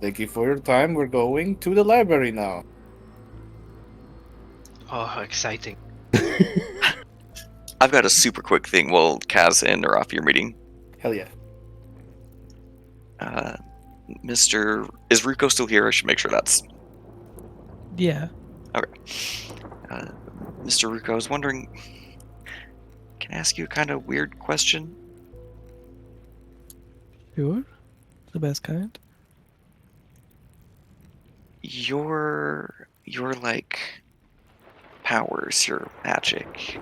Thank you for your time. We're going to the library now. Oh, how exciting. I've got a super quick thing while Kaz and Narafi are meeting. Hell yeah. Mr. Is Ruko still here? I should make sure that's... Yeah. Okay. Mr. Ruko, I was wondering... Can I ask you a kind of weird question? Sure. The best kind. Your like powers, your magic,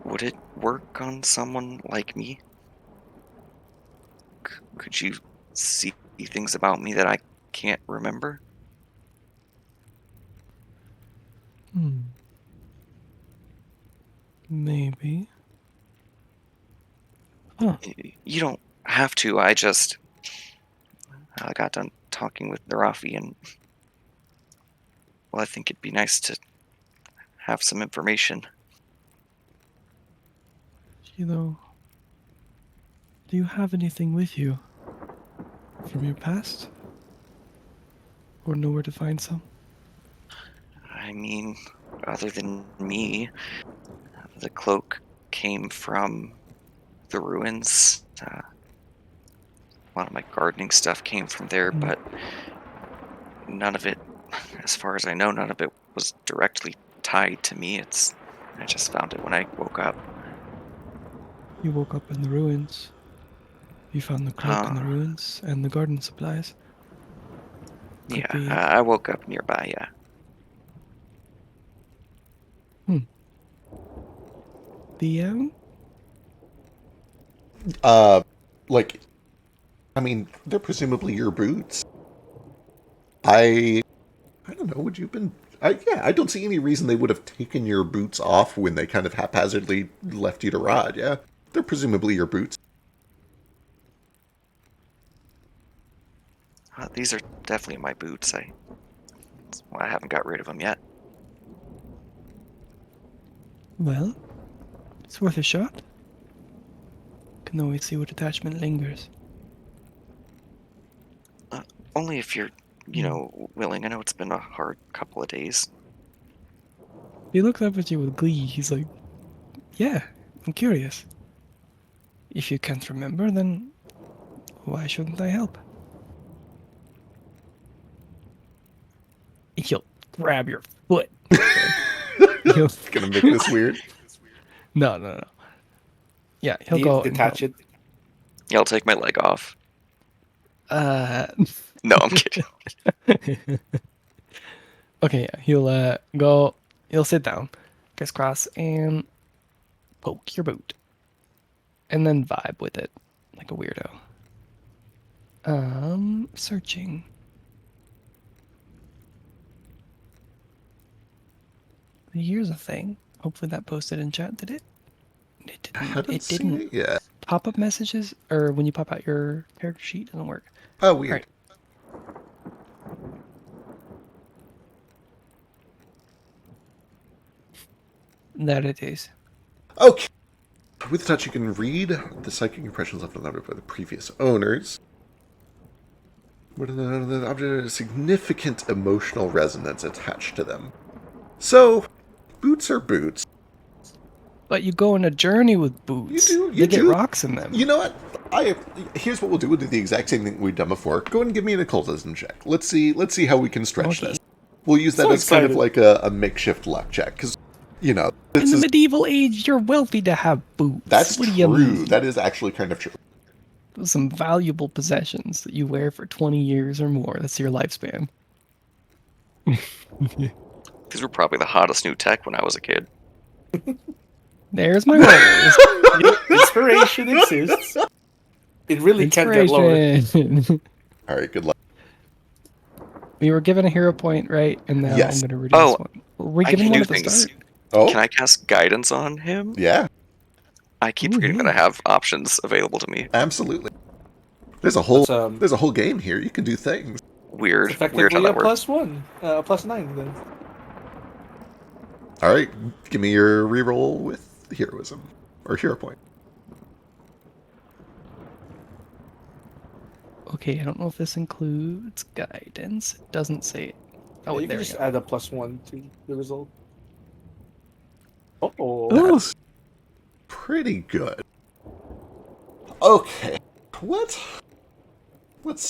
would it work on someone like me? Could you see things about me that I can't remember? Maybe. Huh. You don't have to. I got done talking with Narafi, and well, I think it'd be nice to have some information. You know, do you have anything with you from your past? Or know where to find some? I mean, other than me, the cloak came from the ruins. A lot of my gardening stuff came from there, but none of it, as far as I know, none of it was directly tied to me. I just found it when I woke up. You woke up in the ruins. You found the cloak in the ruins and the garden supplies. Could Yeah, be. I woke up nearby, yeah. The Like, I mean, they're presumably your boots. I don't know. Would you have been? I don't see any reason they would have taken your boots off when they kind of haphazardly left you to rot. Yeah, they're presumably your boots. These are definitely my boots. I haven't got rid of them yet. Well, it's worth a shot. Can always see what attachment lingers. Only if you're, willing. I know it's been a hard couple of days. He looks up at you with glee. He's like, yeah, I'm curious. If you can't remember, then why shouldn't I help? He'll grab your foot. He'll... Gonna make this weird. No. Yeah, he'll go detach it. Yeah, I'll take my leg off. No, I'm kidding. Okay, yeah, he'll go. He'll sit down, crisscross, and poke your boot, and then vibe with it like a weirdo. Searching. Here's a thing. Hopefully that posted in chat. Did it? It didn't. It didn't. Yeah. Pop-up messages, or when you pop out your character sheet, doesn't work. Oh, weird. Right. That it is. Okay. With touch, you can read the psychic impressions left on the object by the previous owners. What are the object has significant emotional resonance attached to them. So, boots are boots. But you go on a journey with boots. You They get do. rocks in them. You know what? Here's what we'll do. We'll do the exact same thing we've done before. Go ahead and give me an occultism check. Let's see how we can stretch Okay. this. We'll use that So as kind of excited. like a makeshift luck check, because, In the medieval age, you're wealthy to have boots. that's What do you true. mean? That is actually kind of true. Some valuable possessions that you wear for 20 years or more. That's your lifespan. These were probably the hottest new tech when I was a kid. There's my rolls. Inspiration exists. It really can't get lower. Inspiration. All right, good luck. We were given a hero point, right? And now Yes. I'm going to reduce Oh, one. Were we I given can one do at the things. start? Oh, Can I cast guidance on him? yeah, I keep forgetting that I have options available to me. absolutely. There's a whole That's, there's a whole game here. You can do things. Weird how Effectively a that works. +1, +9 then. All right, give me your reroll with heroism or hero point. Okay, I don't know if this includes guidance. It doesn't say it. Oh, You there can we just go. add a +1 to the result. Oh, Ooh. That's pretty good. Okay, what? Let's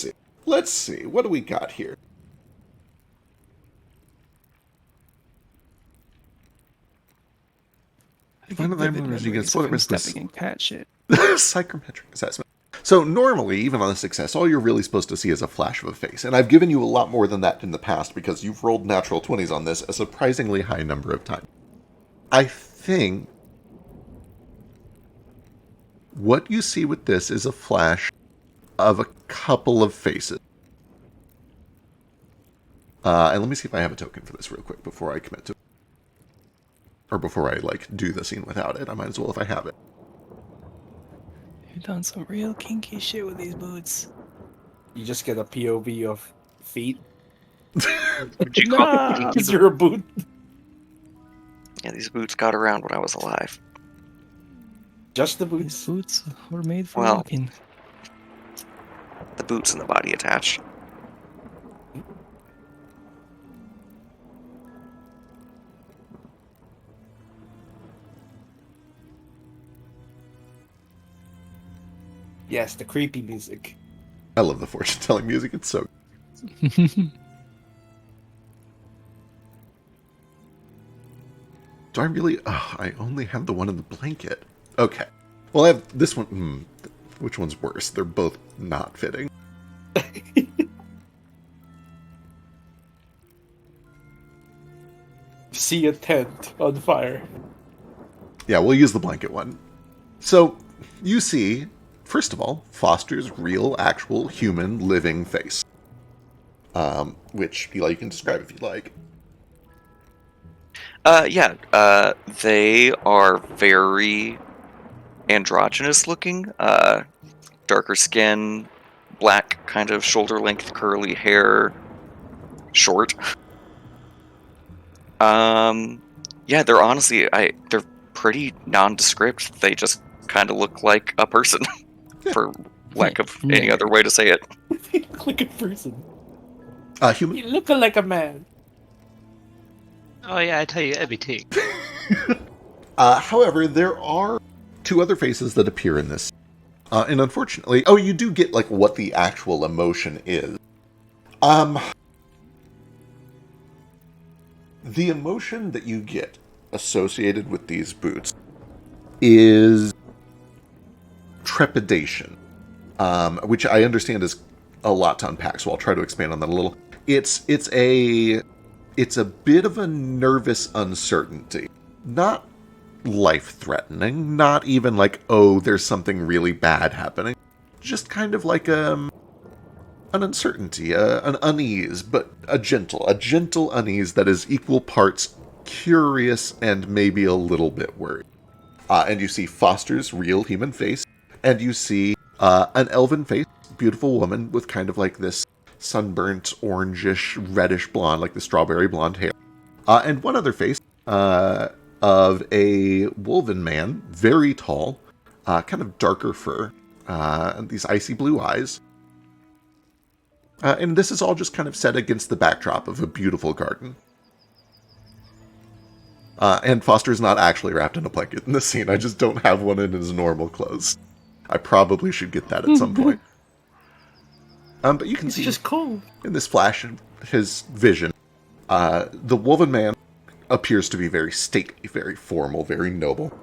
see. What do we got here? Find out the Vivid memories you get memories spoiled from with this stepping in cat shit. psychometric assessment. So normally, even on a success, all you're really supposed to see is a flash of a face. And I've given you a lot more than that in the past because you've rolled natural 20s on this a surprisingly high number of times. I think what you see with this is a flash of a couple of faces. And let me see if I have a token for this real quick before I commit to it. Or before I, do the scene without it. I might as well if I have it. You've done some real kinky shit with these boots. you just get a POV of feet. Would you call Nah. it kinky? Because you're a boot. Yeah, these boots got around when I was alive. Just the These boots. boots were made for Well. walking. The boots and the body attached. Yes, the creepy music. I love the fortune telling music. It's so. Do I really? Oh, I only have the one in the blanket. Okay. Well, I have this one. Which one's worse? They're both not fitting. See a tent on fire. Yeah, we'll use the blanket one. So, you see, first of all, Foster's real, actual, human, living face. Which, Eli, you can describe if you'd like. They are very androgynous looking. Darker skin, black kind of shoulder length curly hair, short. They're honestly they're pretty nondescript. They just kind of look like a person, for lack of any other way to say it. You look like a person. Human. You look like a man. Oh yeah, I tell you, everything. However, there are two other faces that appear in this. And unfortunately, you do get, like, what the actual emotion is. The emotion that you get associated with these boots is trepidation, which I understand is a lot to unpack, so I'll try to expand on that a little. It's a bit of a nervous uncertainty. Not life-threatening, not even like, oh, there's something really bad happening. Just kind of like an uncertainty, an unease, but a gentle unease that is equal parts curious and maybe a little bit worried. And you see Foster's real human face, and you see an elven face, beautiful woman with kind of like this sunburnt, orangish, reddish blonde, like the strawberry blonde hair. And one other face of a wolven man, very tall, kind of darker fur, and these icy blue eyes. And this is all just kind of set against the backdrop of a beautiful garden. And Foster's not actually wrapped in a blanket in this scene. I just don't have one in his normal clothes. I probably should get that at some point. But you can see just cold. In this flash of his vision, the woven man appears to be very stately, very formal, very noble.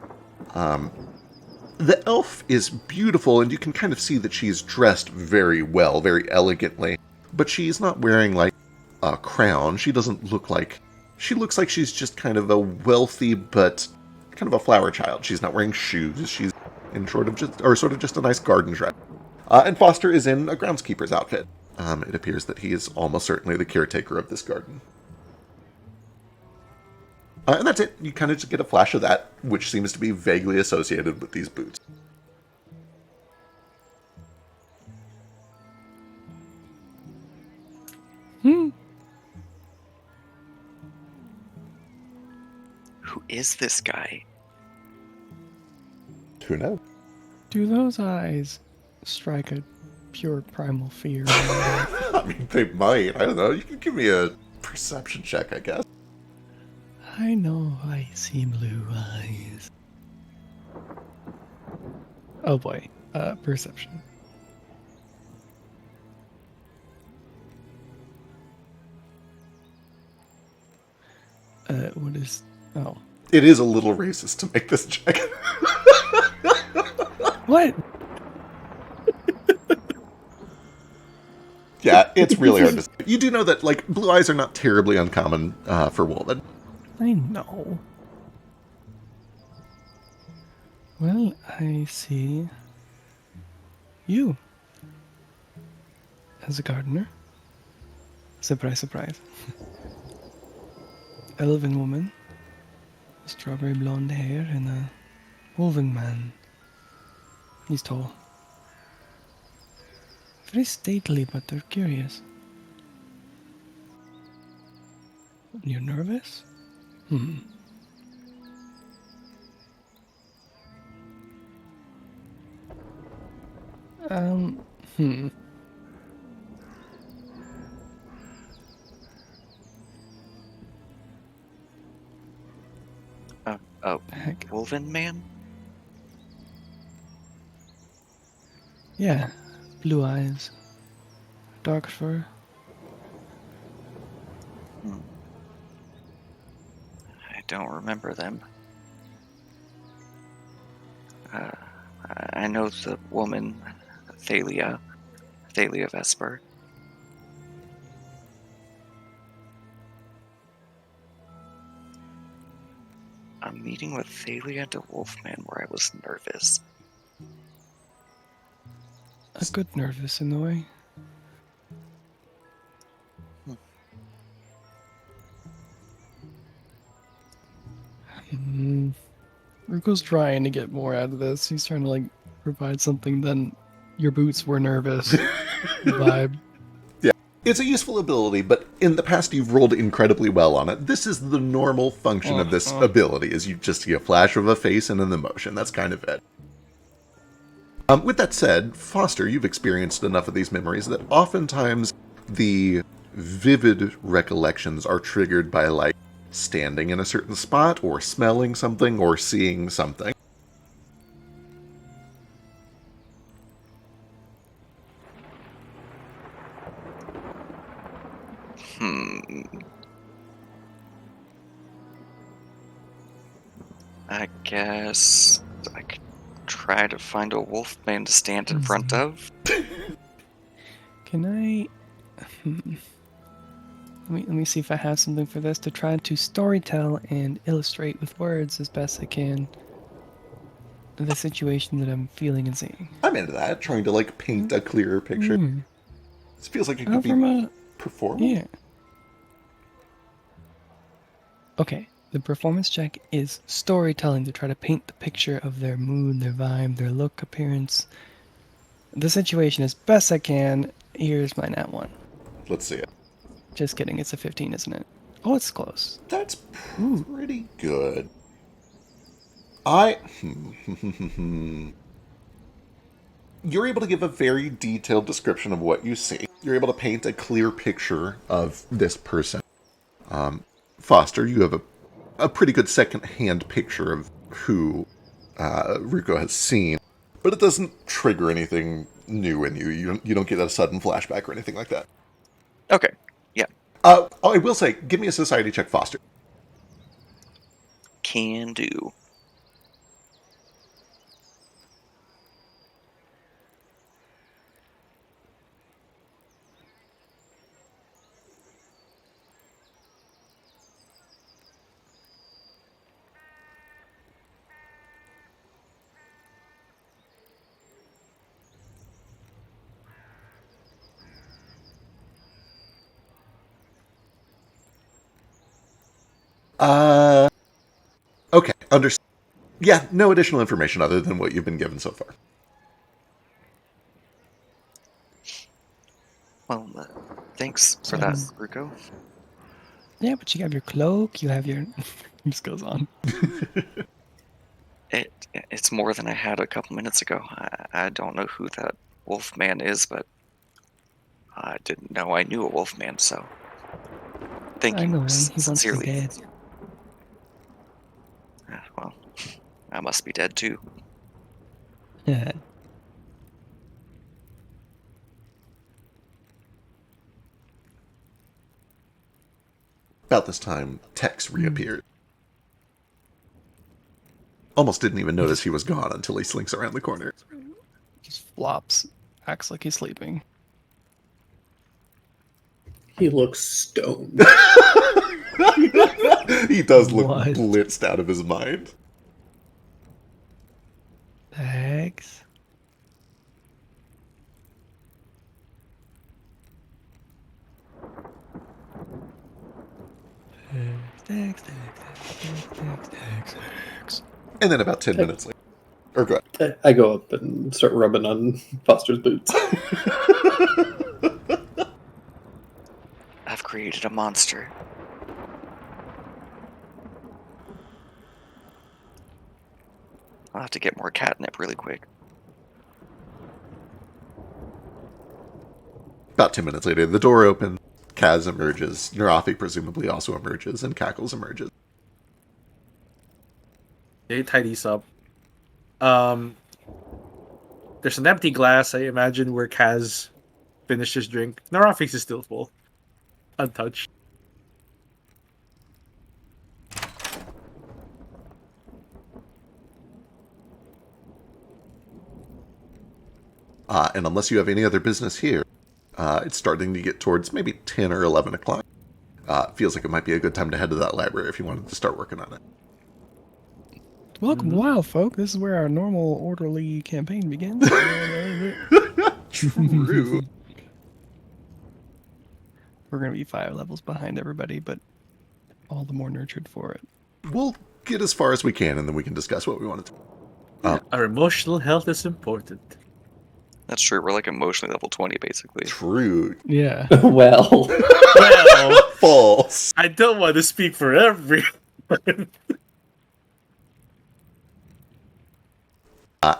The elf is beautiful, and you can kind of see that she's dressed very well, very elegantly. But she's not wearing, like, a crown. She doesn't look like... She looks like she's just kind of a wealthy, but kind of a flower child. She's not wearing shoes. She's in sort of just a nice garden dress. And Foster is in a groundskeeper's outfit. It appears that he is almost certainly the caretaker of this garden. And that's it. You kind of just get a flash of that, which seems to be vaguely associated with these boots. Who is this guy? Who knows? Do those eyes strike a pure primal fear? I mean, they might. I don't know. You can give me a perception check, I guess. I know I see blue eyes. Oh boy. Perception. What is... Oh. It is a little racist to make this check. What? Yeah, it's really hard to say. You do know that, like, blue eyes are not terribly uncommon for women. I know. Well, I see you as a gardener. Surprise, surprise. Elven woman, strawberry blonde hair, and a wolven man. He's tall. Very stately, but they're curious. You're nervous? Hmm. Hmm. Heck. Wolven man? Yeah. Blue eyes. Dark fur. I don't remember them. I know the woman, Thalia Vesper. A meeting with Thalia and a Wolfman where I was nervous. A good nervous in the way. Ruko's trying to get more out of this. He's trying to like provide something than your boots were nervous vibe. Yeah. It's a useful ability, but in the past you've rolled incredibly well on it. This is the normal function of this ability, is you just see a flash of a face and an emotion. That's kind of it. With that said, Foster, you've experienced enough of these memories that oftentimes the vivid recollections are triggered by, like, standing in a certain spot, or smelling something, or seeing something. I guess I could try to find a wolfman to stand in front of. Can I... Let me see if I have something for this to try to storytell and illustrate with words as best I can the situation that I'm feeling and seeing. I'm into that, trying to, like, paint a clearer picture. This feels like it could be performed. Yeah. Okay, the performance check is storytelling to try to paint the picture of their mood, their vibe, their look, appearance. The situation as best I can. Here's my nat 1. Let's see it. Just kidding, it's a 15, isn't it? Oh, it's close. That's pretty good. You're able to give a very detailed description of what you see. You're able to paint a clear picture of this person. Foster, you have a pretty good second-hand picture of who Ruko has seen, but it doesn't trigger anything new in you. You don't get a sudden flashback or anything like that. Okay, yeah. I will say, give me a society check, Foster. Can do. Okay, understand. Yeah, no additional information other than what you've been given so far. Well, thanks for that, Ruko. Yeah, but you have your cloak, you have your... it just goes on. It's more than I had a couple minutes ago. I don't know who that wolfman is, but I didn't know I knew a wolfman, so thank I you know him, he sincerely. wants to be dead. Well, I must be dead too. Yeah. About this time, Tex reappeared. Almost didn't even notice he was gone until he slinks around the corner. Just flops, acts like he's sleeping. He looks stoned. He does look What? blitzed out of his mind. Thanks. Thanks. And then about 10 minutes later. Or go ahead. I go up and start rubbing on Foster's boots. I've created a monster. I'll have to get more catnip really quick. About 10 minutes later, the door opens, Kaz emerges, Narafi presumably also emerges, and Cackles emerges. He tidies up. There's an empty glass, I imagine, where Kaz finished his drink. Narafi's is still full. Untouched. And unless you have any other business here, it's starting to get towards maybe 10 or 11 o'clock. Feels like it might be a good time to head to that library if you wanted to start working on it. Welcome to Wildfolk. This is where our normal, orderly campaign begins. True. We're going to be 5 levels behind everybody, but all the more nurtured for it. We'll get as far as we can, and then we can discuss what we want to do. Our emotional health is important. That's true. We're like emotionally level 20, basically. True. Yeah. Well, Well, False. I don't want to speak for everyone.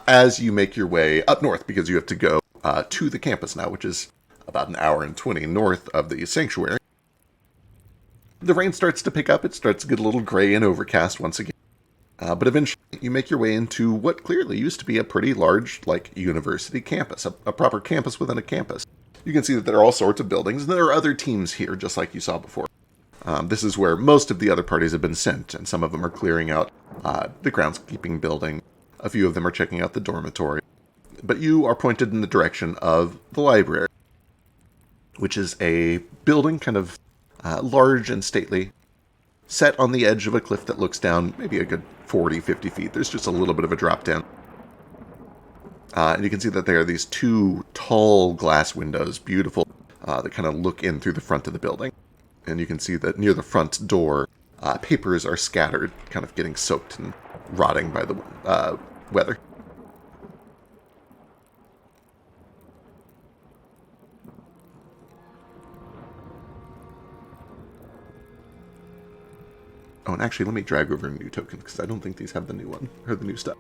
As you make your way up north, because you have to go to the campus now, which is about an hour and 20 north of the sanctuary, the rain starts to pick up. It starts to get a little gray and overcast once again. But eventually, you make your way into what clearly used to be a pretty large, university campus, a proper campus within a campus. You can see that there are all sorts of buildings, and there are other teams here, just like you saw before. This is where most of the other parties have been sent, and some of them are clearing out the groundskeeping building. A few of them are checking out the dormitory. But you are pointed in the direction of the library, which is a building kind of large and stately, set on the edge of a cliff that looks down maybe a good 40, 50 feet. There's just a little bit of a drop down. And you can see that there are these 2 tall glass windows, beautiful, that kind of look in through the front of the building. And you can see that near the front door, papers are scattered, kind of getting soaked and rotting by the weather. Oh, and actually, let me drag over a new token, because I don't think these have the new one, or the new stuff.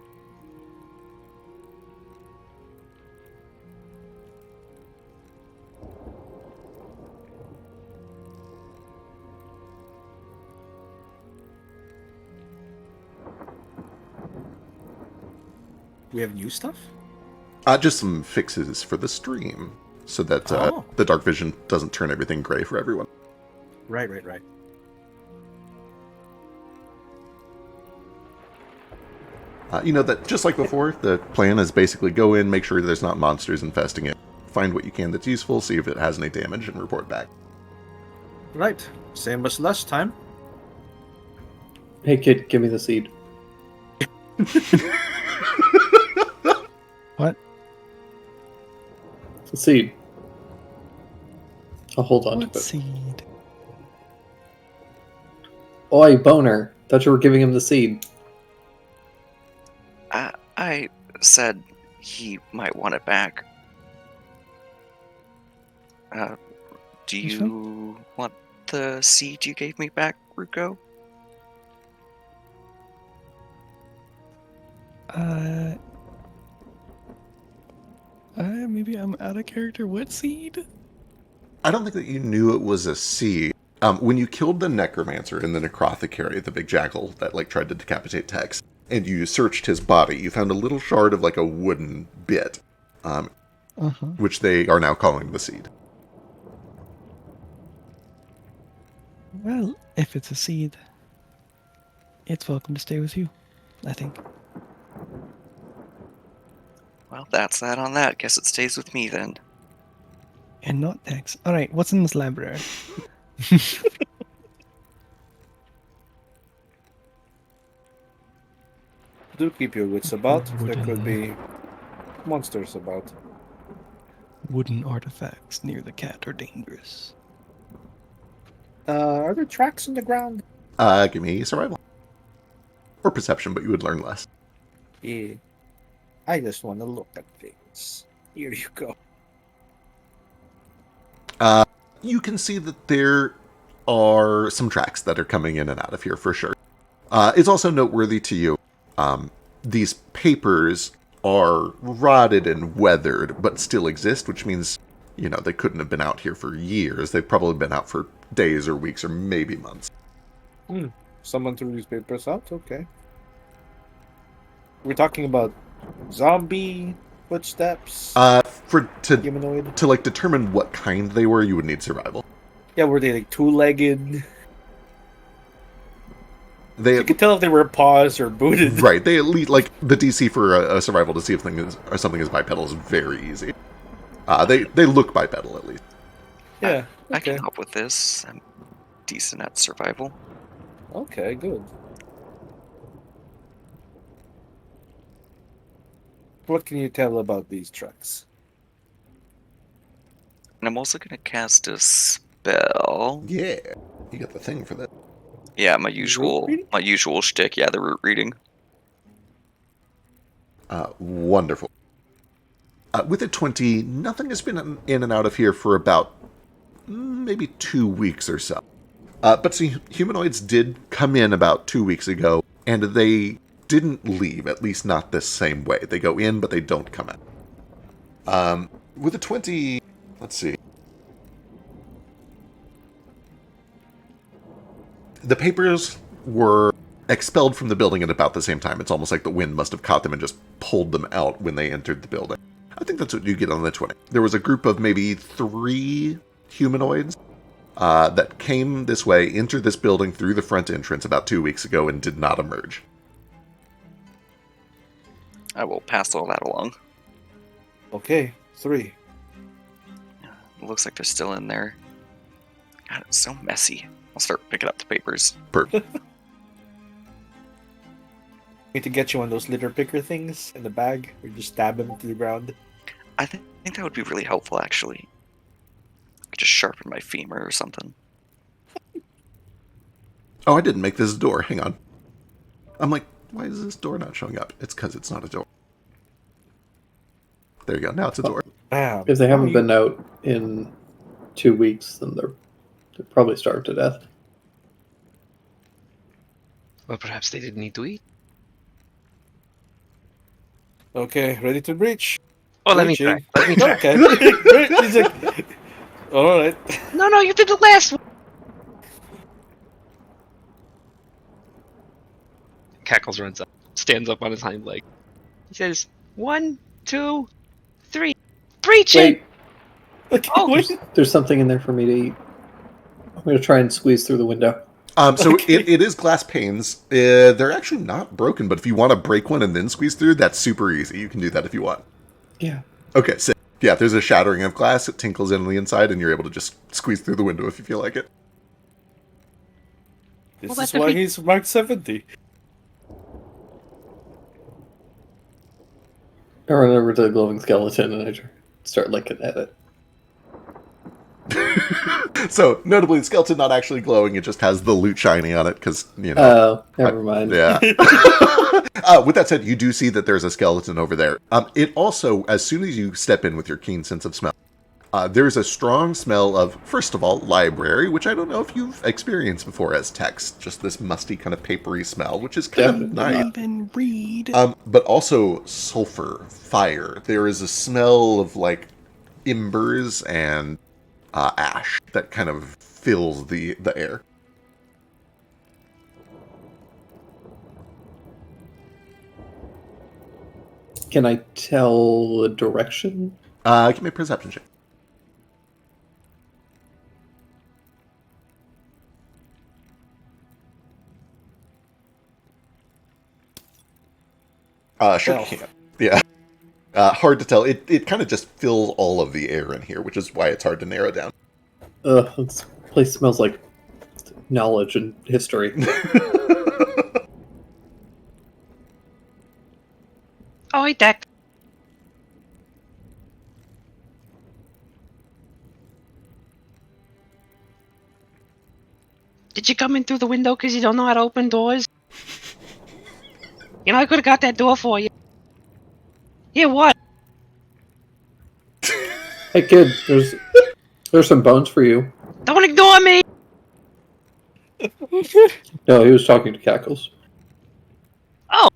We have new stuff? Just some fixes for the stream, so that Oh. the dark vision doesn't turn everything gray for everyone. Right. You know that, just like before, the plan is basically go in, make sure there's not monsters infesting it, find what you can that's useful, see if it has any damage, and report back. Right. Same as last time. hey kid, give me the seed. What? The seed. I'll hold on What to it. seed? Oi, boner. Thought you were giving him the seed. I said he might want it back. Do You you want the seed you gave me back, Ruko? Maybe I'm out of character. What seed? I don't think that you knew it was a seed. When you killed the necromancer in the necrothecary, the big jackal that tried to decapitate Tex, and you searched his body, you found a little shard of a wooden bit, which they are now calling the seed. Well, if it's a seed, it's welcome to stay with you, I think. Well, that's that on that. Guess it stays with me then. And not Tex. Alright, what's in this library? Do keep your wits about. There Wooden. could be monsters about. Wooden artifacts near the cat are dangerous. Are there tracks in the ground? Give me survival. Or perception, but you would learn less. Yeah. I just want to look at things. Here you go. You can see that there are some tracks that are coming in and out of here for sure. It's also noteworthy to you, these papers are rotted and weathered, but still exist, which means, they couldn't have been out here for years. They've probably been out for days or weeks or maybe months. Someone threw these papers out? Okay. We're talking about zombie footsteps? Humanoid? To determine what kind they were, you would need survival. Yeah, were they two-legged? They You could tell if they were paused or booted. right. They at least like the DC for a survival to see if something is bipedal is very easy. They look bipedal at least. Yeah. I Okay. can help with this. I'm decent at survival. Okay. Good. What can you tell about these trucks? And I'm also gonna cast a spell. Yeah, you got the thing for that. Yeah, my reading? usual shtick. Yeah, the root reading. Wonderful. With a 20, nothing has been in and out of here for about maybe 2 weeks or so. But see, humanoids did come in about 2 weeks ago, and they didn't leave, at least not this same way. They go in, but they don't come out. With a 20, let's see. The papers were expelled from the building at about the same time. It's almost like the wind must have caught them and just pulled them out when they entered the building. I think that's what you get on the 20. There was a group of maybe 3 humanoids that came this way, entered this building through the front entrance about 2 weeks ago, and did not emerge. I will pass all that along. Okay. 3. It looks like they're still in there. God, it's so messy. I'll start picking up the papers. Perfect. Need to get you one of those litter picker things in the bag, or just stab them to the ground. I think that would be really helpful, actually. I could just sharpen my femur or something. Oh, I didn't make this door. Hang on. I'm like, why is this door not showing up? It's because it's not a door. There you go. Now it's a door. Bam. If they haven't been out in 2 weeks, then they're probably starved to death. Well, perhaps they didn't need to eat. Okay, ready to breach. Oh, let me Breaching. try. Let me try. Okay. He's like, all right. No, you did the last one. Cackles runs up, stands up on his hind leg. He says, 1, 2, 3, breach it! Wait, Okay, Oh, wait. there's something in there for me to eat. I'm going to try and squeeze through the window. So Okay. it is glass panes. They're actually not broken, but if you want to break one and then squeeze through, that's super easy. You can do that if you want. Yeah. Okay, so yeah, if there's a shattering of glass, it tinkles in on the inside, and you're able to just squeeze through the window if you feel like it. This Well, is that why would be- he's marked 70. I run over to the glowing skeleton and I start licking at it. So, notably, the skeleton not actually glowing, it just has the loot shiny on it, because, you know. Oh, never mind. Yeah. With that said, you do see that there's a skeleton over there. It also, as soon as you step in with your keen sense of smell, there's a strong smell of, first of all, library, which I don't know if you've experienced before as text. Just this musty kind of papery smell, which is kind of Definitely nice. Even read. But also sulfur, fire. There is a smell of, like, embers and ash that kind of fills the air. Can I tell the direction? Give me a perception check. Sure Well. you can. Yeah. Hard to tell. It kind of just fills all of the air in here, which is why it's hard to narrow down. This place smells like knowledge and history. Oh, hey, Deck. Did you come in through the window because you don't know how to open doors? You know, I could have got that door for you. Here, what? Hey kid, there's some bones for you. Don't ignore me! No, he was talking to Cackles. Oh,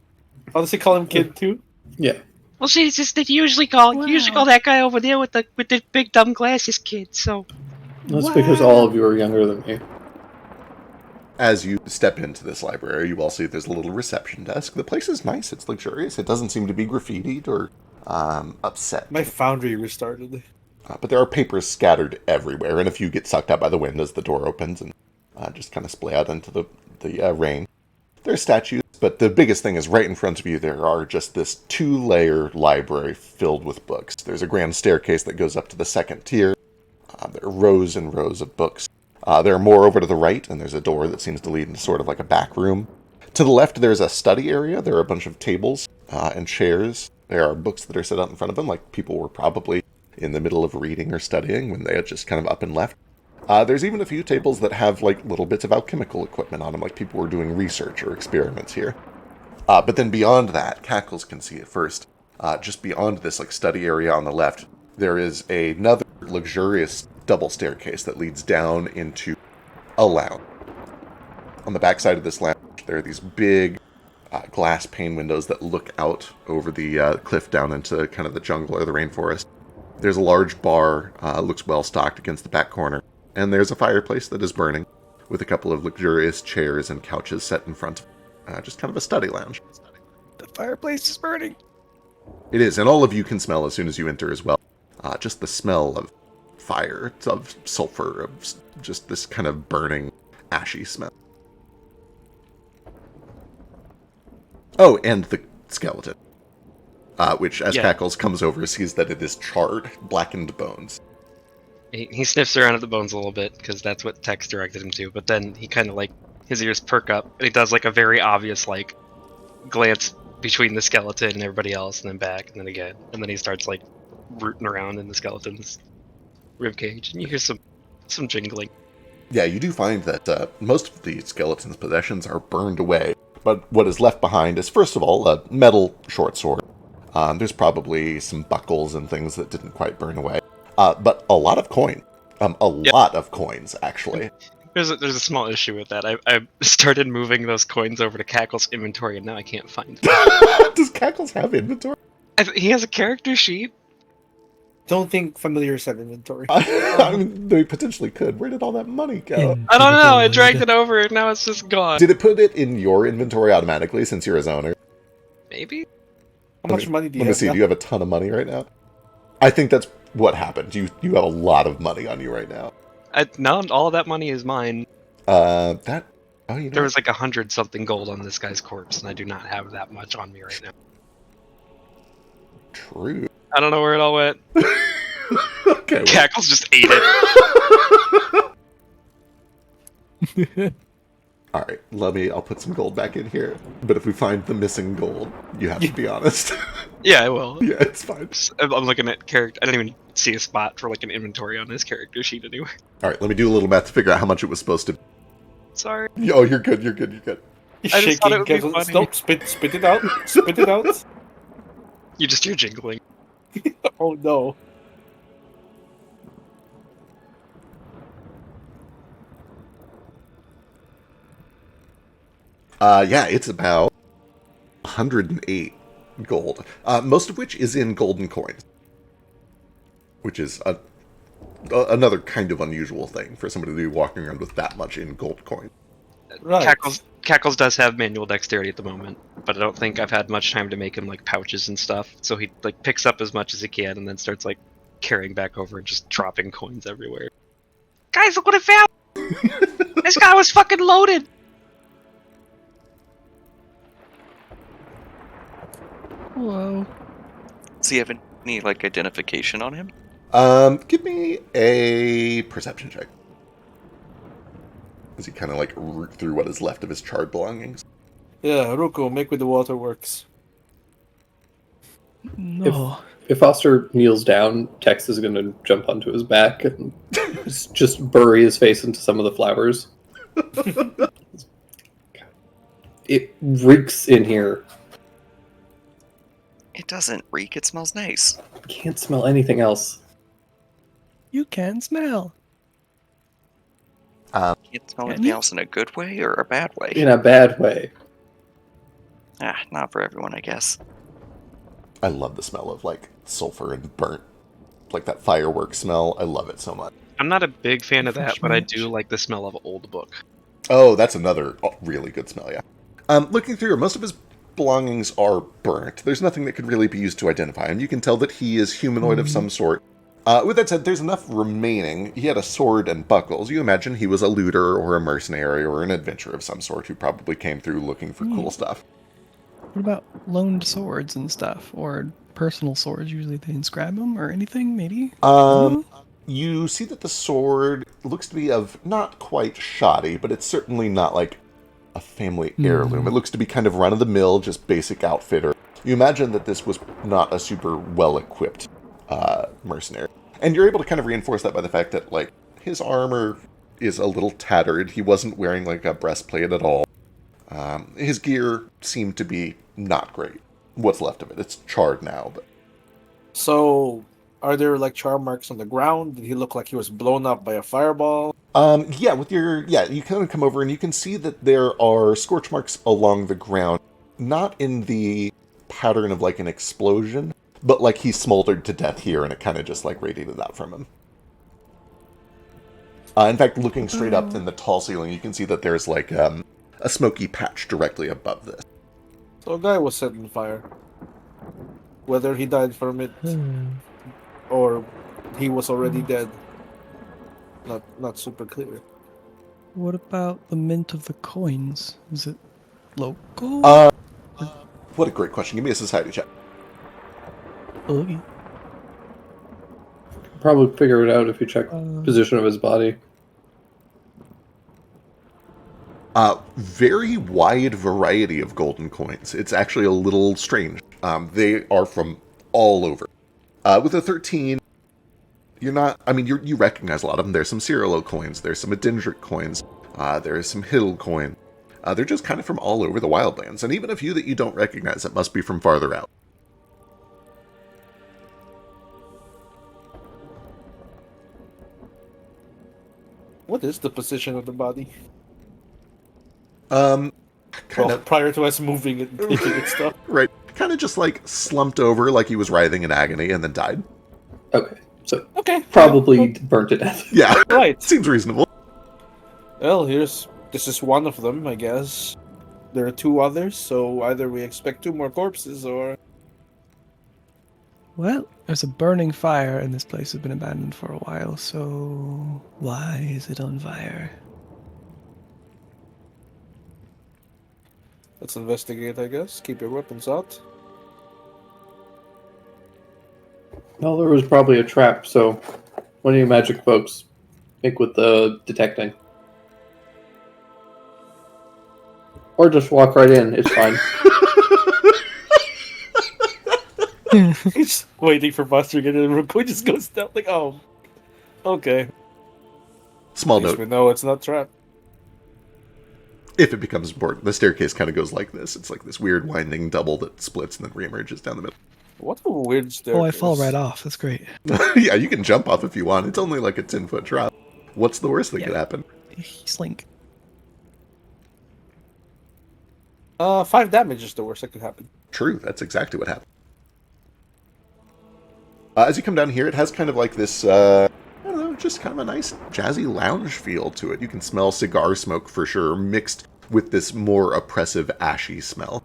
does he call him kid too? Yeah. Well, see, it's just that you usually call Wow. that guy over there with the big dumb glasses kid. So That's because all of you are younger than me. As you step into this library, you all see there's a little reception desk. The place is nice. It's luxurious. It doesn't seem to be graffitied or upset. My foundry restarted. But there are papers scattered everywhere, and a few get sucked out by the wind as the door opens and just kind of splay out into the rain. There are statues, but the biggest thing is right in front of you there are just this 2-layer library filled with books. There's a grand staircase that goes up to the second tier. There are rows and rows of books. There are more over to the right, and there's a door that seems to lead into sort of like a back room. To the left, there's a study area. There are a bunch of tables and chairs. There are books that are set out in front of them, like people were probably in the middle of reading or studying when they had just kind of up and left. There's even a few tables that have like little bits of alchemical equipment on them, like people were doing research or experiments here. But then beyond that, Cackles can see it first. Just beyond this like study area on the left, there is another luxurious double staircase that leads down into a lounge. On the backside of this lounge, there are these big glass pane windows that look out over the cliff down into kind of the jungle or the rainforest. There's a large bar, looks well stocked against the back corner, and there's a fireplace that is burning, with a couple of luxurious chairs and couches set in front of just kind of a study lounge. The fireplace is burning. It is, and all of you can smell as soon as you enter as well. Just the smell of fire, of sulfur, of just this kind of burning, ashy smell. Oh, and the skeleton. Which, as Cackles comes over, sees that it is charred, blackened bones. He sniffs around at the bones a little bit, because that's what Tex directed him to, but then he kind of, like, his ears perk up, and he does, like, a very obvious, like, glance between the skeleton and everybody else, and then back, and then again, and then he starts, like, rooting around in the skeleton's ribcage, and you hear some jingling. Yeah, you do find that most of the skeleton's possessions are burned away, but what is left behind is, first of all, a metal short sword. There's probably some buckles and things that didn't quite burn away. But a lot of coin. Lot of coins, actually. There's a small issue with that. I started moving those coins over to Cackle's inventory, and now I can't find them. Does Cackles have inventory? He has a character sheet. Don't think familiars have inventory. I mean, they potentially could. Where did all that money go? I don't know. I dragged it over, and now it's just gone. Did it put it in your inventory automatically since you're his owner? Maybe? How much money do you have? Let me see. now? Do you have a ton of money right now? I think that's what happened. You have a lot of money on you right now. No, all of that money is mine. There was like 100-something gold on this guy's corpse, and I do not have that much on me right now. True. I don't know where it all went. Okay. Well. Cackles just ate it. All right, I'll put some gold back in here. But if we find the missing gold, you have to be honest. Yeah, I will. Yeah, it's fine. I'm looking at character. I didn't even see a spot for like an inventory on his character sheet anyway. All right, let me do a little math to figure out how much it was supposed to be. Sorry. Oh, you're good. I just thought it would be funny. Stop! Spit it out! Spit it out! You're jingling. Oh no! Yeah, it's about 108 gold. Most of which is in golden coins. Which is another kind of unusual thing for somebody to be walking around with that much in gold coin. Right. Cackles does have manual dexterity at the moment, but I don't think I've had much time to make him like pouches and stuff. So he like picks up as much as he can and then starts like carrying back over and just dropping coins everywhere. Guys, look what I found! This guy was fucking loaded! Whoa. Does he have any like identification on him? Give me a perception check. As he kind of like root through what is left of his charred belongings. Yeah, Ruko, make with the waterworks. No. If Foster kneels down, Tex is going to jump onto his back and just bury his face into some of the flowers. It reeks in here. It doesn't reek. It smells nice. Can't smell anything else. You can smell. Can't smell anything else in a good way or a bad way. In a bad way. Not for everyone, I guess. I love the smell of like sulfur and burnt, like that fireworks smell. I love it so much. I'm not a big fan of that, but I do like the smell of old book. Oh, that's another really good smell, yeah. Looking through, most of his belongings are burnt. There's nothing that could really be used to identify him. You can tell that he is humanoid of some sort. With that said, there's enough remaining. He had a sword and buckles. You imagine he was a looter or a mercenary or an adventurer of some sort who probably came through looking for cool stuff. What about loaned swords and stuff? Or personal swords? Usually they inscribe them or anything, maybe? You see that the sword looks to be of not quite shoddy, but it's certainly not like a family heirloom. It looks to be kind of run-of-the-mill, just basic outfitter. You imagine that this was not a super well-equipped mercenary. And you're able to kind of reinforce that by the fact that, like, his armor is a little tattered. He wasn't wearing, like, a breastplate at all. His gear seemed to be not great. What's left of it. It's charred now, but... So, are there like char marks on the ground? Did he look like he was blown up by a fireball? Yeah, you kind of come over and you can see that there are scorch marks along the ground. Not in the pattern of, like, an explosion, but, like, he smoldered to death here and it kind of just, like, radiated out from him. In fact, looking straight up in the tall ceiling, you can see that there's, like, a smoky patch directly above this. So a guy was set on fire. Whether he died from it or he was already dead, not super clear. What about the mint of the coins? Is it local? What a great question. Give me a society check. Okay. Probably figure it out if you check position of his body. Very wide variety of golden coins. It's actually a little strange. They are from all over. With a 13, you're not... I mean, you recognize a lot of them. There's some Cyrilo coins. There's some Adindric coins. There's some Hiddle coin. They're just kind of from all over the wildlands. And even a few that you don't recognize that must be from farther out. What is the position of the body? Kind Well, of... prior to us moving it, taking its stuff. Right. Kind of just, like, slumped over like he was writhing in agony and then died. Okay, so Okay. probably burnt to death. Yeah. Right. Seems reasonable. Well, this is one of them, I guess. There are two others, so either we expect two more corpses or... Well, there's a burning fire and this place has been abandoned for a while, so why is it on fire? Let's investigate, I guess. Keep your weapons out. Well, there was probably a trap, so what do you magic folks make with the detecting? Or just walk right in, it's fine. He's waiting for Buster to get in the room. We just goes down like, oh, okay. Small At least note. we know it's not trapped. If it becomes important, the staircase kind of goes like this. It's like this weird winding double that splits and then reemerges down the middle. What a weird staircase. Oh, I fall right off. That's great. Yeah, you can jump off if you want. It's only like a 10-foot drop. What's the worst that could happen? Slink. 5 damage is the worst that could happen. True, that's exactly what happened. As you come down here, it has kind of like this, I don't know, just kind of a nice jazzy lounge feel to it. You can smell cigar smoke for sure, mixed with this more oppressive ashy smell.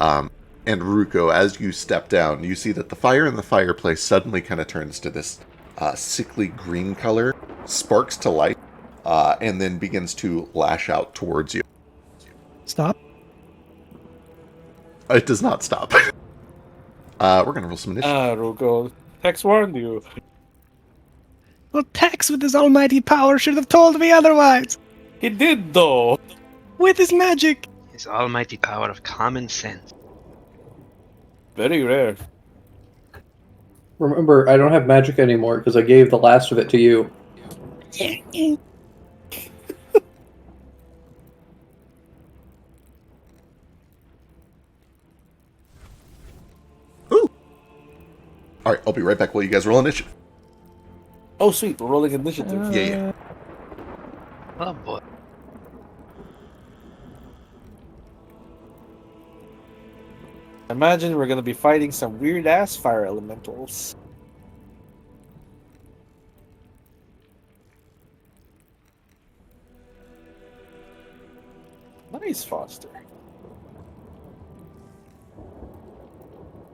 And Ruko, as you step down, you see that the fire in the fireplace suddenly kind of turns to this sickly green color, sparks to life, and then begins to lash out towards you. Stop. It does not stop. We're going to roll some initiative. Ruko. Hex warned you. Well, Tex, with his almighty power, should have told me otherwise. He did, though. With his magic. His almighty power of common sense. Very rare. Remember, I don't have magic anymore because I gave the last of it to you. Ooh! Alright, I'll be right back while you guys roll initiative. Oh, sweet. We're rolling initiative. Yeah. Oh boy. Imagine we're gonna be fighting some weird-ass fire elementals. Nice, Foster.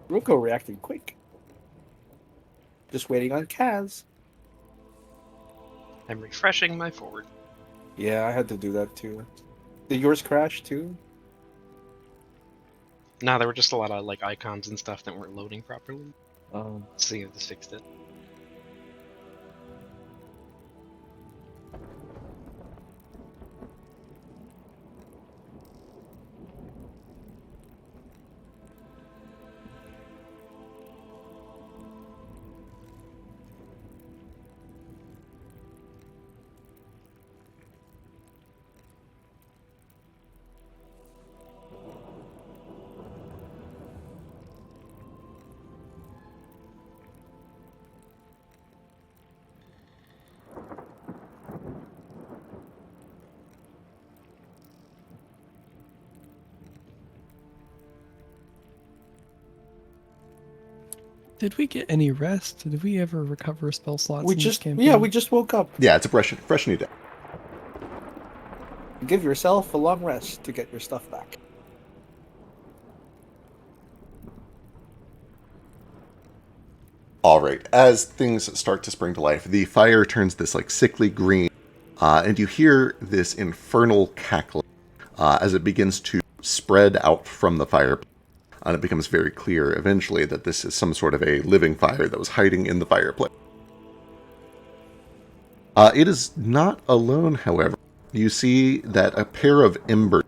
Ruko reacting quick. Just waiting on Kaz. I'm refreshing my forward. Yeah, I had to do that too. Did yours crash too? No, there were just a lot of like icons and stuff that weren't loading properly. Um, Seeing if this fixed it. Did we get any rest? Did we ever recover spell slots we in this just campaign? we just woke up. Yeah, it's a fresh new day. Give yourself a long rest to get your stuff back. All right, as things start to spring to life, the fire turns this like sickly green, and you hear this infernal cackling as it begins to spread out from the fire. And it becomes very clear eventually that this is some sort of a living fire that was hiding in the fireplace. It is not alone, however. You see that a pair of embers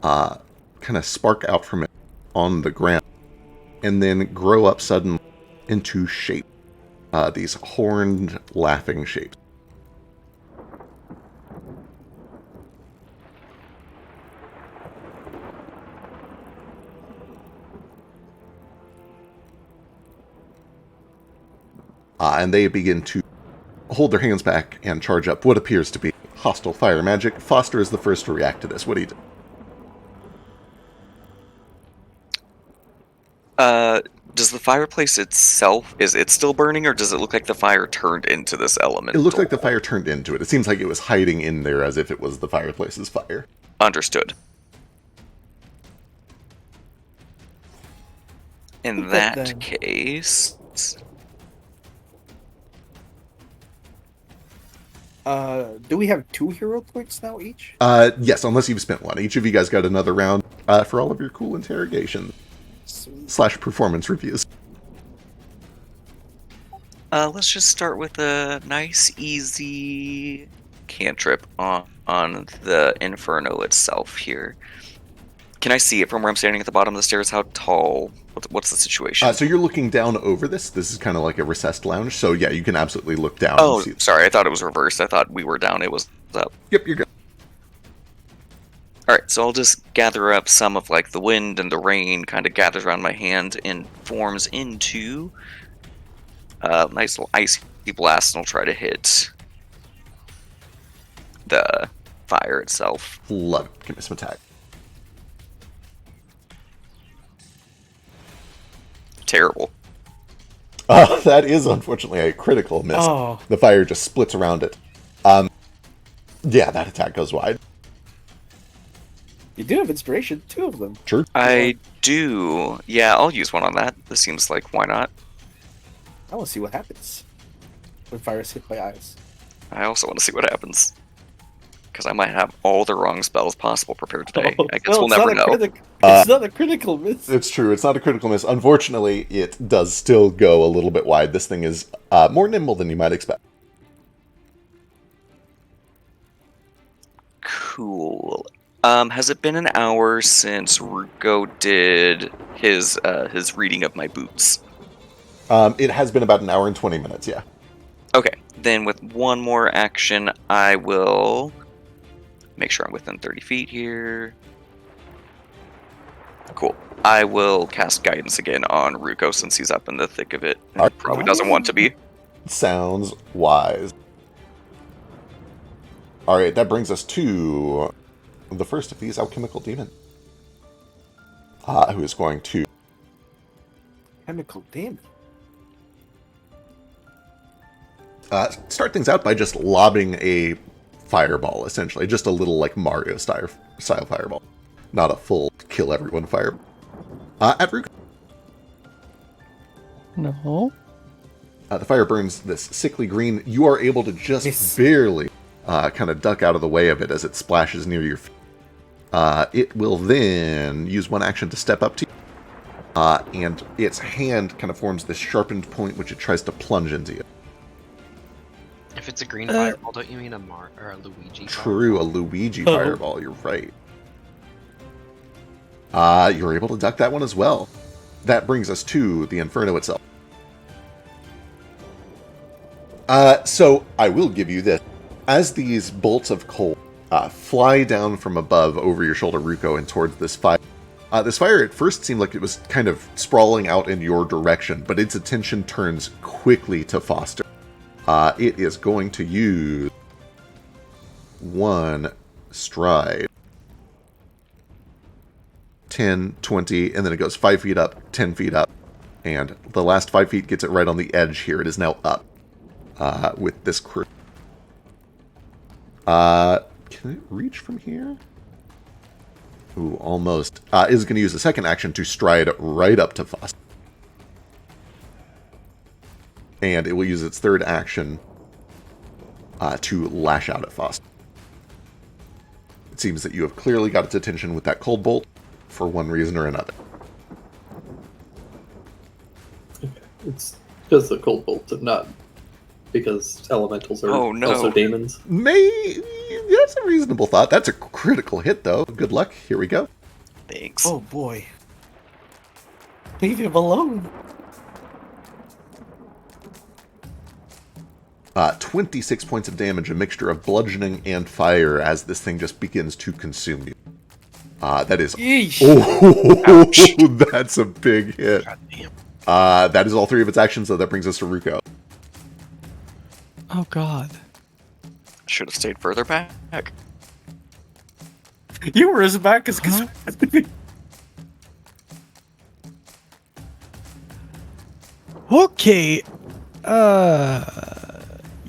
kind of spark out from it on the ground and then grow up suddenly into shape. These horned, laughing shapes. And they begin to hold their hands back and charge up what appears to be hostile fire magic. Foster is the first to react to this. What do you do? Does the fireplace itself, is it still burning, or does it look like the fire turned into this element? It looks like the fire turned into it. It seems like it was hiding in there as if it was the fireplace's fire. Understood. In Okay, that then. case... Do we have 2 hero points now each? Yes, unless you've spent one. Each of you guys got another round for all of your cool interrogation / performance reviews. Let's just start with a nice, easy cantrip on the Inferno itself here. Can I see it from where I'm standing at the bottom of the stairs? How tall? What's the situation? So you're looking down over this. This is kind of like a recessed lounge. So yeah, you can absolutely look down. Oh, and see. sorry. I thought it was reversed. I thought we were down. It was up. Yep, you're good. All right, so I'll just gather up some of like the wind and the rain, kind of gathers around my hand and forms into a nice little icy blast, and I'll try to hit the fire itself. Love it. Give me some attack. Terrible. That is unfortunately a critical miss. Oh. The fire just splits around it. Yeah, that attack goes wide. You do have inspiration, 2 of them. Sure. I do. Yeah, I'll use one on that. This seems like, why not? I want to see what happens when fire is hit by eyes. I also want to see what happens. Because I might have all the wrong spells possible prepared today. I guess we'll never know. It's not a critical miss. It's true. It's not a critical miss. Unfortunately, it does still go a little bit wide. This thing is more nimble than you might expect. Cool. Has it been an hour since Ruko did his reading of my boots? It has been about an hour and 20 minutes, yeah. Okay, then with one more action, I will make sure I'm within 30 feet here. Cool. I will cast Guidance again on Ruko since he's up in the thick of it. And he probably doesn't want to be. Sounds wise. Alright, that brings us to the first of these alchemical demons. Who is going to Chemical demon. start things out by just lobbing a fireball, essentially. Just a little, like, Mario style fireball. Not a full kill everyone fireball. At Ruko. No. The fire burns this sickly green. You are able to just Yes. barely kind of duck out of the way of it as it splashes near your feet. It will then use one action to step up to you. And its hand kind of forms this sharpened point which it tries to plunge into you. If it's a green fireball, don't you mean a or a Luigi? True, a Luigi Oh. fireball, you're right. You're able to duck that one as well. That brings us to the Inferno itself. So, I will give you this. As these bolts of coal fly down from above over your shoulder, Ruko, and towards this fire at first seemed like it was kind of sprawling out in your direction, but its attention turns quickly to Foster. It is going to use one stride. 10, 20, and then it goes 5 feet up, 10 feet up. And the last 5 feet gets it right on the edge here. It is now up with this crew. Can it reach from here? Ooh, almost. Is going to use a second action to stride right up to Foster. And it will use its third action to lash out at Foster. It seems that you have clearly got its attention with that cold bolt for one reason or another. It's because the cold bolt and not because elementals are Oh, no. also demons. That's a reasonable thought. That's a critical hit, though. Good luck. Here we go. Thanks. Oh boy. Leave him alone. 26 points of damage, a mixture of bludgeoning and fire as this thing just begins to consume you. That is... Yeesh. Oh, that's a big hit. God damn. That is all three of its actions, though. That brings us to Ruko. Oh God. Should have stayed further back. You were as back as Huh? Okay.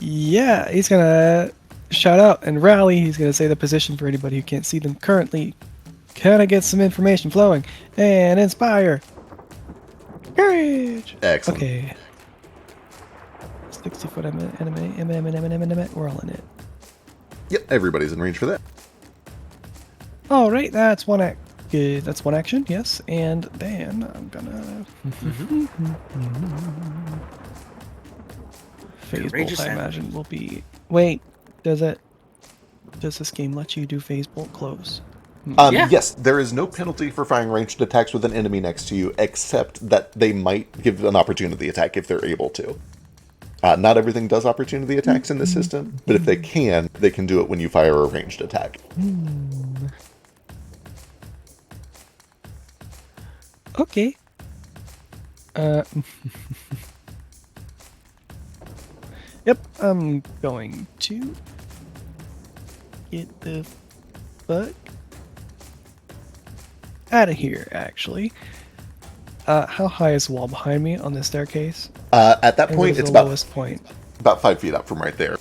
Yeah, he's gonna shout out and rally. He's gonna say the position for anybody who can't see them currently. Can I get some information flowing? And inspire. Courage. Excellent. Okay. 60 foot enemy. We're all in it. Yep, everybody's in range for that. All right, that's one that's one action. Yes, and then I'm gonna phase bolt. Courageous I hand. imagine will be. Wait, does this game let you do phase bolt close? Yeah. Yes, there is no penalty for firing ranged attacks with an enemy next to you, except that they might give an opportunity attack if they're able to. Not everything does opportunity attacks in this system, but if they can do it when you fire a ranged attack. Okay. Yep, I'm going to get the fuck out of here, actually. How high is the wall behind me on the staircase? At that And point, where's it's the about lowest point. 5 feet up from right there.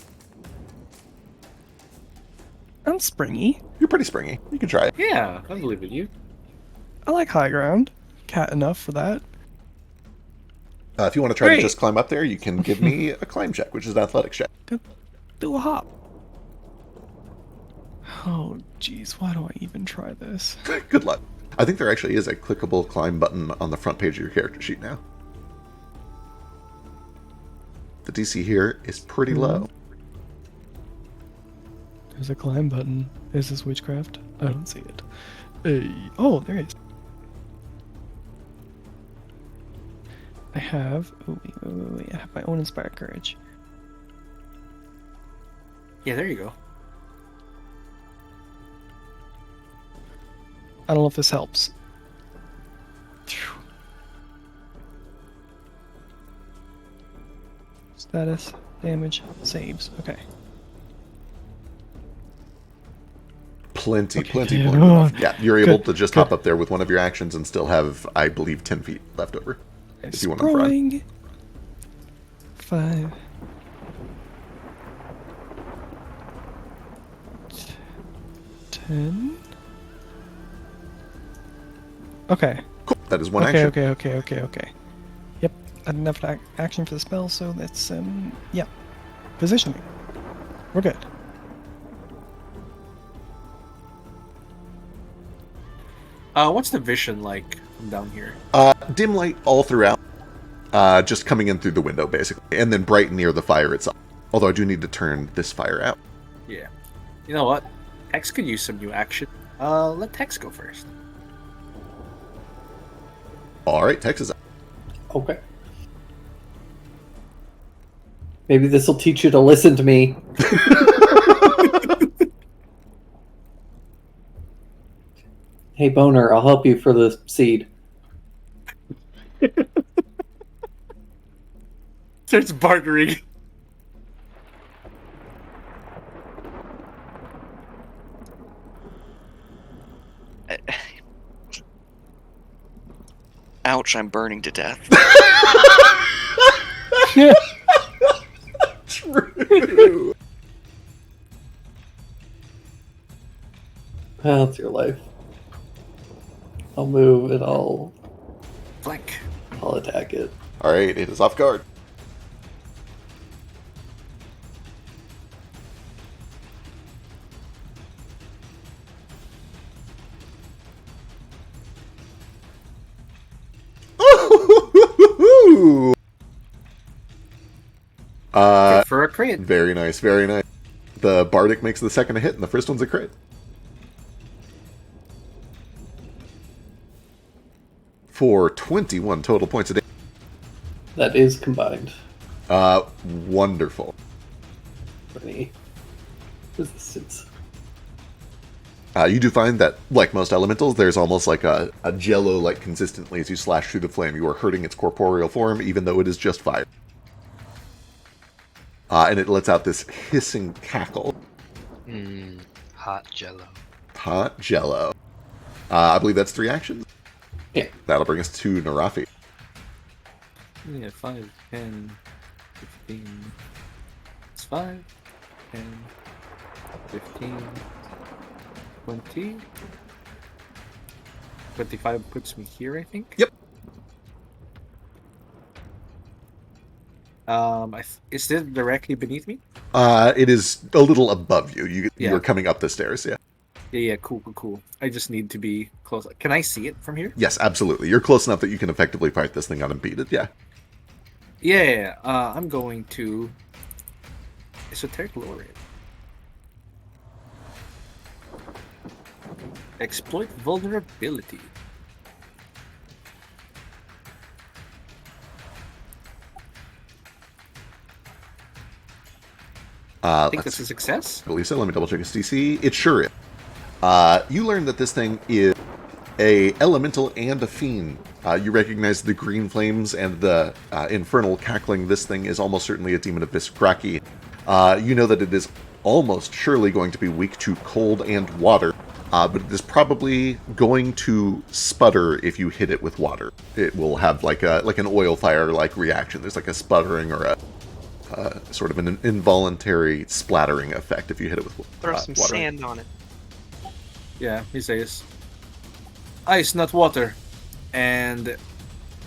I'm springy. You're pretty springy. You can try it. Yeah, I believe in you. I like high ground. Cat enough for that. If you want to try Great. to just climb up there, you can give me a climb check, which is an athletics check. Do a hop. Oh, jeez, why do I even try this? Good luck. I think there actually is a clickable climb button on the front page of your character sheet now. The DC here is pretty low. There's a climb button. Is this witchcraft? I don't see it. Hey. Oh, there it is. I have. Oh, wait. I have my own Inspire Courage. Yeah, there you go. I don't know if this helps. Phew. Status, damage, saves. Okay. Plenty Okay, more than yeah. enough. Yeah, you're able Good, to just hop up there with one of your actions and still have, I believe, 10 feet left over. If you want to run. Scrolling. 5. 10. Okay. Cool. That is one Okay, action. okay. Yep. had enough action for the spell, so that's yeah, positioning. We're good. What's the vision like from down here? Dim light all throughout, just coming in through the window, basically, and then bright near the fire itself. Although I do need to turn this fire out. Yeah. You know what? Hex could use some new action. Let Hex go first. All right, Tex is up. Okay. Maybe this will teach you to listen to me. Hey, Boner, I'll help you for the seed. Starts bartering. Ouch, I'm burning to death. True. Well, it's your life. I'll move and I'll Flank. attack it. All right, it is off guard. For a crit. Very nice, very nice. The Bardic makes the second a hit, and the first one's a crit. For 21 total points of damage. That is combined. Wonderful. For me. Resistance. You do find that, like most elementals, there's almost like a jello-like consistency as you slash through the flame. You are hurting its corporeal form, even though it is just fire. And it lets out this hissing cackle. Hot jello. Hot jello. I believe that's 3 actions. Yeah. That'll bring us to Narafi. Yeah, 5, 10, 15. It's 5, 10, 15, 20. 25 puts me here, I think. Yep. Is this directly beneath me? It is a little above you. You Yeah. are coming up the stairs, yeah. Yeah, cool. I just need to be close. Can I see it from here? Yes, absolutely. You're close enough that you can effectively fight this thing unimpeded, yeah. Yeah, I'm going to Esoteric Lower it. Exploit vulnerability. I think that's a success. I believe so. Let me double check its DC. It sure is. You learn that this thing is a elemental and a fiend. You recognize the green flames and the infernal cackling. This thing is almost certainly a demon of Biskraki. You know that it is almost surely going to be weak to cold and water, but it is probably going to sputter if you hit it with water. It will have like an oil fire like reaction. There's like a sputtering or a sort of an involuntary splattering effect if you hit it with Throw some water. sand on it. Yeah, he says, ice, not water. And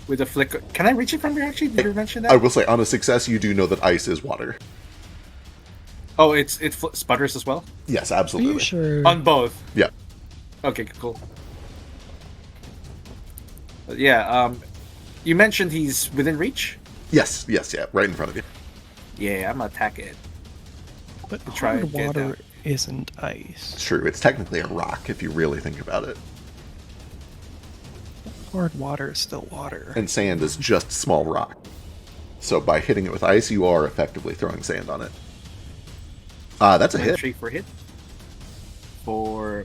with a flicker... Can I reach it from here, actually? Did you mention that? I will say, on a success, you do know that ice is water. Oh, it sputters as well? Yes, Are absolutely. you sure? On both? Yeah. Okay, cool. But yeah, you mentioned he's within reach? Yes, yeah, right in front of you. Yeah, I'm gonna attack it. But try hard and get water that. isn't ice. It's true. It's technically a rock if you really think about it. Hard water is still water. And sand is just small rock. So by hitting it with ice, you are effectively throwing sand on it. That's a hit. 3 for hit. For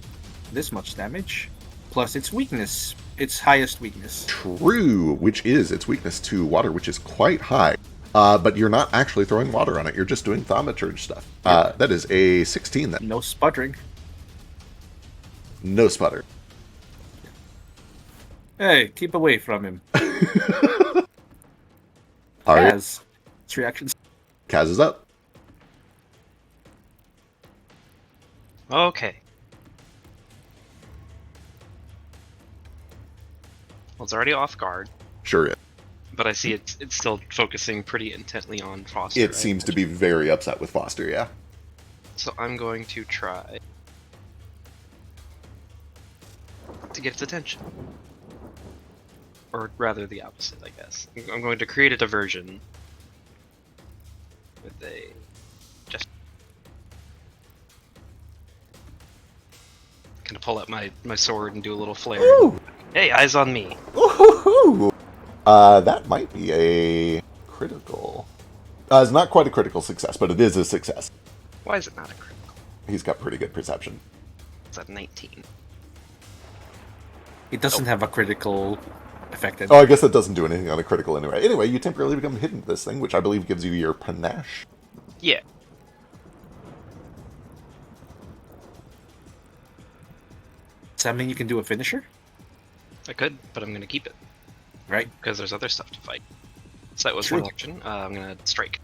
this much damage. Plus its weakness. Its highest weakness. True, which is its weakness to water, which is quite high. But you're not actually throwing water on it. You're just doing thaumaturge stuff. That is a 16 then. No sputtering. No sputter. Hey, keep away from him. All right, As 3 actions. Kaz is up. Okay. Well, it's already off guard, Sure is. But I see it's still focusing pretty intently on Foster. It seems to be very upset with Foster, yeah. So I'm going to try to get its attention. Or rather the opposite, I guess. I'm going to create a diversion with a just gonna pull out my sword and do a little flare. Ooh. Hey, eyes on me. Ooh. That might be a critical. It's not quite a critical success, but it is a success. Why is it not a critical? He's got pretty good perception. It's at 19. It doesn't have a critical effect. Oh, I guess that doesn't do anything on a critical anyway. Anyway, you temporarily become hidden to this thing, which I believe gives you your panache. Yeah. Does that mean you can do a finisher? I could, but I'm gonna keep it. Right. Because there's other stuff to fight. So that was True. one action. I'm gonna strike.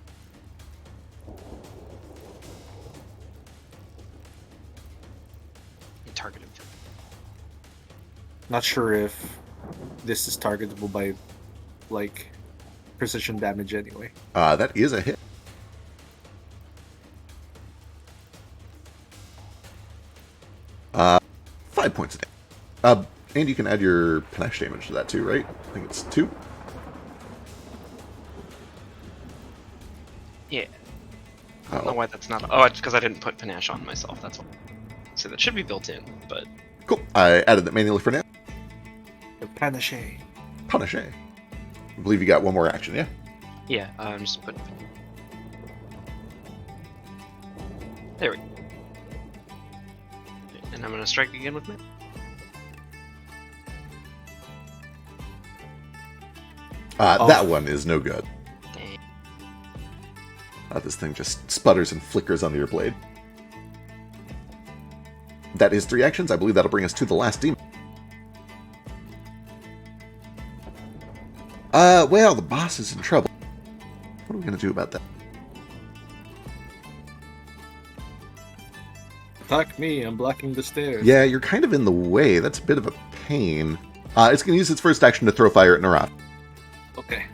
Target him. Not sure if this is targetable by, like, precision damage anyway. That is a hit. Uh, 5 points of damage. And you can add your panache damage to that too, right? I think it's 2. Yeah. I don't know why that's not. Oh, it's because I didn't put panache on myself. That's all. So that should be built in, but Cool. I added that manually for now. The panache. Panache. I believe you got one more action, yeah? yeah, I'm just putting. There we go. And I'm gonna strike again with it. That one is no good. Dang. This thing just sputters and flickers under your blade. That is 3 actions. I believe that'll bring us to the last demon. Well, the boss is in trouble. What are we going to do about that? Attack me, I'm blocking the stairs. Yeah, you're kind of in the way. That's a bit of a pain. It's going to use its first action to throw fire at Naraf. Okay.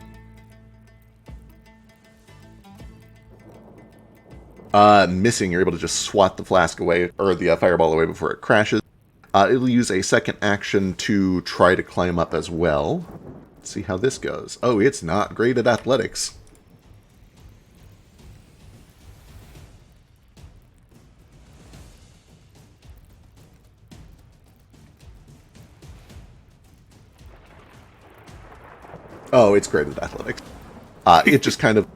Missing, you're able to just swat the flask away, or the fireball away before it crashes. It'll use a second action to try to climb up as well. Let's see how this goes. Oh, it's not great at athletics. Oh, it's great at athletics. It just kind of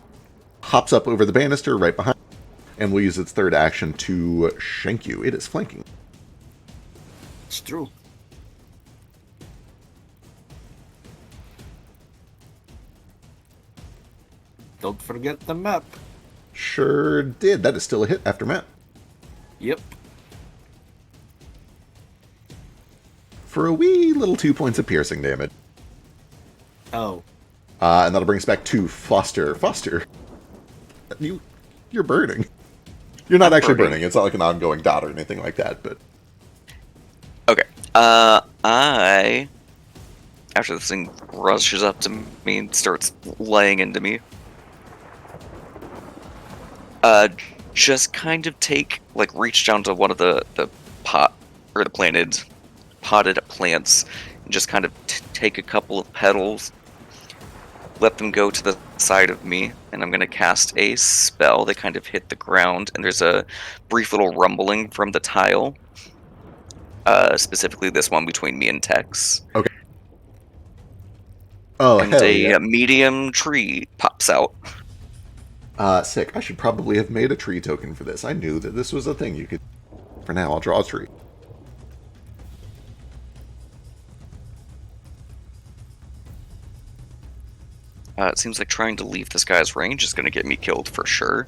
hops up over the banister right behind, and will use its third action to shank you. It is flanking. It's true. Don't forget the map. Sure did. That is still a hit after Matt. Yep. For a wee little 2 points of piercing damage. Oh. And that'll bring us back to Foster. Foster, you're burning. You're not actually burning. It's not like an ongoing dot or anything like that, but... Okay. After this thing rushes up to me and starts laying into me, just kind of reach down to one of the potted plants, and just kind of take a couple of petals, let them go to the side of me, and I'm going to cast a spell. They kind of hit the ground, and there's a brief little rumbling from the tile. Specifically this one between me and Tex. Okay. Oh, and hell a yeah. medium tree pops out. Sick. I should probably have made a tree token for this. I knew that this was a thing you could... For now, I'll draw a tree. It seems like trying to leave this guy's range is going to get me killed for sure.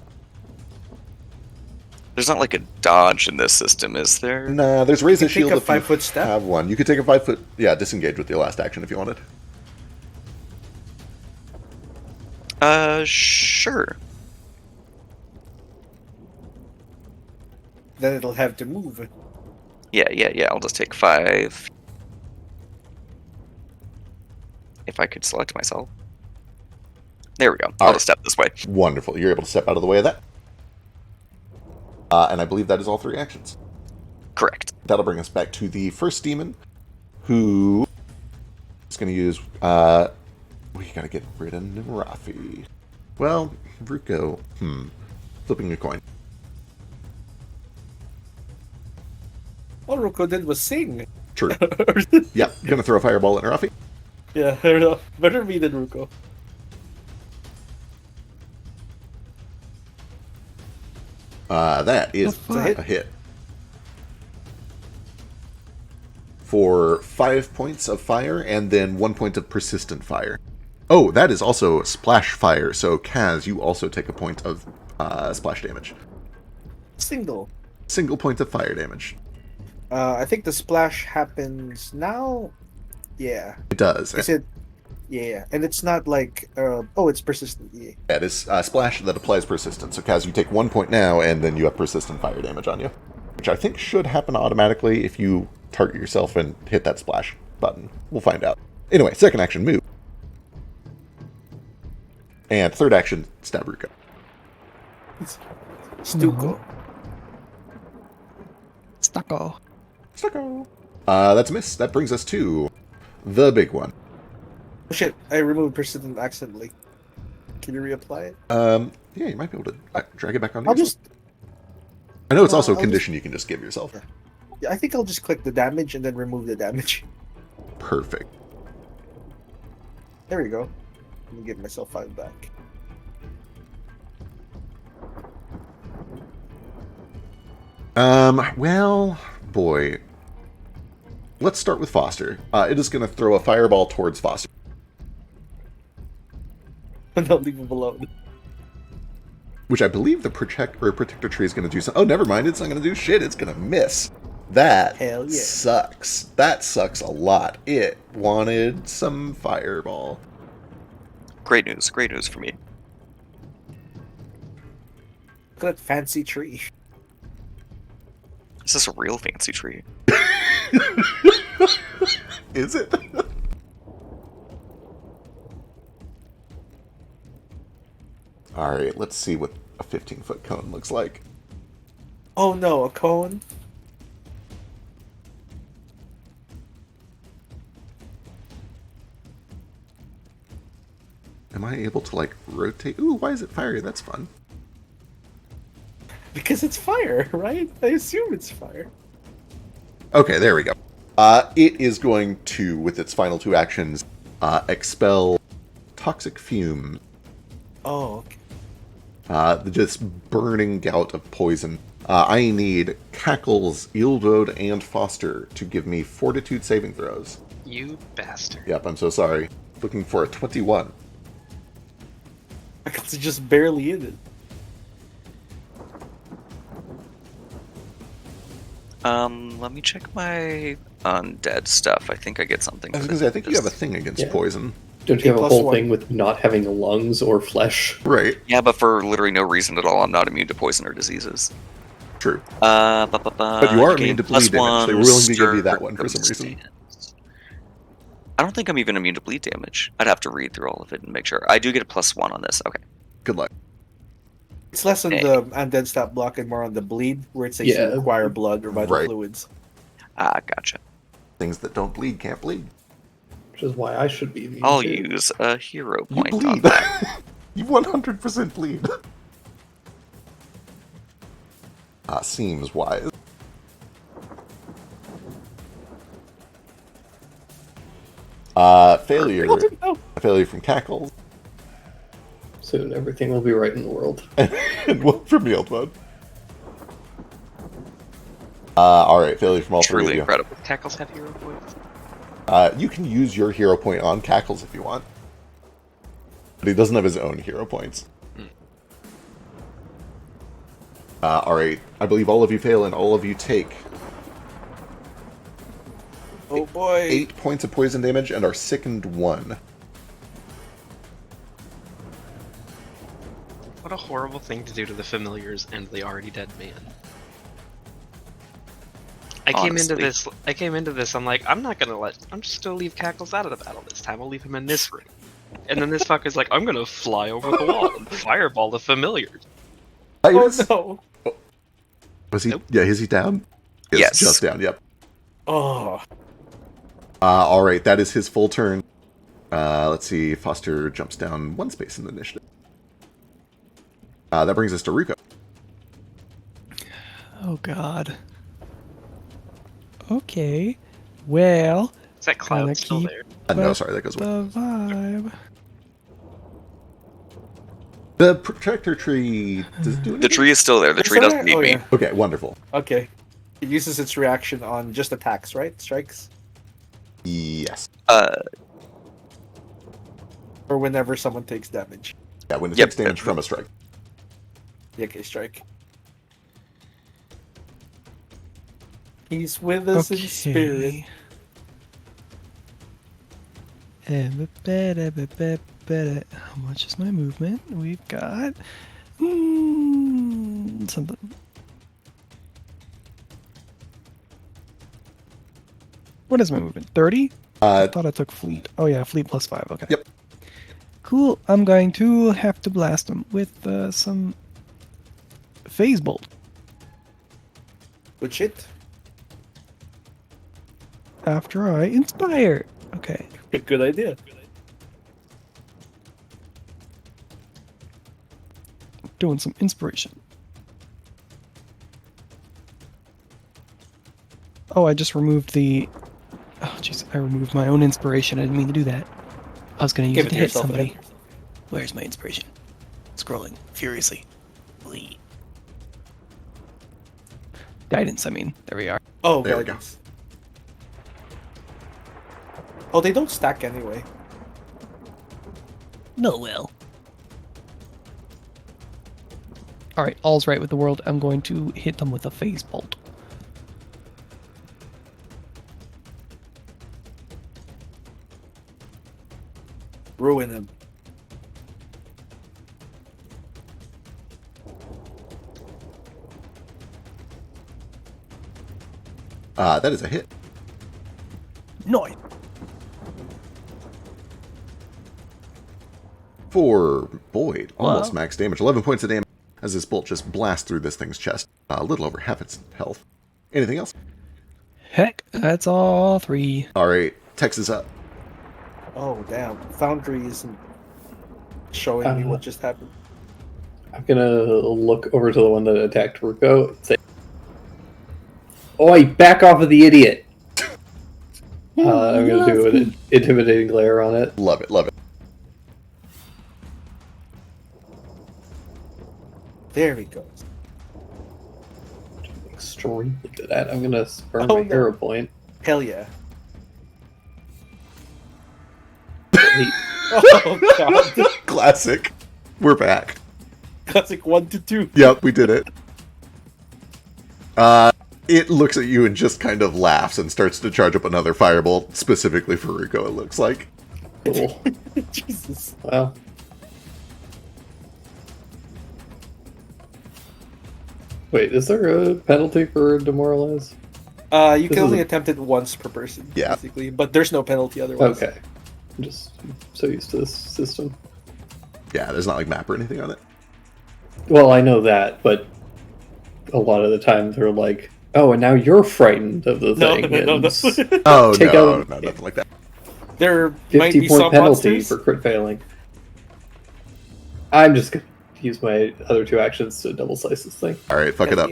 There's not like a dodge in this system, is there? Nah, there's raise a You can take shield a if you 5-foot step. have one. You could take a 5-foot... Yeah, disengage with your last action if you wanted. Sure. Then it'll have to move. Yeah, I'll just take 5. If I could select myself. There we go. All I'll right. just step this way. Wonderful. You're able to step out of the way of that. And I believe that is all 3 actions. Correct. That'll bring us back to the first demon, who is going to use... we gotta get rid of Nimrafi. Well, Ruko. Flipping a coin. All Ruko did was sing. True. Yep. Gonna throw a fireball at Nimrafi. Yeah, fair enough. Better me than Ruko. That is a a hit. For 5 points of fire and then 1 point of persistent fire. Oh, that is also splash fire. So, Kaz, you also take a point of splash damage. Single. Single point of fire damage. I think the splash happens now. Yeah. It does. Is it? Yeah, and it's not like. It's persistent. Yeah. That is splash that applies persistent. So, Kaz, you take 1 point now, and then you have persistent fire damage on you. Which I think should happen automatically if you target yourself and hit that splash button. We'll find out. Anyway, second action, move. And third action, stab Ruko. Stuko. Stucco. Stucco. That's a miss. That brings us to the big one. Oh shit! I removed persistent accidentally. Can you reapply it? Yeah, you might be able to drag it back onto I'll yourself. just. I know it's also a I'll condition you can just give yourself. Yeah, I think I'll just click the damage and then remove the damage. Perfect. There we go. Let me give myself 5 back. Well, boy. Let's start with Foster. It is going to throw a fireball towards Foster. And I'll leave him alone. Which I believe the protector tree is going to do something. Oh, never mind. It's not going to do shit. It's going to miss. That Hell yeah. sucks. That sucks a lot. It wanted some fireball. Great news for me. Look at that fancy tree. Is this a real fancy tree? Is it? Alright, let's see what a 15-foot cone looks like. Oh no, a cone? Am I able to, like, rotate? Ooh, why is it fiery? That's fun. Because it's fire, right? I assume it's fire. Okay, there we go. It is going to, with its final 2 actions, expel toxic fume. Oh, okay. This burning gout of poison. I need Cackles, Ildode, and Foster to give me fortitude saving throws. You bastard. Yep, I'm so sorry. Looking for a 21. I got to just barely in it. Let me check my undead stuff. I think I get something. I was going to say, I think you have a thing against poison. Don't you have a A whole +1. thing with not having lungs or flesh? Right, Yeah, but for literally no reason at all, I'm not immune to poison or diseases. true. But you are immune to bleed damage. They were willing to give you that one for some reason. I don't think I'm even immune to bleed damage. I'd have to read through all of it and make sure. I do get a +1 on this. Okay. Good luck. It's less on the undead stat block and more on the bleed, where it says Yeah. you acquire blood or vital Right. fluids. Gotcha. Things that don't bleed can't bleed. Which is why I should be immune I'll to. use a hero You point on bleed. that. You 100% bleed. Seems wise. Failure. A failure from Cackles. Soon everything will be right in the world. And one from Yield Mode. Alright, failure from all three of Truly you. incredible. Cackles have hero points. You can use your hero point on Cackles if you want. But he doesn't have his own hero points. Alright, I believe all of you fail and all of you take Oh boy. 8 points of poison damage and are sickened 1. What a horrible thing to do to the familiars and the already dead man. I came into this, I'm like, I'm just gonna leave Cackles out of the battle this time. I'll leave him in this room. And then this fucker's like, I'm gonna fly over the wall and fireball the familiars. Oh Titus? no! Was he? Nope. Yeah, is he down? Yes. Just down. Yep. Oh, All right, that is his full turn. Let's see. Foster jumps down 1 space in the initiative. That brings us to Ruko. Oh God. Okay. Well, Is that Gonna cloud still keep- there? No, sorry, that goes away. the vibe. The protector tree. Does it do anything? The tree is still there. The It's tree doesn't there? need Oh, me. yeah. Okay, wonderful. okay. It uses its reaction on just attacks, right? Strikes, Yes. or whenever someone takes damage. Yeah, when it Yep. takes damage from a strike. Yeah, okay, strike. He's with us in spirit. How much is my movement? We've got something. What is my movement? 30? I thought I took fleet. Oh yeah, fleet plus 5. Okay. Yep. Cool. I'm going to have to blast him with some phase bolt. Good shit. After I inspire. Okay. Good idea. Doing some inspiration. Oh, I just removed the... Oh, jeez. I removed my own inspiration. I didn't mean to do that. I was going to use Give it it to to hit yourself, somebody. man. Where's my inspiration? Scrolling furiously. Bleed. Guidance, I mean. There we are. Oh, There we go. guidance. Oh, they don't stack anyway. No, well. Alright, all's right with the world. I'm going to hit them with a phase bolt. Ruin him. That is a hit. No. For Boyd, almost Wow. max damage. 11 points of damage as this bolt just blasts through this thing's chest. A little over half its health. Anything else? Heck, that's all 3. All right, Tex is up. Oh, damn. Foundry isn't showing me what just happened. I'm gonna look over to the one that attacked Ruko and say, "Oi, back off of the idiot!" I'm gonna do an intimidating glare on it. Love it, love it. There he goes. Extremely good at. I'm gonna burn Oh, my no. hero point. Hell yeah. He- Oh, God. Classic. We're back. Classic 1 to 2. Yep, we did it. It looks at you and just kind of laughs and starts to charge up another firebolt, specifically for Ruko, it looks like. Cool. Jesus. Well. Wait, is there a penalty for demoralize? You This can only is a- attempt it once per person, Yeah. basically. But there's no penalty otherwise. Okay. I'm just so used to this system. Yeah, there's not like map or anything on it. Well, I know that, but a lot of the time they're like, "Oh, and now you're frightened of the No, thing." no, and no. Oh, Take no, out- no, nothing like that. There might be 50-point some penalty monsters. for crit failing. I'm just gonna use my other 2 actions to double slice this thing. All right, fuck it up.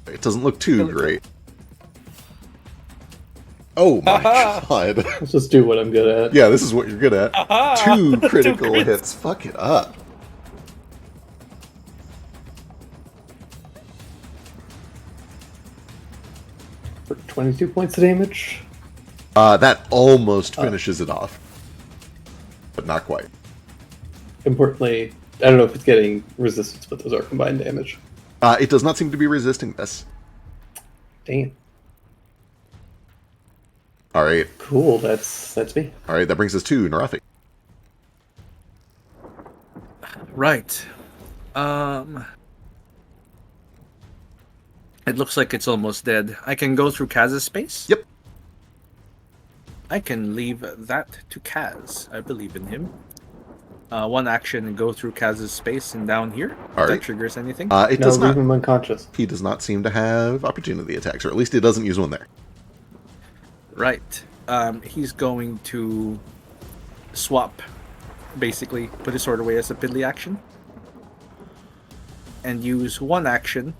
It doesn't look too great. Oh my god. Let's just do what I'm good at. Yeah, this is what you're good at. Aha! 2 critical crits. hits. Fuck it up. For 22 points of damage. That almost finishes it off. But not quite. Importantly, I don't know if it's getting resistance, but those are combined damage. It does not seem to be resisting this. Damn. All right, Cool, that's me. all right. That brings us to Narathi. Right. It looks like it's almost dead. I can go through Kaz's space? Yep. I can leave that to Kaz. I believe in him. one action and go through Kaz's space and down here. If Alright. that triggers anything. It No, does leave not. him unconscious. He does not seem to have opportunity attacks, or at least he doesn't use one there. Right. He's going to swap, basically, put his sword away as a piddly action. And use one action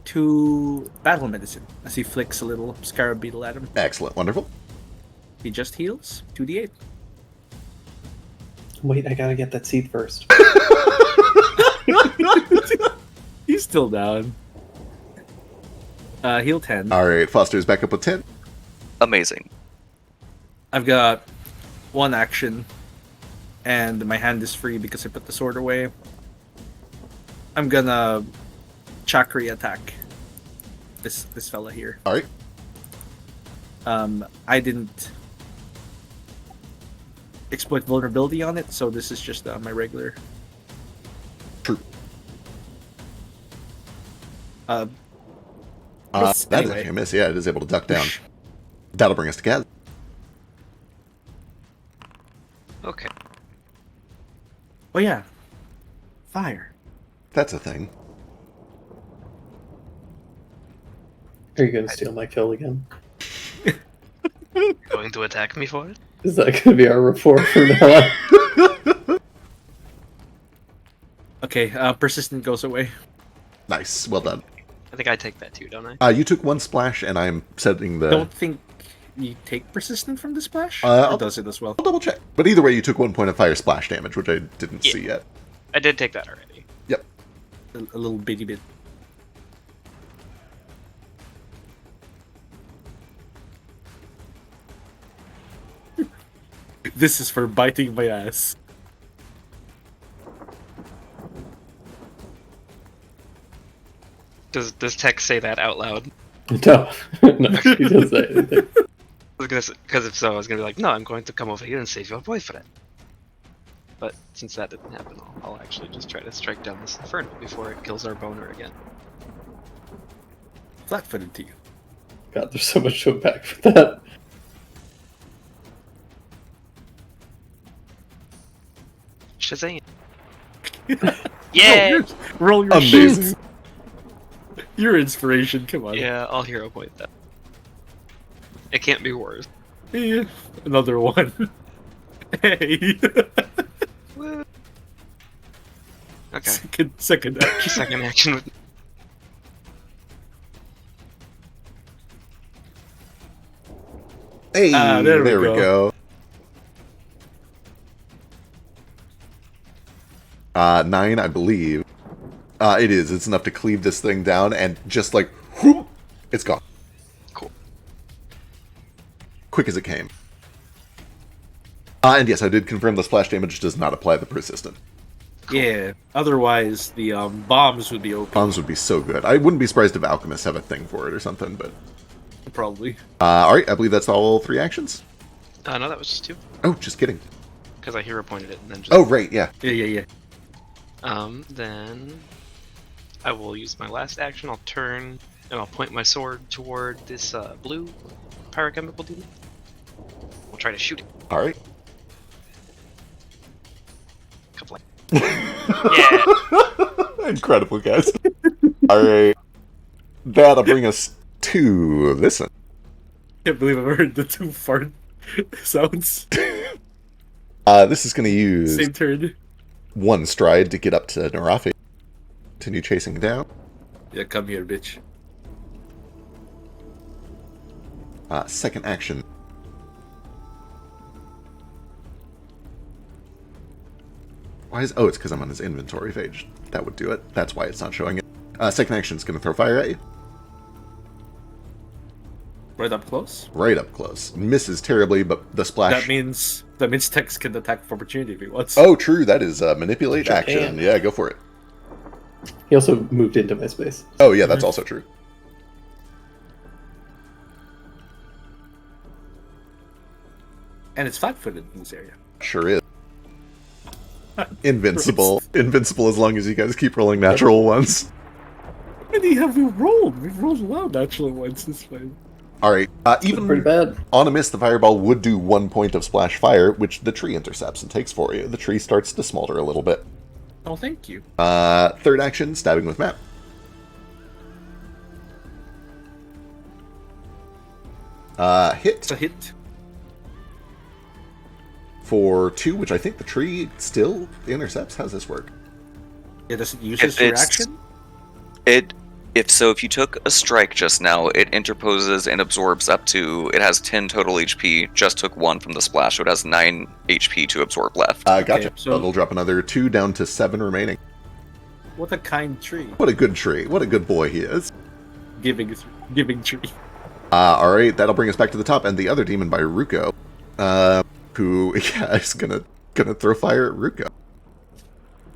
to battle medicine as he flicks a little scarab beetle at him. Excellent. Wonderful. He just heals 2d8. Wait, I gotta get that seed first. He's still down. Heal 10. Alright, Foster is back up with 10. Amazing. I've got one action, and my hand is free because I put the sword away. I'm gonna Chakri attack this fella here. Alright. I didn't exploit vulnerability on it, so this is just my regular. True. Miss That is anyway. actually a miss. Yeah, it is able to duck down. That'll bring us to Kaz. Okay. Oh yeah, fire. That's a thing. Are you gonna steal my kill again? Going to attack me for it? Is that gonna be our report from now on? Okay, persistent goes away. Nice. Well done. I think I take that too, don't I? You took one splash, and I'm setting the... Don't think you take persistent from the splash. I'll- Or does it as well? I'll double check. But either way, you took 1 point of fire splash damage, which I didn't Yeah. see yet. I did take that already. Yep. A little bitty bit. This is for biting my ass. Does text say that out loud? No, no, she doesn't say anything. Because if so, I was gonna be like, no, I'm going to come over here and save your boyfriend. But since that didn't happen, I'll actually just try to strike down this inferno before it kills our boner again. Flat-footed to you. God, there's so much to unpack for that. Shazam! Yeah! Roll your Amazing. shit. Your inspiration, come on. Yeah, I'll hero point that. It can't be worse. Yeah, another one. Hey. Woo. Okay. Second action. Second action with Hey, there there we we go. go. 9, I believe. It is. It's enough to cleave this thing down, and just like, whoop, it's gone. Cool. Quick as it came. And yes, I did confirm the splash damage does not apply the persistent. Yeah. Otherwise, the bombs would be open, Bombs would be so good. I wouldn't be surprised if alchemists have a thing for it or something, but... probably. Alright, I believe that's all 3 actions. no, that was just 2. Oh, just kidding. Because I hero pointed it and then just. Oh, right, yeah. Yeah. Then I will use my last action. I'll turn and I'll point my sword toward this blue pyrochemical demon. We'll try to shoot it. Alright. Couple yeah. Incredible, guys. Alright. That'll bring us to this one. Can't believe I've heard the 2 fart sounds. This is going to use Same turn. 1 stride to get up to Narafi. Continue chasing down. Yeah, come here, bitch. Second action. Why is... Oh, it's because I'm on his inventory page. That would do it. That's why it's not showing it. Second action is going to throw fire at you. Right up close. Right up close. Misses terribly, but the splash... That means Tex can attack of opportunity if he wants. Oh, true. That is manipulate Sure action. can. Yeah, go for it. He also moved into my space. Oh, yeah, that's also true. And it's flat-footed in this area. Sure is. Invincible. Invincible as long as you guys keep rolling natural ones. How many have we rolled? We've rolled a lot of natural ones this way. All right. Pretty Even bad. on a miss, the fireball would do 1 point of splash fire, which the tree intercepts and takes for you. The tree starts to smolder a little bit. Oh, thank you. Third action, stabbing with map. Hit It's a hit. for 2, which I think the tree still intercepts. How's this work? Yeah, does it use If its reaction? If you took a strike just now, it interposes and absorbs up to. It has 10 total HP. Just took 1 from the splash, so it has 9 HP to absorb left. Gotcha. Okay, So so- it'll drop another 2 down to 7 remaining. What a kind tree. What a good tree. What a good boy he is. Giving tree. All right, that'll bring us back to the top, and the other demon by Ruko, who is gonna throw fire at Ruko.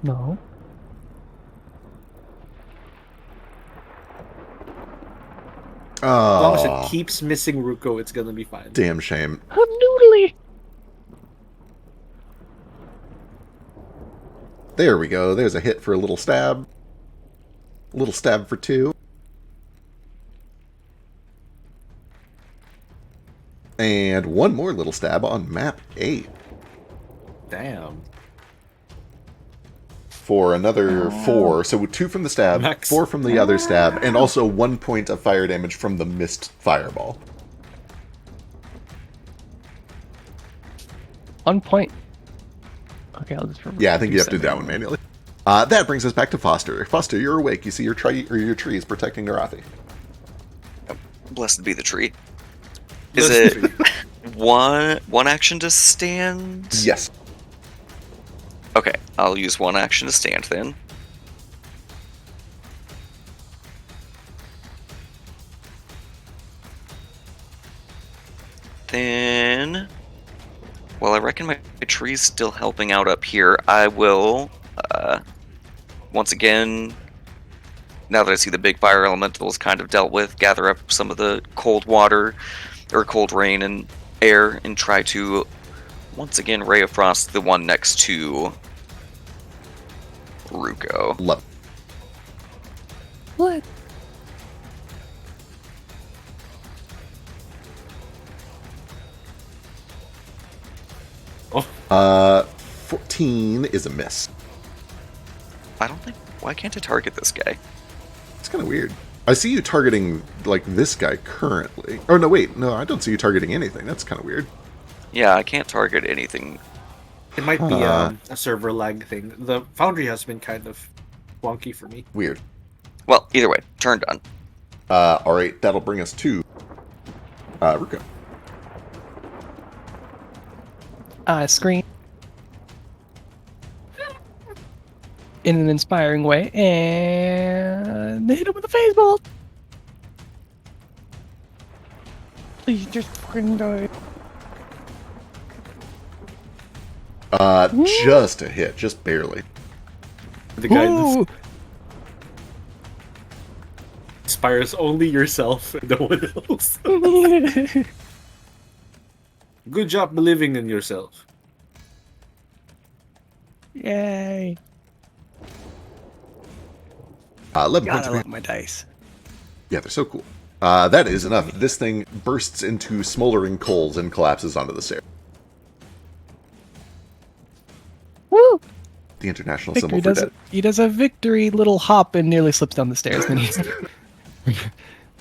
No. As long as Oh, it keeps missing Ruko, it's gonna be fine. damn shame. I'm noodly. There we go. There's a hit for a little stab. A little stab for 2. And one more little stab on map 8 Damn. for another 4. So 2 from the stab, Max. 4 from the other stab, and also 1 point of fire damage from the missed fireball. 1 point. Okay, I'll just remember. Yeah, I think you have to do that one manually. That brings us back to Foster. Foster, you're awake. You see your trees protecting Narathi. Blessed be the tree. Is Blessed it tree. one action to stand? Yes. Okay, I'll use 1 action to stand then. Then, well, I reckon my tree's still helping out up here. I will, once again, now that I see the big fire elementals kind of dealt with, gather up some of the cold water, or cold rain and air, and try to, once again, Ray of Frost the one next to Ruko. Love. What? Oh. 14 is a miss. I don't think. Why can't I target this guy? It's kind of weird. I see you targeting, like, this guy currently. Oh, no, wait. No, I don't see you targeting anything. That's kind of weird. Yeah, I can't target anything. It might be Huh. a server lag thing. The Foundry has been kind of wonky for me. Weird. Well, either way, turn done. All right, that'll bring us to Ruko. Scream in an inspiring way and hit him with a phase bolt. Please just fucking die. Just a hit, just barely. The guy Ooh. that inspires only yourself and no one else. Good job believing in yourself. Yay. 11 God, points I of love my dice. Yeah, they're so cool. That is enough. This thing bursts into smoldering coals and collapses onto the stairs. Woo! The international Victory symbol for does death. he does a victory little hop and nearly slips down the stairs. Then he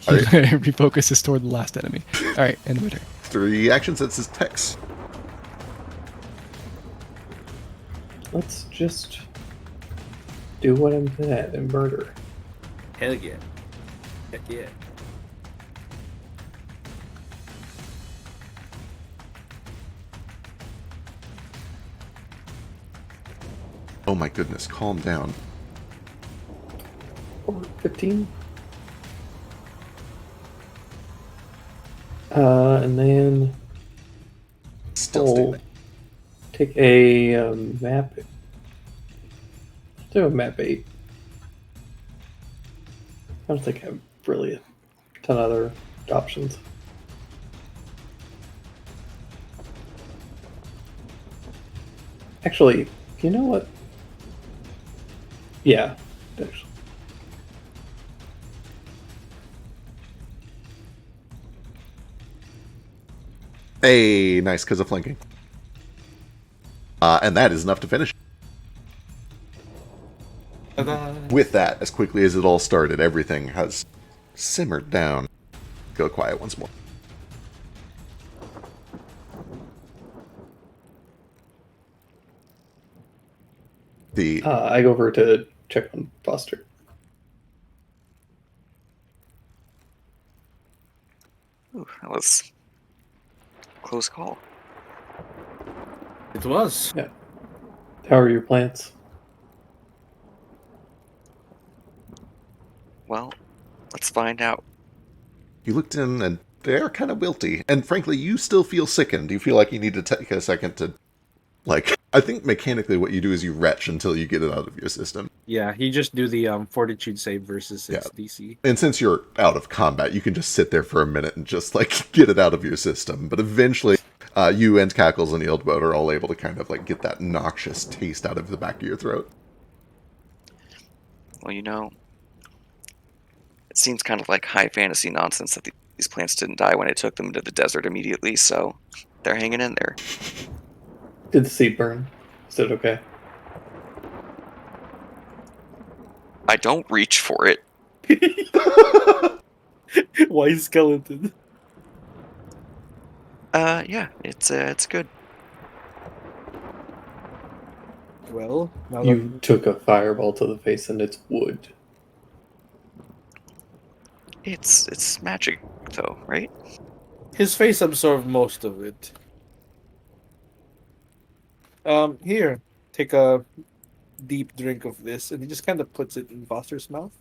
Alright. refocuses toward the last enemy. All right, end of my turn. 3 actions, that's his text. Let's just do what I'm good at and murder. Hell yeah. Heck yeah. Oh my goodness, calm down. Or 15. And then Still I'll standing. take a map. Do a map 8. I don't think I have really a ton of other options. Actually, you know what? Yeah, actually. Hey, nice, because of flanking. And that is enough to finish. Ta-da. With that, as quickly as it all started, everything has simmered down. Go quiet once more. I go over to check on Foster. Ooh, that was a close call. It was. Yeah. How are your plants? Well, let's find out. You looked in, and they're kind of wilty. And frankly, you still feel sickened. You feel like you need to take a second to, I think mechanically what you do is you retch until you get it out of your system. Yeah, he just do the fortitude save versus its Yeah. DC. And since you're out of combat, you can just sit there for a minute and just, get it out of your system. But eventually, you and Cackles and Eeldboat are all able to kind of, get that noxious taste out of the back of your throat. Well, it seems kind of like high fantasy nonsense that these plants didn't die when I took them into the desert immediately, so they're hanging in there. Did the seed burn? Is it okay? I don't reach for it. Why skeleton? Yeah, it's good. Well, now that You took a fireball to the face and it's wood. It's magic though, right? his face absorbed most of it. Here, take a deep drink of this, and he just kind of puts it in Foster's mouth.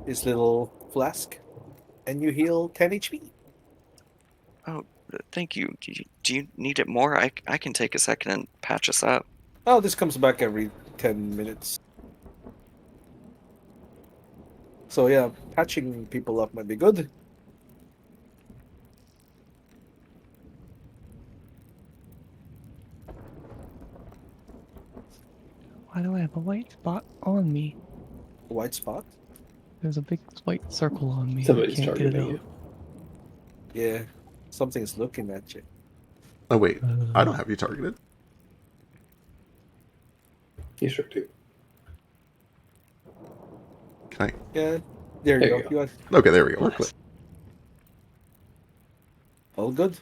His little flask, and you heal 10 HP. Oh, thank you. Do you need it more? I can take a second and patch us up. Oh, this comes back every 10 minutes. So yeah, patching people up might be good. Why do I have a white spot on me? White spot. There's a big white circle on me. Somebody's I can't get it targeting out. you. Yeah, something's looking at you. Oh, wait. I don't have you targeted. You sure do. Can I? Yeah, there There you you go. go. You are Okay, there we go. We're Nice. clear. all good.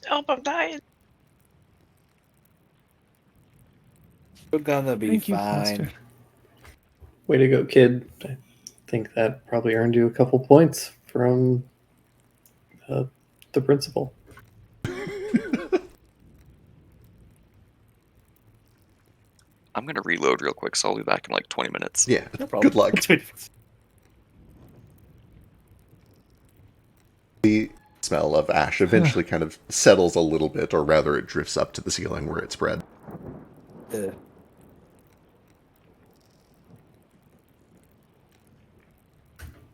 Help! I'm dying. You're gonna be Thank you, fine. Foster. Way to go, kid. I think that probably earned you a couple points from the principal. I'm gonna reload real quick, so I'll be back in like 20 minutes. Yeah. No problem. Good luck. The smell of ash eventually kind of settles a little bit, or rather it drifts up to the ceiling where it spread. Yeah.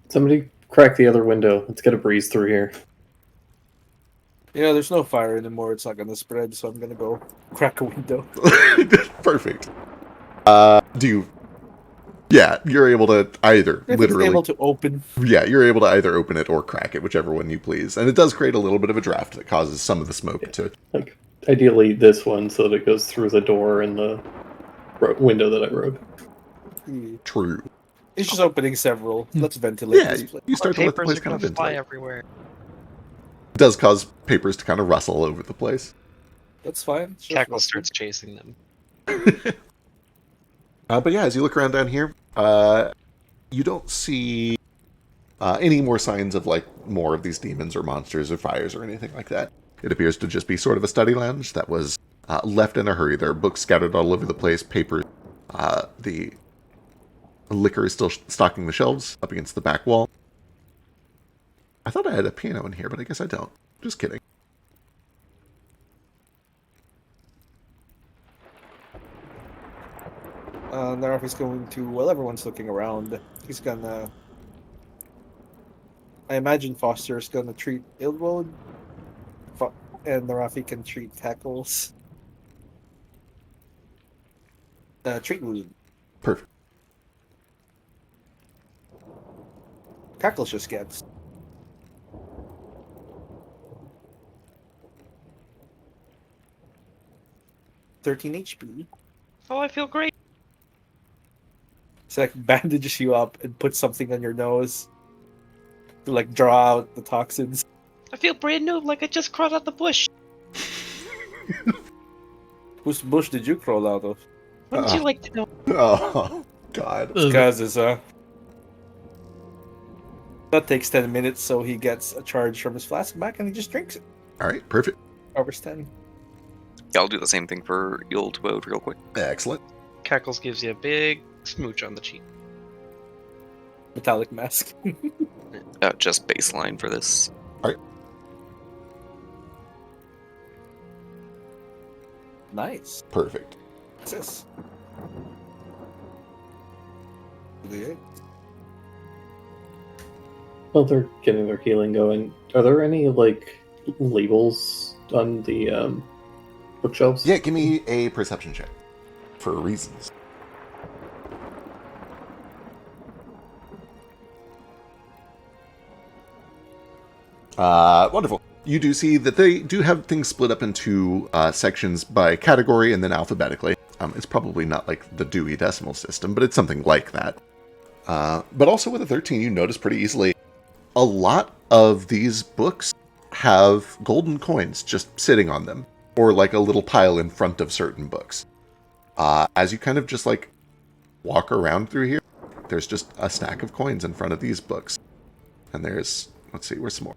Somebody crack the other window. Let's get a breeze through here. Yeah, there's no fire anymore. It's not gonna spread, so I'm gonna go crack a window. Perfect. Do you... Yeah, you're able to either, If literally... it's able to open. Yeah, you're able to either open it or crack it, whichever one you please. And it does create a little bit of a draft that causes some of the smoke to... Like, ideally this one so that it goes through the door and the window that I rode. True. It's just opening several. Let's ventilate Yeah, this place. you start to let the Papers place are kind gonna of fly ventilate. everywhere. It does cause papers to kind of rustle all over the place. That's fine. It's just Cackle rusting. starts chasing them. But yeah, as you look around down here, you don't see any more signs of more of these demons or monsters or fires or anything like that. It appears to just be sort of a study lounge that was left in a hurry. There are books scattered all over the place, papers. The liquor is still stocking the shelves up against the back wall. I thought I had a piano in here, but I guess I don't. Just kidding. Narf is going to, while everyone's looking around, he's gonna... I imagine Foster is gonna treat Ilwood, and Narafi can treat Cackles. Treat Wood. Perfect. Cackles just gets. 13 HP. Oh, I feel great. It's like bandages you up and puts something on your nose to like draw out the toxins. I feel brand new, like I just crawled out the bush. Whose bush did you crawl out of? Wouldn't you like to know? Oh, God. Ugh. Gaz's, That takes 10 minutes, so he gets a charge from his flask back and he just drinks it. All right, perfect. Hours 10. Yeah, I'll do the same thing for Wildfolk real quick. Excellent. Cackles gives you a big smooch on the cheek. Metallic mask. Just baseline for this. Nice. Perfect. What's this? D8. While they're getting their healing going, are there any like labels on the bookshelves? Yeah, give me a perception check for reasons. Wonderful. You do see that they do have things split up into sections by category and then alphabetically. It's probably not like the Dewey Decimal System, but it's something like that. But also with a 13, you notice pretty easily a lot of these books have golden coins just sitting on them, or like a little pile in front of certain books. As you kind of just like walk around through here, there's just a stack of coins in front of these books. And there's, let's see, where's some more?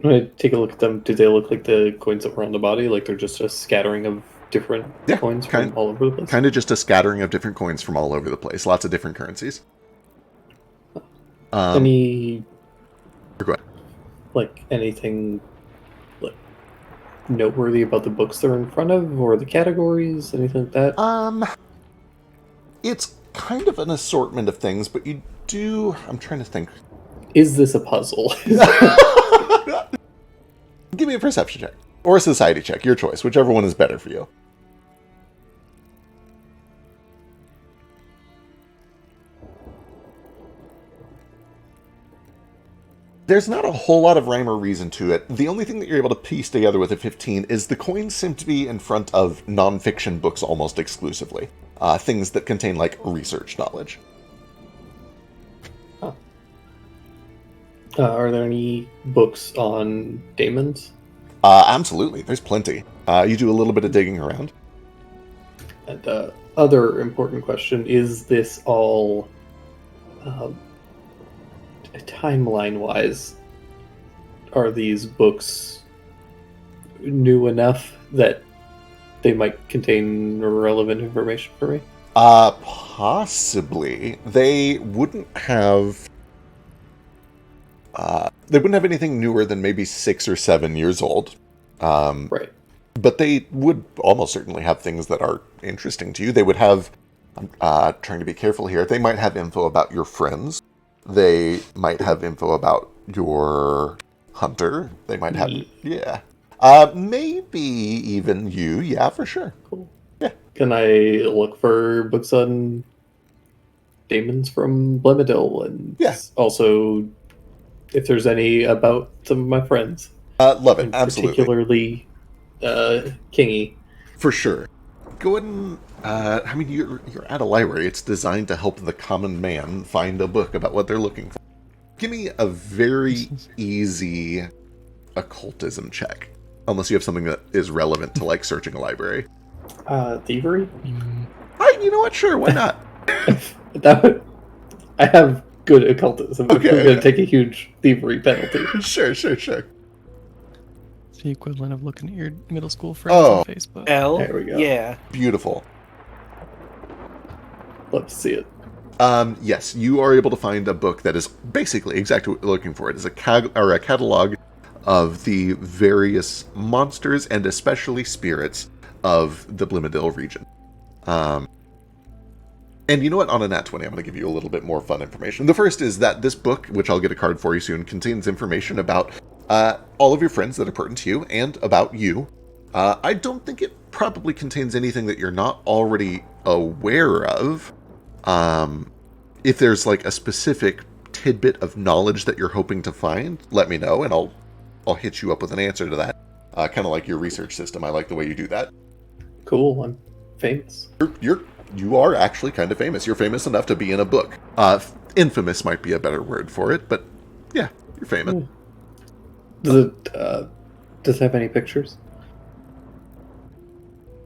When I take a look at them, do they look like the coins that were on the body? Like they're just a scattering of different coins from all over the place? Kind of just a scattering of different coins from all over the place. Lots of different currencies. Any... Go ahead. Like anything like noteworthy about the books they're in front of, or the categories, anything like that? It's kind of an assortment of things, but you do... I'm trying to think. Is this a puzzle? Give me a perception check. Or a society check, your choice. Whichever one is better for you. There's not a whole lot of rhyme or reason to it. The only thing that you're able to piece together with a 15 is the coins seem to be in front of non-fiction books almost exclusively. Things that contain, like, research knowledge. Are there any books on daemons? Absolutely. There's plenty. You do a little bit of digging around. And other important question, is this all timeline-wise? Are these books new enough that they might contain relevant information for me? Possibly. They wouldn't have... they wouldn't have anything newer than maybe 6 or 7 years old. Right. But they would almost certainly have things that are interesting to you. They would have, trying to be careful here, they might have info about your friends. They might have info about your hunter. They might have, yeah. Maybe even you, yeah, for sure. Cool. Yeah. Can I look for books on daemons from Blemidil? And also, if there's any about some of my friends. Love it, absolutely. Particularly Kingy. For sure. Go ahead and, I mean, you're at a library. It's designed to help the common man find a book about what they're looking for. Give me a very easy occultism check. Unless you have something that is relevant to, like, searching a library. Thievery? You know what? Sure, why not? I have good occultism. Okay, I'm going to take a huge thievery penalty. Sure. It's the equivalent of looking at your middle school friends on Facebook. L. There we go. Yeah. Beautiful. Love to see it. Yes, you are able to find a book that is basically exactly what you're looking for. It is a catalog of the various monsters and especially spirits of the Blemidil region. And you know what? On a nat 20, I'm going to give you a little bit more fun information. The first is that this book, which I'll get a card for you soon, contains information about all of your friends that are pertinent to you and about you. I don't think it probably contains anything that you're not already aware of. If there's like a specific tidbit of knowledge that you're hoping to find, let me know, and I'll hit you up with an answer to that. Kind of like your research system. I like the way you do that. Cool. I'm famous. You are actually kind of famous. You're famous enough to be in a book. Infamous might be a better word for it, but yeah, you're famous. Ooh. Does it have any pictures?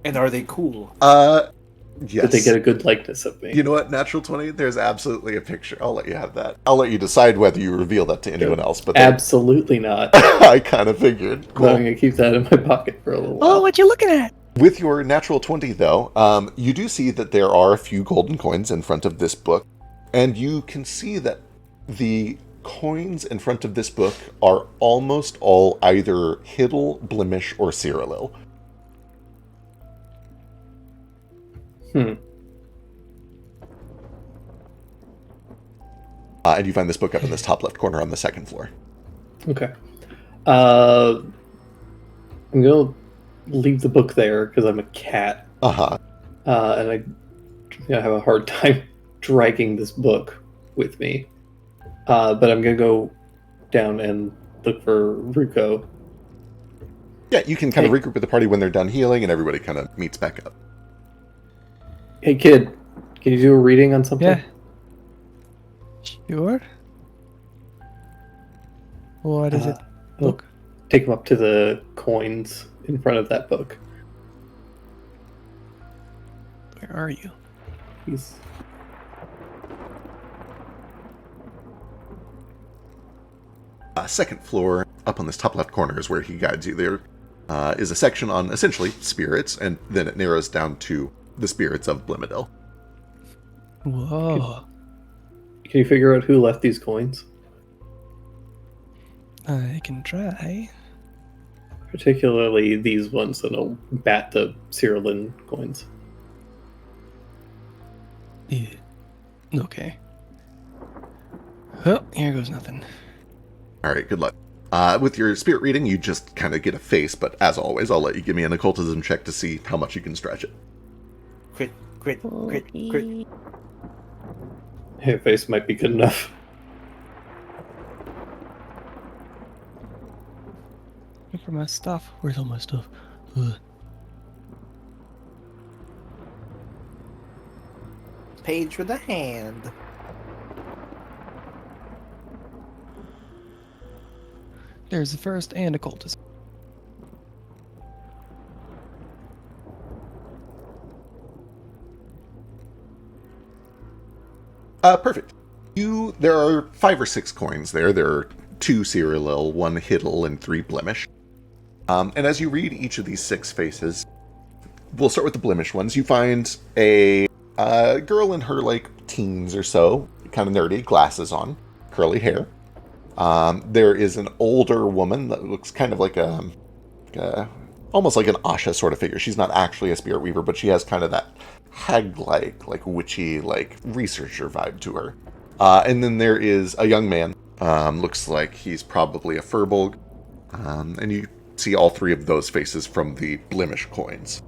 And are they cool? Yes. Did they get a good likeness of me? You know what? Natural 20, there's absolutely a picture. I'll let you have that. I'll let you decide whether you reveal that to anyone else. But Absolutely not. I kind of figured. I'm Cool. going to keep that in my pocket for a little while. Oh, what you looking at? With your natural 20, though, you do see that there are a few golden coins in front of this book, and you can see that the coins in front of this book are almost all either Hiddle, Blemish, or Cyrillil. And you find this book up in this top left corner on the second floor. Okay. I'm going to leave the book there because I'm a cat. Uh-huh. And I'm going to have a hard time dragging this book with me. But I'm going to go down and look for Ruko. Yeah, you can kind of regroup with the party when they're done healing, and everybody kind of meets back up. Hey, kid, can you do a reading on something? Yeah. Sure. What is it? Look. Take him up to the coins in front of that book. Where are you? He's... Second floor, up on this top left corner is where he guides you. There is a section on, essentially, spirits, and then it narrows down to the spirits of Blimidel. Whoa. Can you figure out who left these coins? I can try. Particularly these ones, and I'll bat the Cyrillin coins. Yeah. Okay. Oh, here goes nothing. All right, good luck. With your spirit reading, you just kind of get a face, but as always, I'll let you give me an occultism check to see how much you can stretch it. Crit. Hey, face might be good enough. Look for my stuff. Where's all my stuff? Ugh. Page with a hand. There's the first and occultism. Perfect. There are 5 or 6 coins there. There are 2 Cyrillil, 1 Hiddle, and 3 Blemish. And as you read each of these 6 faces, we'll start with the Blemish ones. You find a girl in her, teens or so, kind of nerdy, glasses on, curly hair. There is an older woman that looks kind of like almost like an Asha sort of figure. She's not actually a spirit weaver, but she has kind of that hag-like, witchy, researcher vibe to her. And then there is a young man. Looks like he's probably a furbolg. And you see all 3 of those faces from the Blemish coins.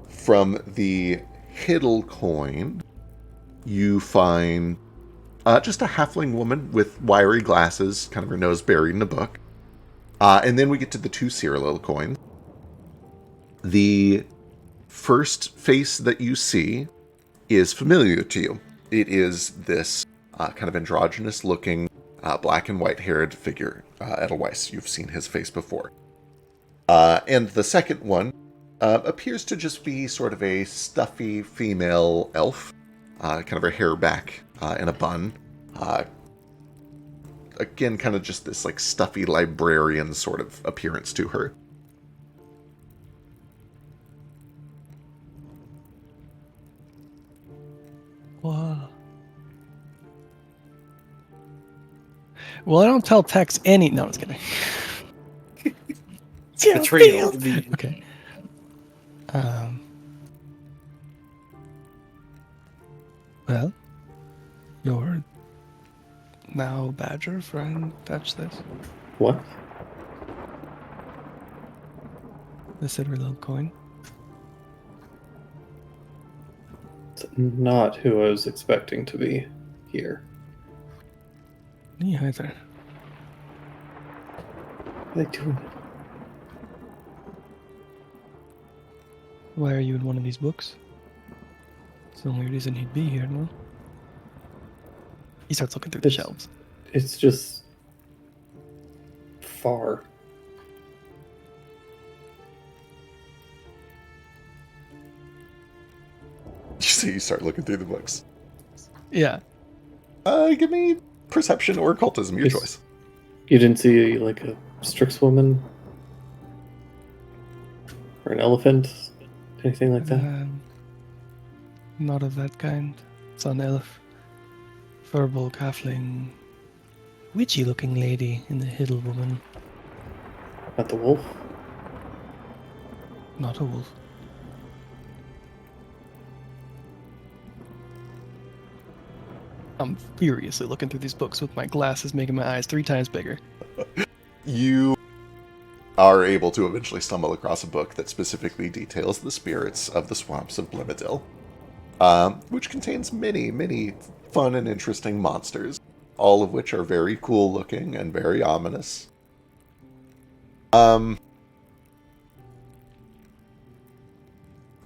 From the Hiddle coin, you find just a halfling woman with wiry glasses, kind of her nose buried in a book. And then we get to the 2 Cyrillil coins. The first face that you see is familiar to you. It is this kind of androgynous-looking, black and white-haired figure, Edelweiss. You've seen his face before. And the second one appears to just be sort of a stuffy female elf, kind of her hair back in a bun. Again, kind of just this stuffy librarian sort of appearance to her. Whoa. Well, I don't tell Tex any. No, I was kidding. Betrayal. Okay. Well, your now badger friend fetch this. What? The Cyrillil coin. It's not who I was expecting to be here. Me either. What are they doing? Why are you in one of these books? It's the only reason he'd be here, no? He starts looking through the shelves. It's just far. You start looking through the books. Yeah. Give me perception or occultism, your choice. You didn't see like a Strix woman or an elephant, anything like that? Not of that kind. It's an elf. Furball, halfling, witchy-looking lady in the Hiddle woman. Not the wolf? Not a wolf. I'm furiously looking through these books with my glasses making my eyes 3 times bigger. You are able to eventually stumble across a book that specifically details the spirits of the swamps of Blimadil, which contains many, many fun and interesting monsters, all of which are very cool looking and very ominous. On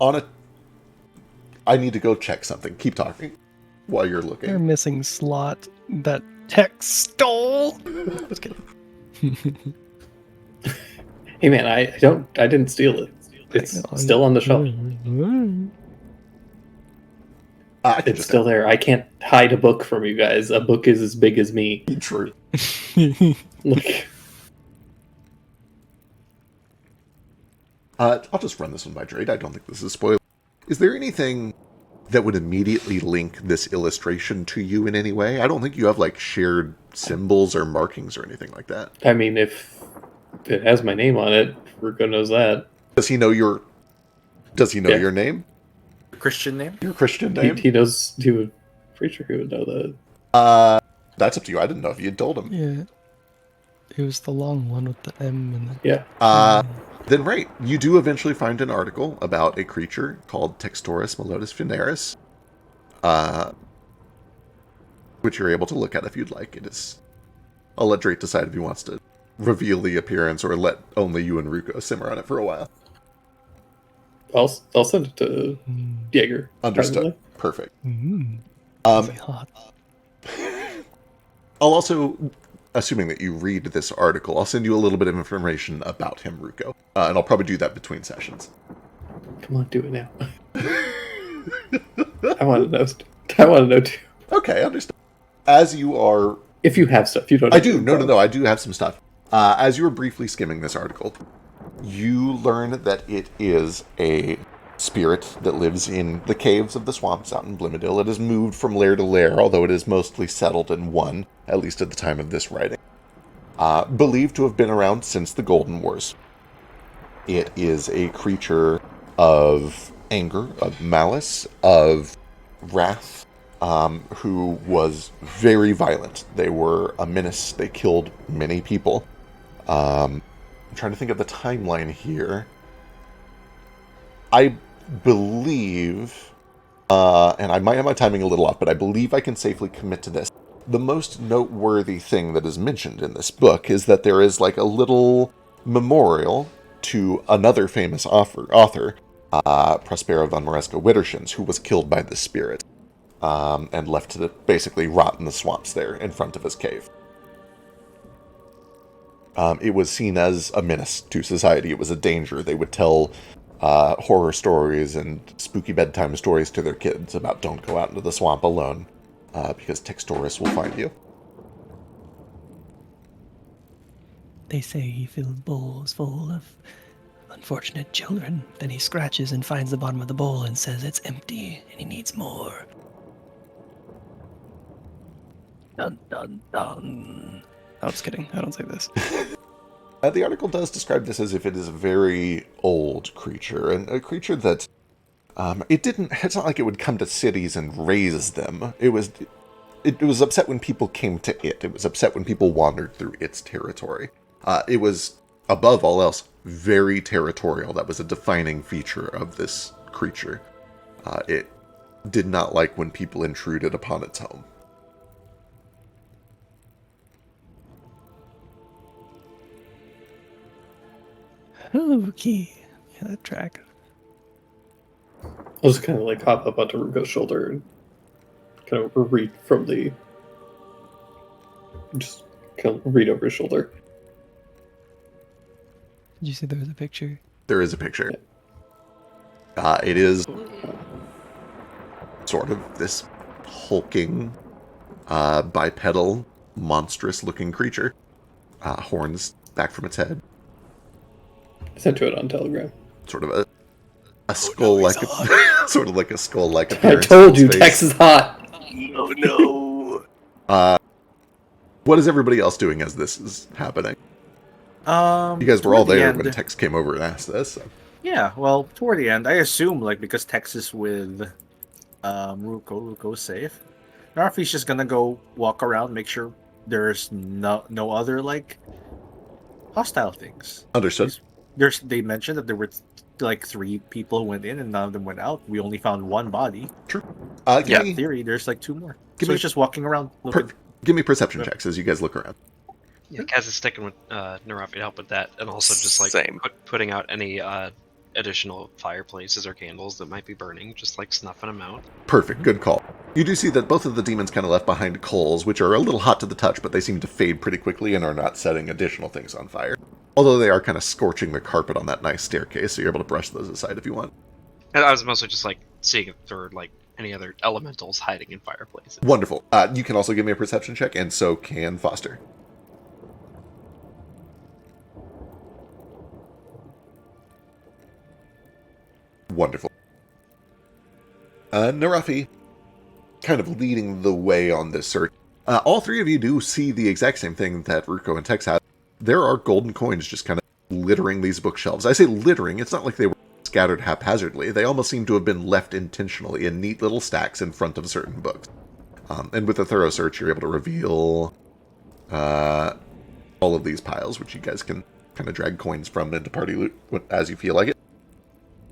a... I need to go check something. Keep talking while you're They're looking. missing slot that Tex stole. Just kidding. Hey man, I didn't steal it. It's still on the shelf. I can It's just still there. I can't hide a book from you guys. A book is as big as me. True. Look, I'll just run this one by Drade. I don't think this is a spoiler. Is there anything that would immediately link this illustration to you in any way? I don't think you have like shared symbols or markings or anything like that. I mean, if it has my name on it, Ruko knows that. Does he know your? Does he know Yeah. your name? Christian name? Your Christian He, name? he knows. He would. Pretty sure he would know that. That's up to you. I didn't know if you had told him. Yeah. It was the long one with the M and the... Yeah. Then right, you do eventually find an article about a creature called Textorus Melotus Funeris, which you're able to look at if you'd like. It is. I'll let Drake decide if he wants to reveal the appearance or let only you and Ruko simmer on it for a while. I'll send it to Jaeger. Understood. Perfect. hot. I'll also, assuming that you read this article, I'll send you a little bit of information about him, Ruko. And I'll probably do that between sessions. Come on, do it now. I want to know. I want to know too. Okay, understood. As you are... If you have stuff, you don't. I have do. to No. I do have some stuff. As you were briefly skimming this article, you learn that it is a spirit that lives in the caves of the swamps out in Blimadil. It has moved from lair to lair, although it is mostly settled in one, at least at the time of this writing. Believed to have been around since the Golden Wars. It is a creature of anger, of malice, of wrath, who was very violent. They were a menace. They killed many people. I'm trying to think of the timeline here. I believe, and I might have my timing a little off, but I believe I can safely commit to this. The most noteworthy thing that is mentioned in this book is that there is like a little memorial to another famous author, Prospero von Moresco Wittershins, who was killed by the spirit, and left to basically rot in the swamps there in front of his cave. It was seen as a menace to society. It was a danger. They would tell horror stories and spooky bedtime stories to their kids about don't go out into the swamp alone, because Textorus will find you. They say he fills bowls full of unfortunate children. Then he scratches and finds the bottom of the bowl and says it's empty and he needs more. Dun dun dun. I'm just kidding. I don't say this. The article does describe this as if it is a very old creature, and a creature that it's not like it would come to cities and raise them. It was upset when people came to it. It was upset when people wandered through its territory. It was, above all else, very territorial. That was a defining feature of this creature. It did not like when people intruded upon its home. Spooky. Yeah, that track. I'll just kind of like hop up onto Ruko's shoulder and kind of read from the. Just kind of read over his shoulder. Did you see there was a picture? There is a picture. It is sort of this hulking, bipedal, monstrous-looking creature. Horns back from its head. I sent to it on Telegram. Sort of a skull-like, sort of like a skull-like I appearance. told to you, its face. Tex is hot. Oh no! What is everybody else doing as this is happening? You guys were all toward the there end- when Tex came over and asked this. So. Yeah, well, toward the end, I assume like because Tex is with Ruko's safe. Narfi's just gonna go walk around, make sure there's no other like hostile things. Understood. They mentioned that there were like 3 people who went in and none of them went out. We only found 1 body. Give Yeah. In me, theory, there's like 2 more. Give So me- he's just walking around looking. give me perception checks as you guys look around. Yeah, Kaz is sticking with Narafi to help with that, and also just like Same. putting out any additional fireplaces or candles that might be burning, just like snuffing them out. Perfect. Good call. You do see that both of the demons kind of left behind coals, which are a little hot to the touch, but they seem to fade pretty quickly and are not setting additional things on fire. Although they are kind of scorching the carpet on that nice staircase, so you're able to brush those aside if you want. And I was mostly just like seeing if there were like any other elementals hiding in fireplaces. Wonderful. You can also give me a perception check, and so can Foster. Wonderful. Narafi, kind of leading the way on this search. All 3 of you do see the exact same thing that Ruko and Tex have. There are golden coins just kind of littering these bookshelves. I say littering, it's not like they were scattered haphazardly. They almost seem to have been left intentionally in neat little stacks in front of certain books. And with a thorough search, you're able to reveal all of these piles, which you guys can kind of drag coins from into party loot as you feel like it.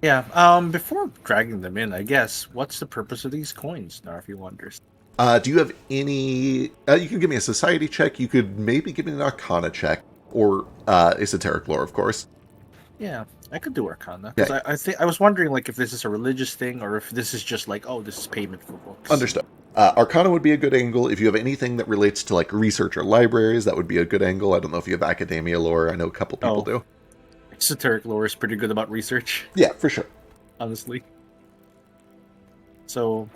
Yeah. Before dragging them in, I guess what's the purpose of these coins? Narfi wonders. Do you have any... you can give me a society check. You could maybe give me an arcana check. Or esoteric lore, of course. Yeah, I could do Arcana. 'Cause Yeah. I think I was wondering like if this is a religious thing or if this is just like, oh, this is payment for books. Understood. Arcana would be a good angle. If you have anything that relates to like research or libraries, that would be a good angle. I don't know if you have academia lore. I know a couple people do. Esoteric lore is pretty good about research, Yeah, for sure. honestly. So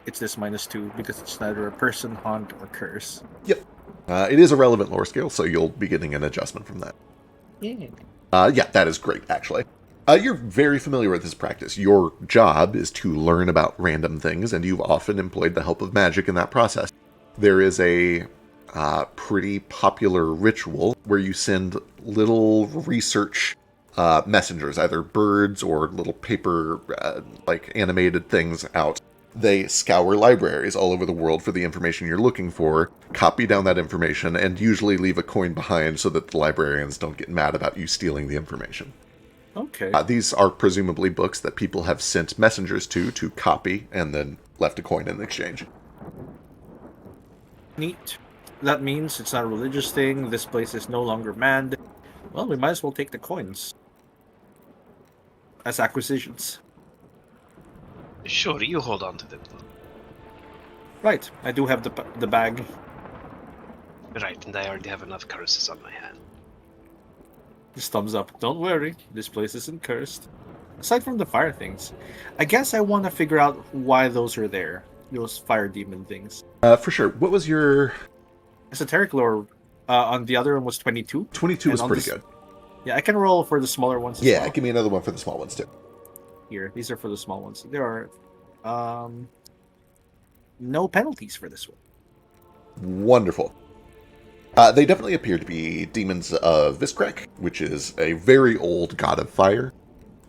it's this -2 because it's neither a person, haunt, or curse. It is a relevant lore skill, so you'll be getting an adjustment from that. Yeah. Yeah, that is great, actually. You're very familiar with this practice. Your job is to learn about random things, and you've often employed the help of magic in that process. There is a pretty popular ritual where you send little research messengers, either birds or little paper, like animated things out. They scour libraries all over the world for the information you're looking for, copy down that information, and usually leave a coin behind so that the librarians don't get mad about you stealing the information. Okay. These are presumably books that people have sent messengers to copy and then left a coin in exchange. Neat. That means it's not a religious thing. This place is no longer manned. Well, we might as well take the coins as acquisitions. Sure, you hold on to them. Right. I do have the bag. Right, and I already have enough curses on my hand. Just thumbs up. Don't worry, this place isn't cursed. Aside from the fire things, I guess I want to figure out why those are there. Those fire demon things. For sure. What was your... Esoteric lore on the other one was 22. 22 was And on pretty this- good. Yeah, I can roll for the smaller ones as Yeah, well. give me another one for the small ones, too. Here, these are for the small ones. There are no penalties for this one. Wonderful. They definitely appear to be demons of Viskrek, which is a very old god of fire.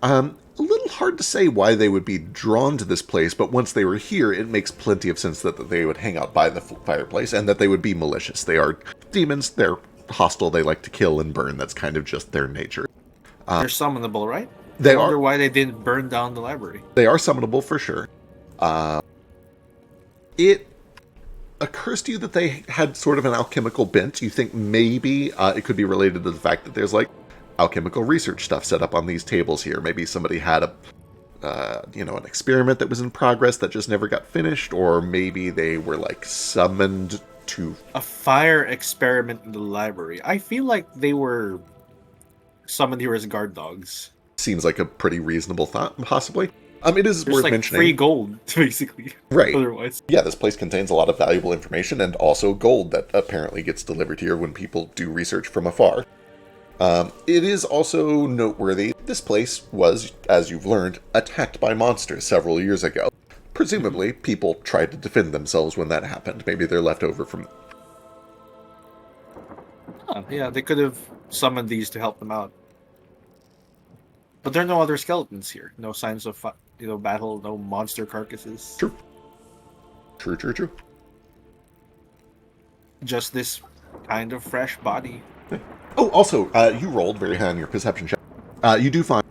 A little hard to say why they would be drawn to this place, but once they were here, it makes plenty of sense that they would hang out by the fireplace and that they would be malicious. They are demons, they're hostile, they like to kill and burn. That's kind of just their nature. They're summonable, right? They I wonder are why they didn't burn down the library. summonable for sure. It occurs to you that they had sort of an alchemical bent. You think maybe it could be related to the fact that there's like alchemical research stuff set up on these tables here. Maybe somebody had an experiment that was in progress that just never got finished, or maybe they were like summoned to A fire experiment in the library. I feel like they were summoned here as guard dogs. seems like a pretty reasonable thought, possibly. It is There's worth like mentioning. free gold, basically. Right. Otherwise. Yeah, this place contains a lot of valuable information and also gold that apparently gets delivered here when people do research from afar. It is also noteworthy this place was, as you've learned, attacked by monsters several years ago. Presumably, people tried to defend themselves when that happened. Maybe they're left over from... Yeah, they could have summoned these to help them out. But there are no other skeletons here. No signs of battle, no monster carcasses. True. Just this kind of fresh body. Oh, also, you rolled very high on your perception check. You do find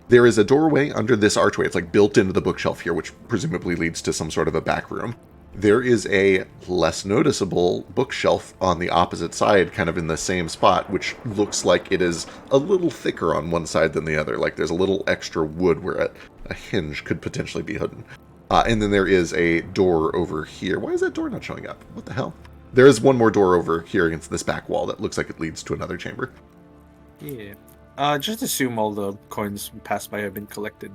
there is a doorway under this archway. It's like built into the bookshelf here, which presumably leads to some sort of a back room. There is a less noticeable bookshelf on the opposite side, kind of in the same spot, which looks like it is a little thicker on one side than the other. Like there's a little extra wood where a hinge could potentially be hidden. And then there is a door over here. Why is that door not showing up? What the hell? There is one more door over here against this back wall that looks like it leads to another chamber. Yeah. Just assume all the coins passed by have been collected,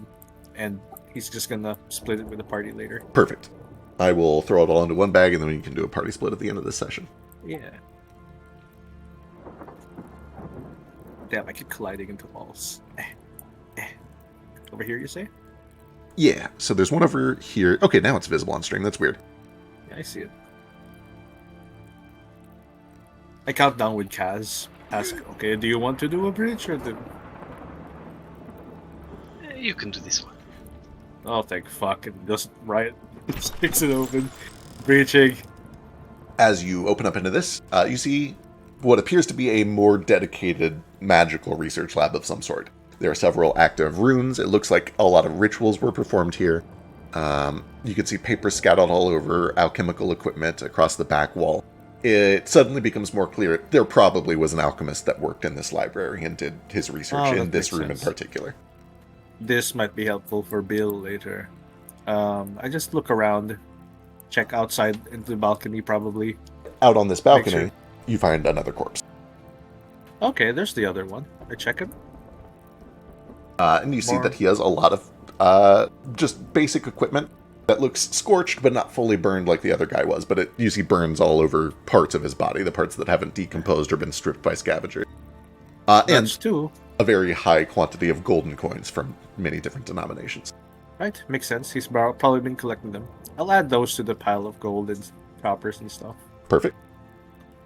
and he's just gonna split it with the party later. Perfect. I will throw it all into one bag, and then we can do a party split at the end of this session. Yeah. Damn, I keep colliding into walls. Over here, you say? Yeah, so there's one over here. Okay, now it's visible on stream. That's weird. Yeah, I see it. I count down with Kaz. Ask, okay, do you want to do a bridge or the... You can do this one. Oh, thank fuck. And just right. Sticks it open. Breaching. As you open up into this, you see what appears to be a more dedicated magical research lab of some sort. There are several active runes. It looks like a lot of rituals were performed here. You can see paper scattered all over, alchemical equipment across the back wall. It suddenly becomes more clear there probably was an alchemist that worked in this library and did his research in this room in particular. This might be helpful for Bill later. I just look around, check outside into the balcony probably. Out on this balcony, Sure. you find another corpse. Okay, there's the other one. I check him. And you see More. that he has a lot of just basic equipment that looks scorched but not fully burned like the other guy was. But you see burns all over parts of his body, the parts that haven't decomposed or been stripped by scavengers. And That's two. a very high quantity of golden coins from many different denominations. Right, makes sense. He's probably been collecting them. I'll add those to the pile of gold and choppers and stuff. Perfect.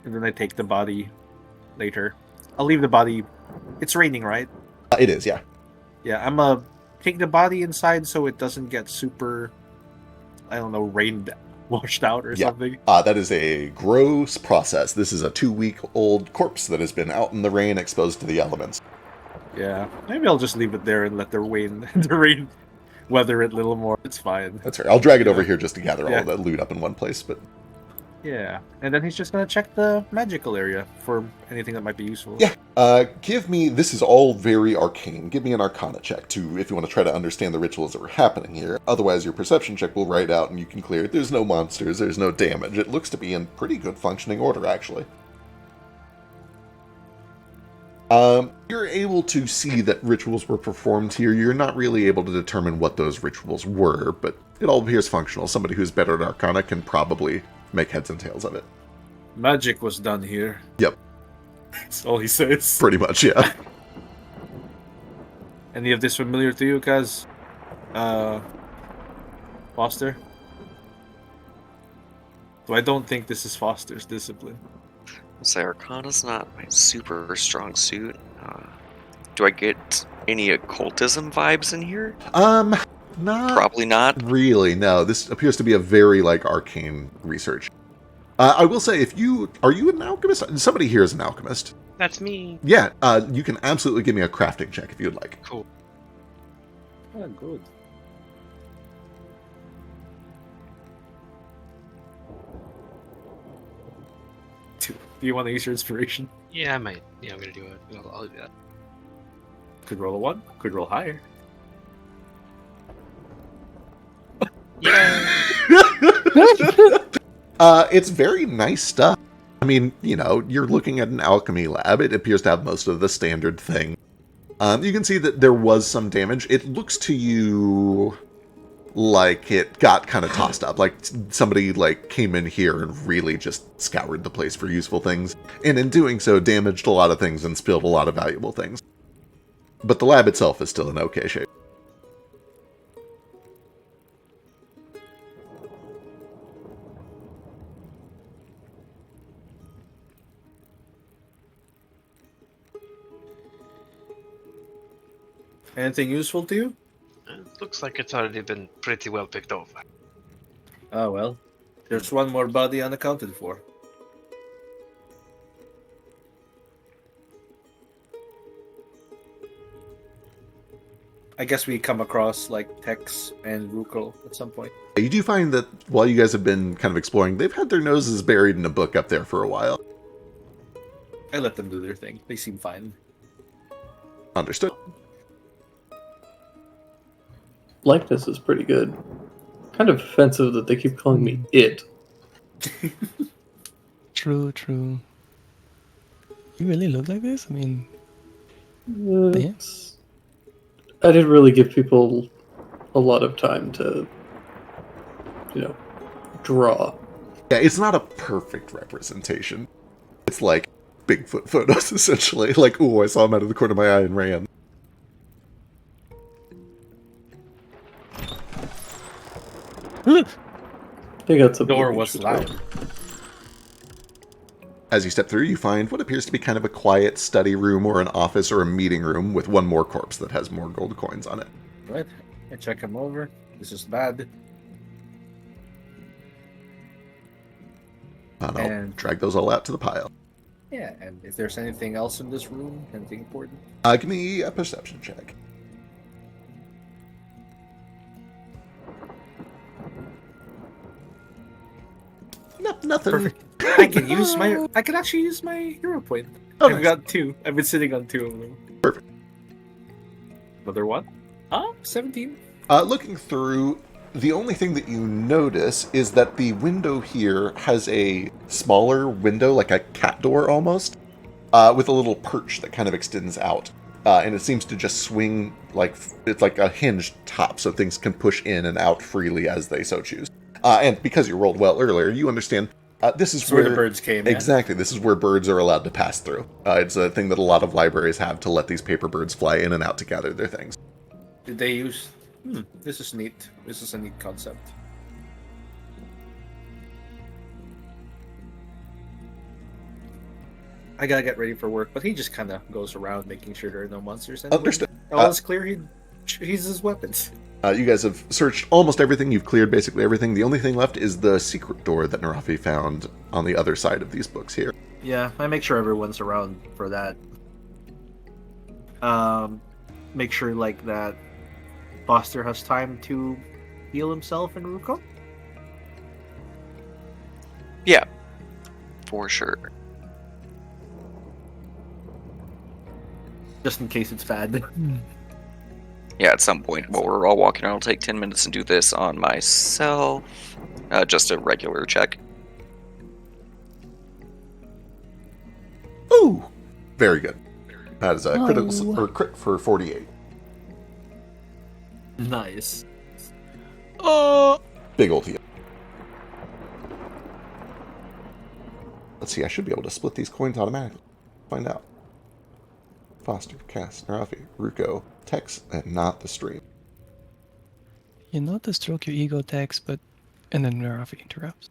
And then I take the body later. I'll leave the body. It's raining, right? It is, yeah. Yeah, I'm gonna take the body inside so it doesn't get super, I don't know, rained, washed out or Yeah. something. That is a gross process. This is a 2-week-old corpse that has been out in the rain exposed to the elements. Yeah, maybe I'll just leave it there and let the rain weather it a little more. It's fine. That's fair. I'll drag it over here just to gather all Yeah. of that loot up in one place, but Yeah, and then he's just gonna check the magical area for anything that might be useful. yeah. Give me, this is all very arcane. Give me an arcana check too, if you want to try to understand the rituals that were happening here. Otherwise, your perception check will write out and you can clear it. There's no monsters, there's no damage. It looks to be in pretty good functioning order, actually. You're able to see that rituals were performed here. You're not really able to determine what those rituals were, but it all appears functional. Somebody who's better at arcana can probably make heads and tails of it. Magic was done here. Yep. That's all he says. Pretty much, yeah. Any of this familiar to you, Kaz? Foster? So I don't think this is Foster's discipline. Say Arcana's not my super strong suit. Do I get any occultism vibes in here? Not Probably not. really, no. This appears to be a very, arcane research. I will say, are you an alchemist? Somebody here is an alchemist. That's me. Yeah, you can absolutely give me a crafting check if you'd like. Cool. Oh, good. Do you want to use your inspiration? Yeah, I might. Yeah, I'm gonna do it. I'll do that. Could roll a 1. Could roll higher. It's very nice stuff. I mean, you're looking at an alchemy lab. It appears to have most of the standard thing. You can see that there was some damage. It looks to you like it got kind of tossed up. Like somebody came in here and really just scoured the place for useful things. And in doing so, damaged a lot of things and spilled a lot of valuable things. But the lab itself is still in okay shape. Anything useful to you? It looks like it's already been pretty well picked over. Oh, well. There's one more body unaccounted for. I guess we come across Tex and Ruko at some point. You do find that while you guys have been kind of exploring, they've had their noses buried in a book up there for a while. I let them do their thing. They seem fine. Understood. Likeness is pretty good. Kind of offensive that they keep calling me it. True. You really look like this? I mean, damn. I didn't really give people a lot of time to, draw. Yeah, it's not a perfect representation. It's like Bigfoot photos, essentially. Like, ooh, I saw him out of the corner of my eye and ran. They got some Door was loud. As you step through, you find what appears to be kind of a quiet study room or an office or a meeting room with one more corpse that has more gold coins on it. Right. I check him over. This is bad. And I'll And- drag those all out to the pile. Yeah, and if there's anything else in this room, anything important. Give me a perception check. Nothing. Perfect. I can actually use my hero point. Oh, I've nice. got 2. I've been sitting on 2 of them. Perfect. Another one? 17. Looking through, the only thing that you notice is that the window here has a smaller window, like a cat door almost, with a little perch that kind of extends out. And it seems to just swing it's like a hinged top, so things can push in and out freely as they so choose. And because you rolled well earlier, you understand this is That's where the birds came in. Exactly, this is where birds are allowed to pass through. It's a thing that a lot of libraries have to let these paper birds fly in and out to gather their things. Did they use... this is neat. This is a neat concept. I gotta get ready for work, but he just kind of goes around making sure there are no monsters anywhere. Understood. All is clear, he's his weapons. You guys have searched almost everything. You've cleared basically everything. The only thing left is the secret door that Narafi found on the other side of these books here. Yeah, I make sure everyone's around for that. Make sure that Foster has time to heal himself and Ruko. Yeah, for sure. Just in case it's bad. Yeah, at some point while we're all walking around, I'll take 10 minutes and do this on myself. Just a regular check. Ooh! Very good. That is a Oh. crit for 48. Nice. Big ol' to you. Let's see, I should be able to split these coins automatically. Find out. Foster, Cass, Narafi, Ruko, Tex, and not the stream. You're not to stroke your ego, Tex, but... And then Narafi interrupts.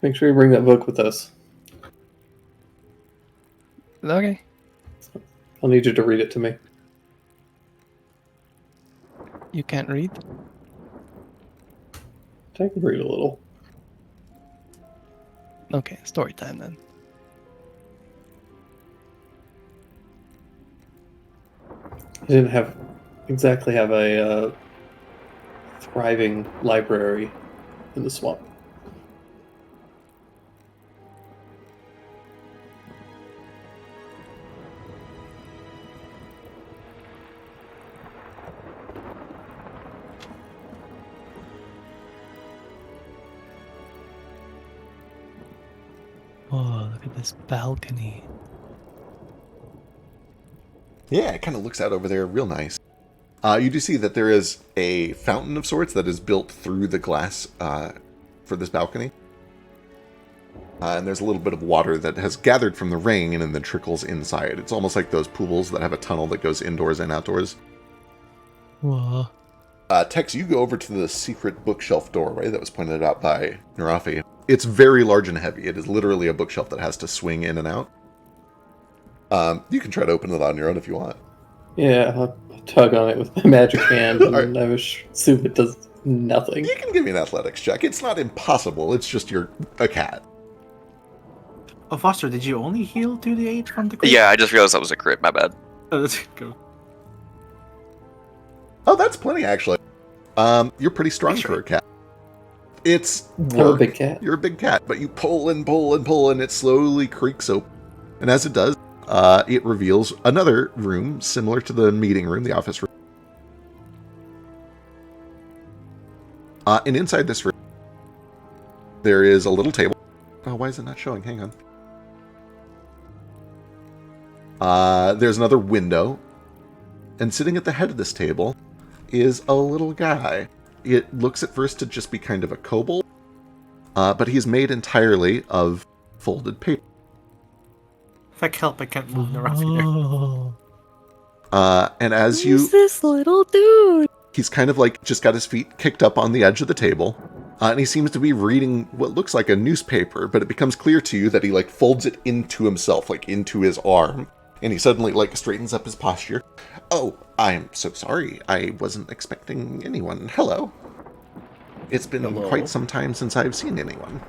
Make sure you bring that book with us. Okay. I'll need you to read it to me. You can't read? I can read a little. Okay, story time then. I didn't exactly have a thriving library in the swamp. Oh, look at this balcony. Yeah, it kind of looks out over there real nice. You do see that there is a fountain of sorts that is built through the glass for this balcony. And there's a little bit of water that has gathered from the rain and then trickles inside. It's almost like those pools that have a tunnel that goes indoors and outdoors. Whoa. Tex, you go over to the secret bookshelf doorway that was pointed out by Narafi. It's very large and heavy. It is literally a bookshelf that has to swing in and out. You can try to open it on your own if you want. Yeah, I'll tug on it with my magic hand, and Alright. I assume it does nothing. You can give me an athletics check. It's not impossible. It's just you're a cat. Oh, Foster, did you only heal 2d8 from the crit? Yeah, I just realized that was a crit. My bad. Oh, let's go. Oh, that's plenty, actually. You're pretty strong Thanks, for a cat. It's I'm a work. big cat. You're a big cat, but you pull and pull and pull, and it slowly creaks open. And as it does, it reveals another room similar to the meeting room, the office room. And inside this room, there is a little table. Oh, why is it not showing? Hang on. There's another window. And sitting at the head of this table is a little guy. It looks at first to just be kind of a kobold, but he's made entirely of folded paper. If I can help, I can't move Narafi there. Oh. And as Who's this little dude? he's kind of like just got his feet kicked up on the edge of the table, and he seems to be reading what looks like a newspaper, but it becomes clear to you that he like folds it into himself, like into his arm, and he suddenly like straightens up his posture. Oh, I'm so sorry. I wasn't expecting anyone. Hello. It's been Hello. quite some time since I've seen anyone.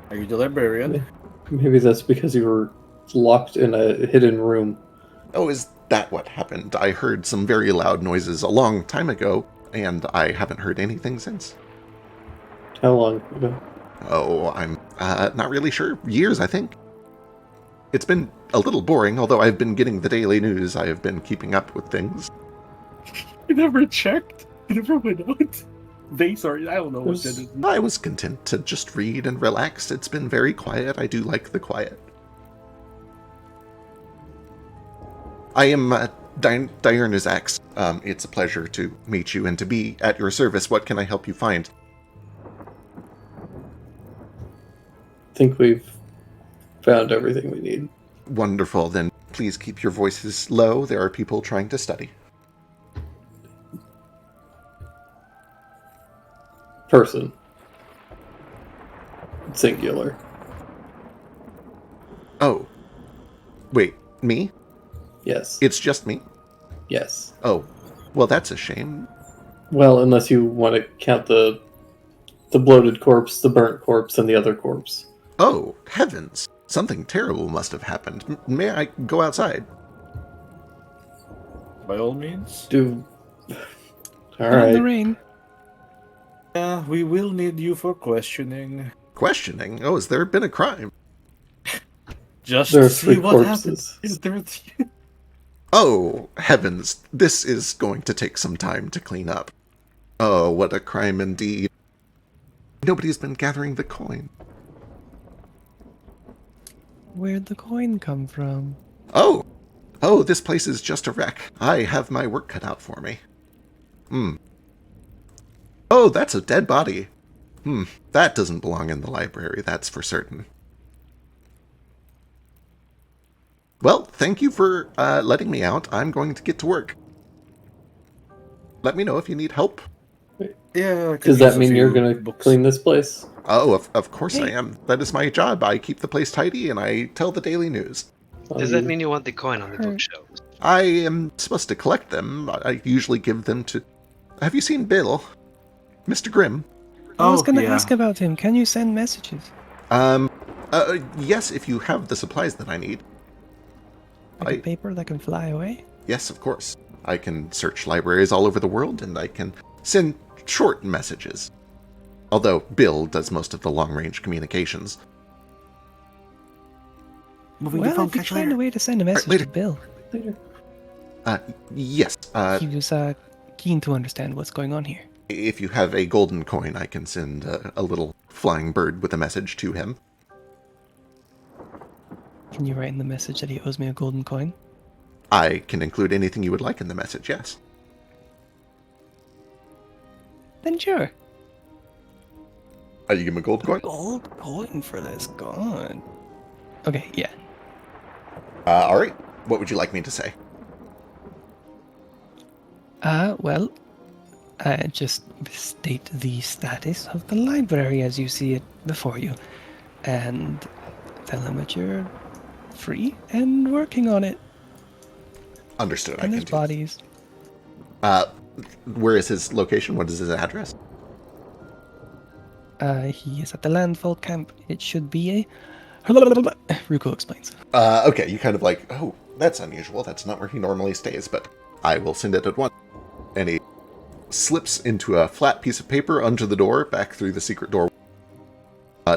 Are you the librarian? Maybe that's because you were locked in a hidden room. Oh, is that what happened? I heard some very loud noises a long time ago, and I haven't heard anything since. How long ago? Oh, I'm not really sure. Years, I think. It's been a little boring, although I've been getting the daily news. I have been keeping up with things. You never checked? You never went out? Sorry, I don't know what that is. I was content to just read and relax. It's been very quiet. I do like the quiet. I am Diurna's Axe. It's a pleasure to meet you and to be at your service. What can I help you find? I think we've found everything we need. Wonderful. Then please keep your voices low. There are people trying to study. Person. Singular. Oh. Wait, me? Yes. It's just me? Yes. Oh. Well, that's a shame. Well, unless you want to count the bloated corpse, the burnt corpse, and the other corpse. Oh, heavens. Something terrible must have happened. May I go outside? By all means. Do. In the Alright. rain. Yeah, we will need you for questioning. Questioning? Oh, has there been a crime? Just There are to see 3 what corpses. happens. Is there Oh, heavens. This is going to take some time to clean up. Oh, what a crime indeed. Nobody's been gathering the coin. Where'd the coin come from? Oh! Oh, this place is just a wreck. I have my work cut out for me. Oh, that's a dead body. That doesn't belong in the library, that's for certain. Well, thank you for letting me out. I'm going to get to work. Let me know if you need help. Yeah. Does that mean you're going to clean this place? Oh, of course I am. That is my job. I keep the place tidy and I tell the daily news. Does that mean you want the coin on the bookshelves? I am supposed to collect them. I usually give them to... Have you seen Bill? Mr. Grimm? I was gonna yeah. ask about him. Can you send messages? Yes, if you have the supplies that I need. Like a paper that can fly away? Yes, of course. I can search libraries all over the world, and I can send short messages. Although Bill does most of the long-range communications. Moving the Well, phone, if you catch you find later. a way to send a message later. to Bill, Later. Yes. he was keen to understand what's going on here. If you have a golden coin, I can send a little flying bird with a message to him. Can you write in the message that he owes me a golden coin? I can include anything you would like in the message, yes. Then sure. You give him a gold coin? Gold coin for this god. Okay, yeah. All right. What would you like me to say? Well, just state the status of the library as you see it before you, and tell him that you're free and working on it. Understood. And there's bodies. Where is his location? What is his address? He is at the landfall camp. It should be a... Ruko explains. Okay, you kind of like, oh, that's unusual. That's not where he normally stays, but I will send it at once. And he slips into a flat piece of paper under the door, back through the secret door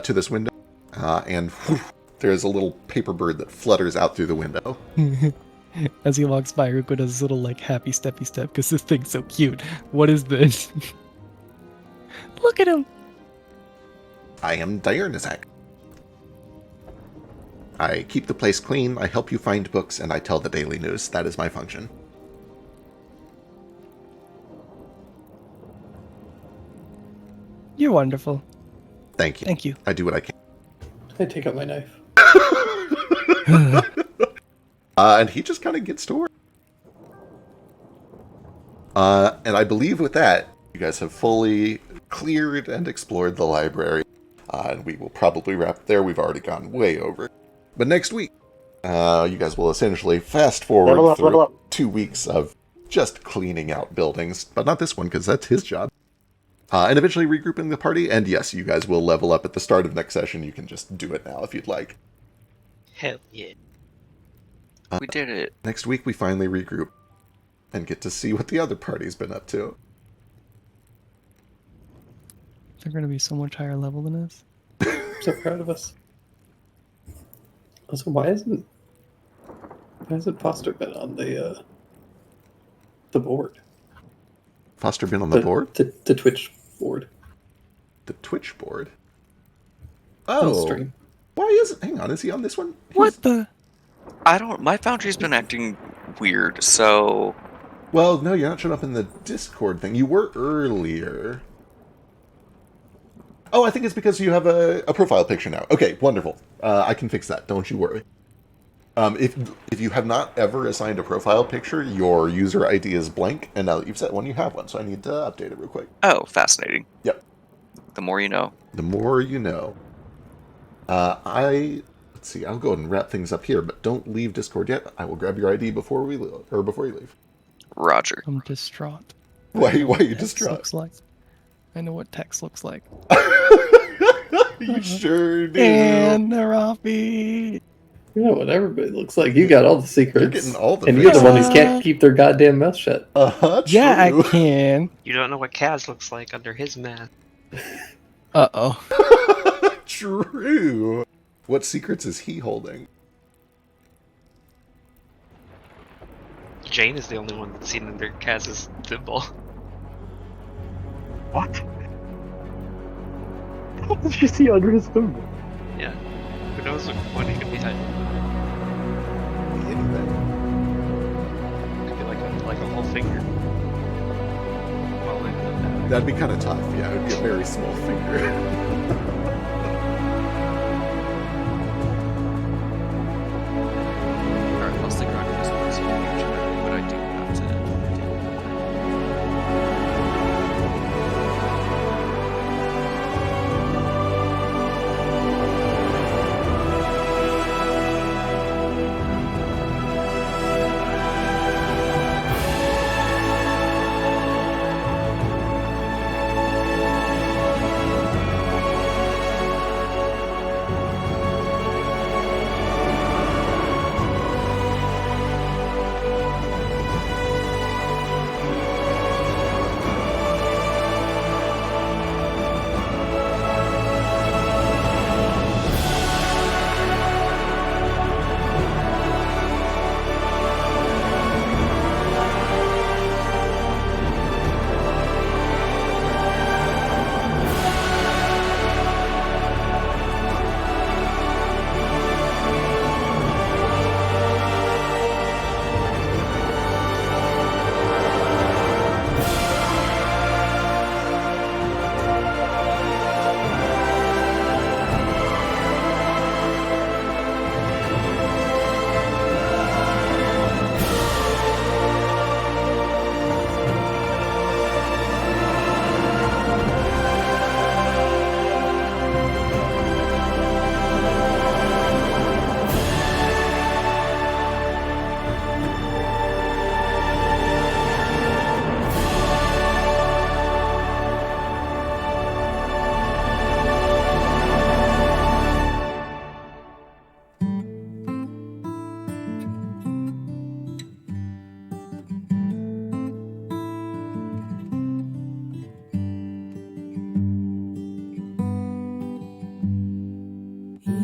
to this window. And whew, there's a little paper bird that flutters out through the window. As he walks by, Ruko does his little, like, happy steppy step, because this thing's so cute. What is this? Look at him! I am Diurnizak. I keep the place clean, I help you find books, and I tell the daily news. That is my function. You're wonderful. Thank you. Thank you. I do what I can. I take out my knife. And he just kind of gets to work. And I believe with that, you guys have fully cleared and explored the library. And we will probably wrap there. We've already gone way over. But next week, you guys will essentially fast forward through 2 weeks of just cleaning out buildings. But not this one, because that's his job. And eventually regrouping the party. And yes, you guys will level up at the start of next session. You can just do it now if you'd like. Hell yeah. We did it. Next week, we finally regroup. And get to see what the other party's been up to. They're going to be so much higher level than us. I'm so proud of us. Also, why hasn't Foster been on the board? Foster been on the board? The Twitch board. The Twitch board? On the Oh. stream. Why isn't... Hang on, is he on this one? What the? I don't. My Foundry's been acting weird, so Well, no, you're not showing up in the Discord thing. You were earlier. Oh, I think it's because you have a profile picture now. Okay, wonderful. I can fix that. Don't you worry. If you have not ever assigned a profile picture, your user ID is blank, and now that you've set one, you have one. So I need to update it real quick. oh, fascinating. Yep. The more you know. The more you know. Let's see. I'll go ahead and wrap things up here, but don't leave Discord yet. I will grab your ID before you leave. Roger. I'm distraught. Why are you Text distraught? Looks like. I know what text looks like. You sure do. And Rafi. You know what everybody looks like. You got all the secrets. You're getting all the and you're the one who fixes. can't keep their goddamn mouth shut. Yeah, I true. can. You don't know what Kaz looks like under his mask. Uh-oh. True. What secrets is he holding? Jane is the only one that's seen under Kaz's thimble. What? What did you see under his thumb? Yeah. Who knows what he could be hiding? Anything. Could be like a whole finger. Well, maybe not that. That'd be kind of tough. Yeah, it would be a very small finger. Alright, I'll stick around for this one, so you can check what I do have to do.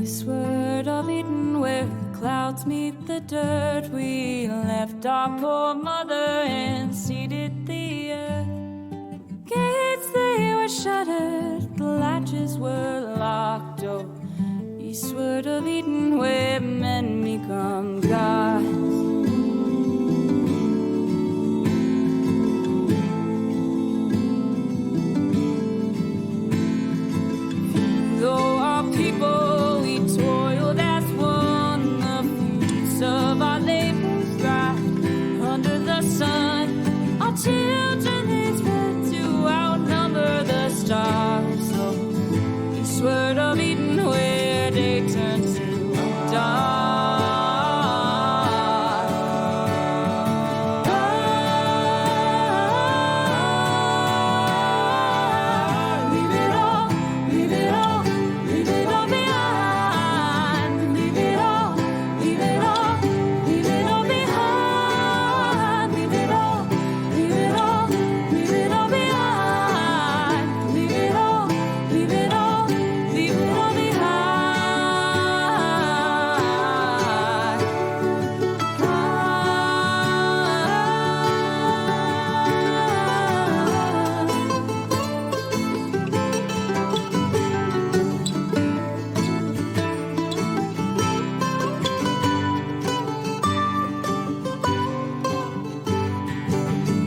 Eastward of Eden, where the clouds meet the dirt, we left our poor mother and seeded the earth. Gates, they were shuttered, the latches were locked. Oh, eastward of Eden, where men become gods. Though our people, we toiled as one, the fruits of our labors dry under the sun. Our children, they fed to outnumber the stars. So eastward of Eden, where day turns to dawn.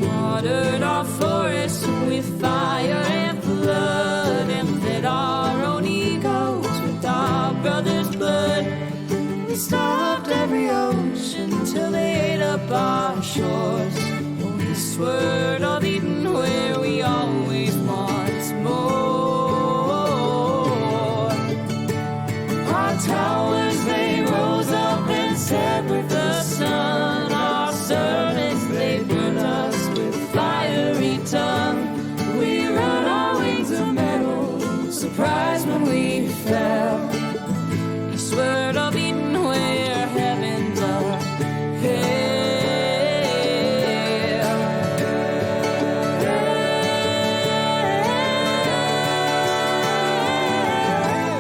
Watered our forests with fire and flood, and fed our own egos with our brothers' blood. We starved every ocean till they ate up our shores. Oh, eastward of Eden, where we always want more. Our towers, they rose up and set with the sun. Our servants, they burned us with fiery tongue. We rode our wings of metal, surprised when we fell. Eastward of Eden, where heavens are hell.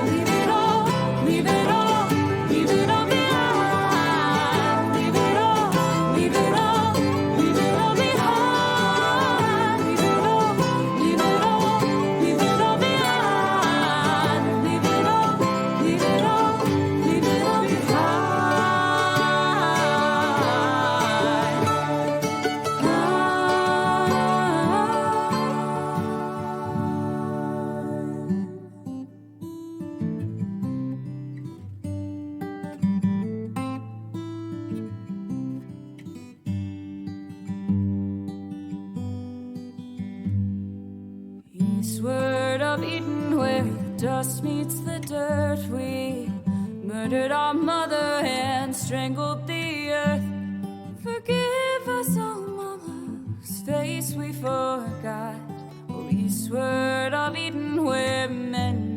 Leave it all, leave it all, leave it all behind. Leave it all, leave it all, leave it all behind. Leave it all, leave it all, leave it all behind. Leave it all, leave it all, leave it all Eastward of Eden, where the dust meets the dirt, we murdered our mother and strangled the earth. Forgive us, oh mama, whose face we forgot. Oh, eastward of Eden, where men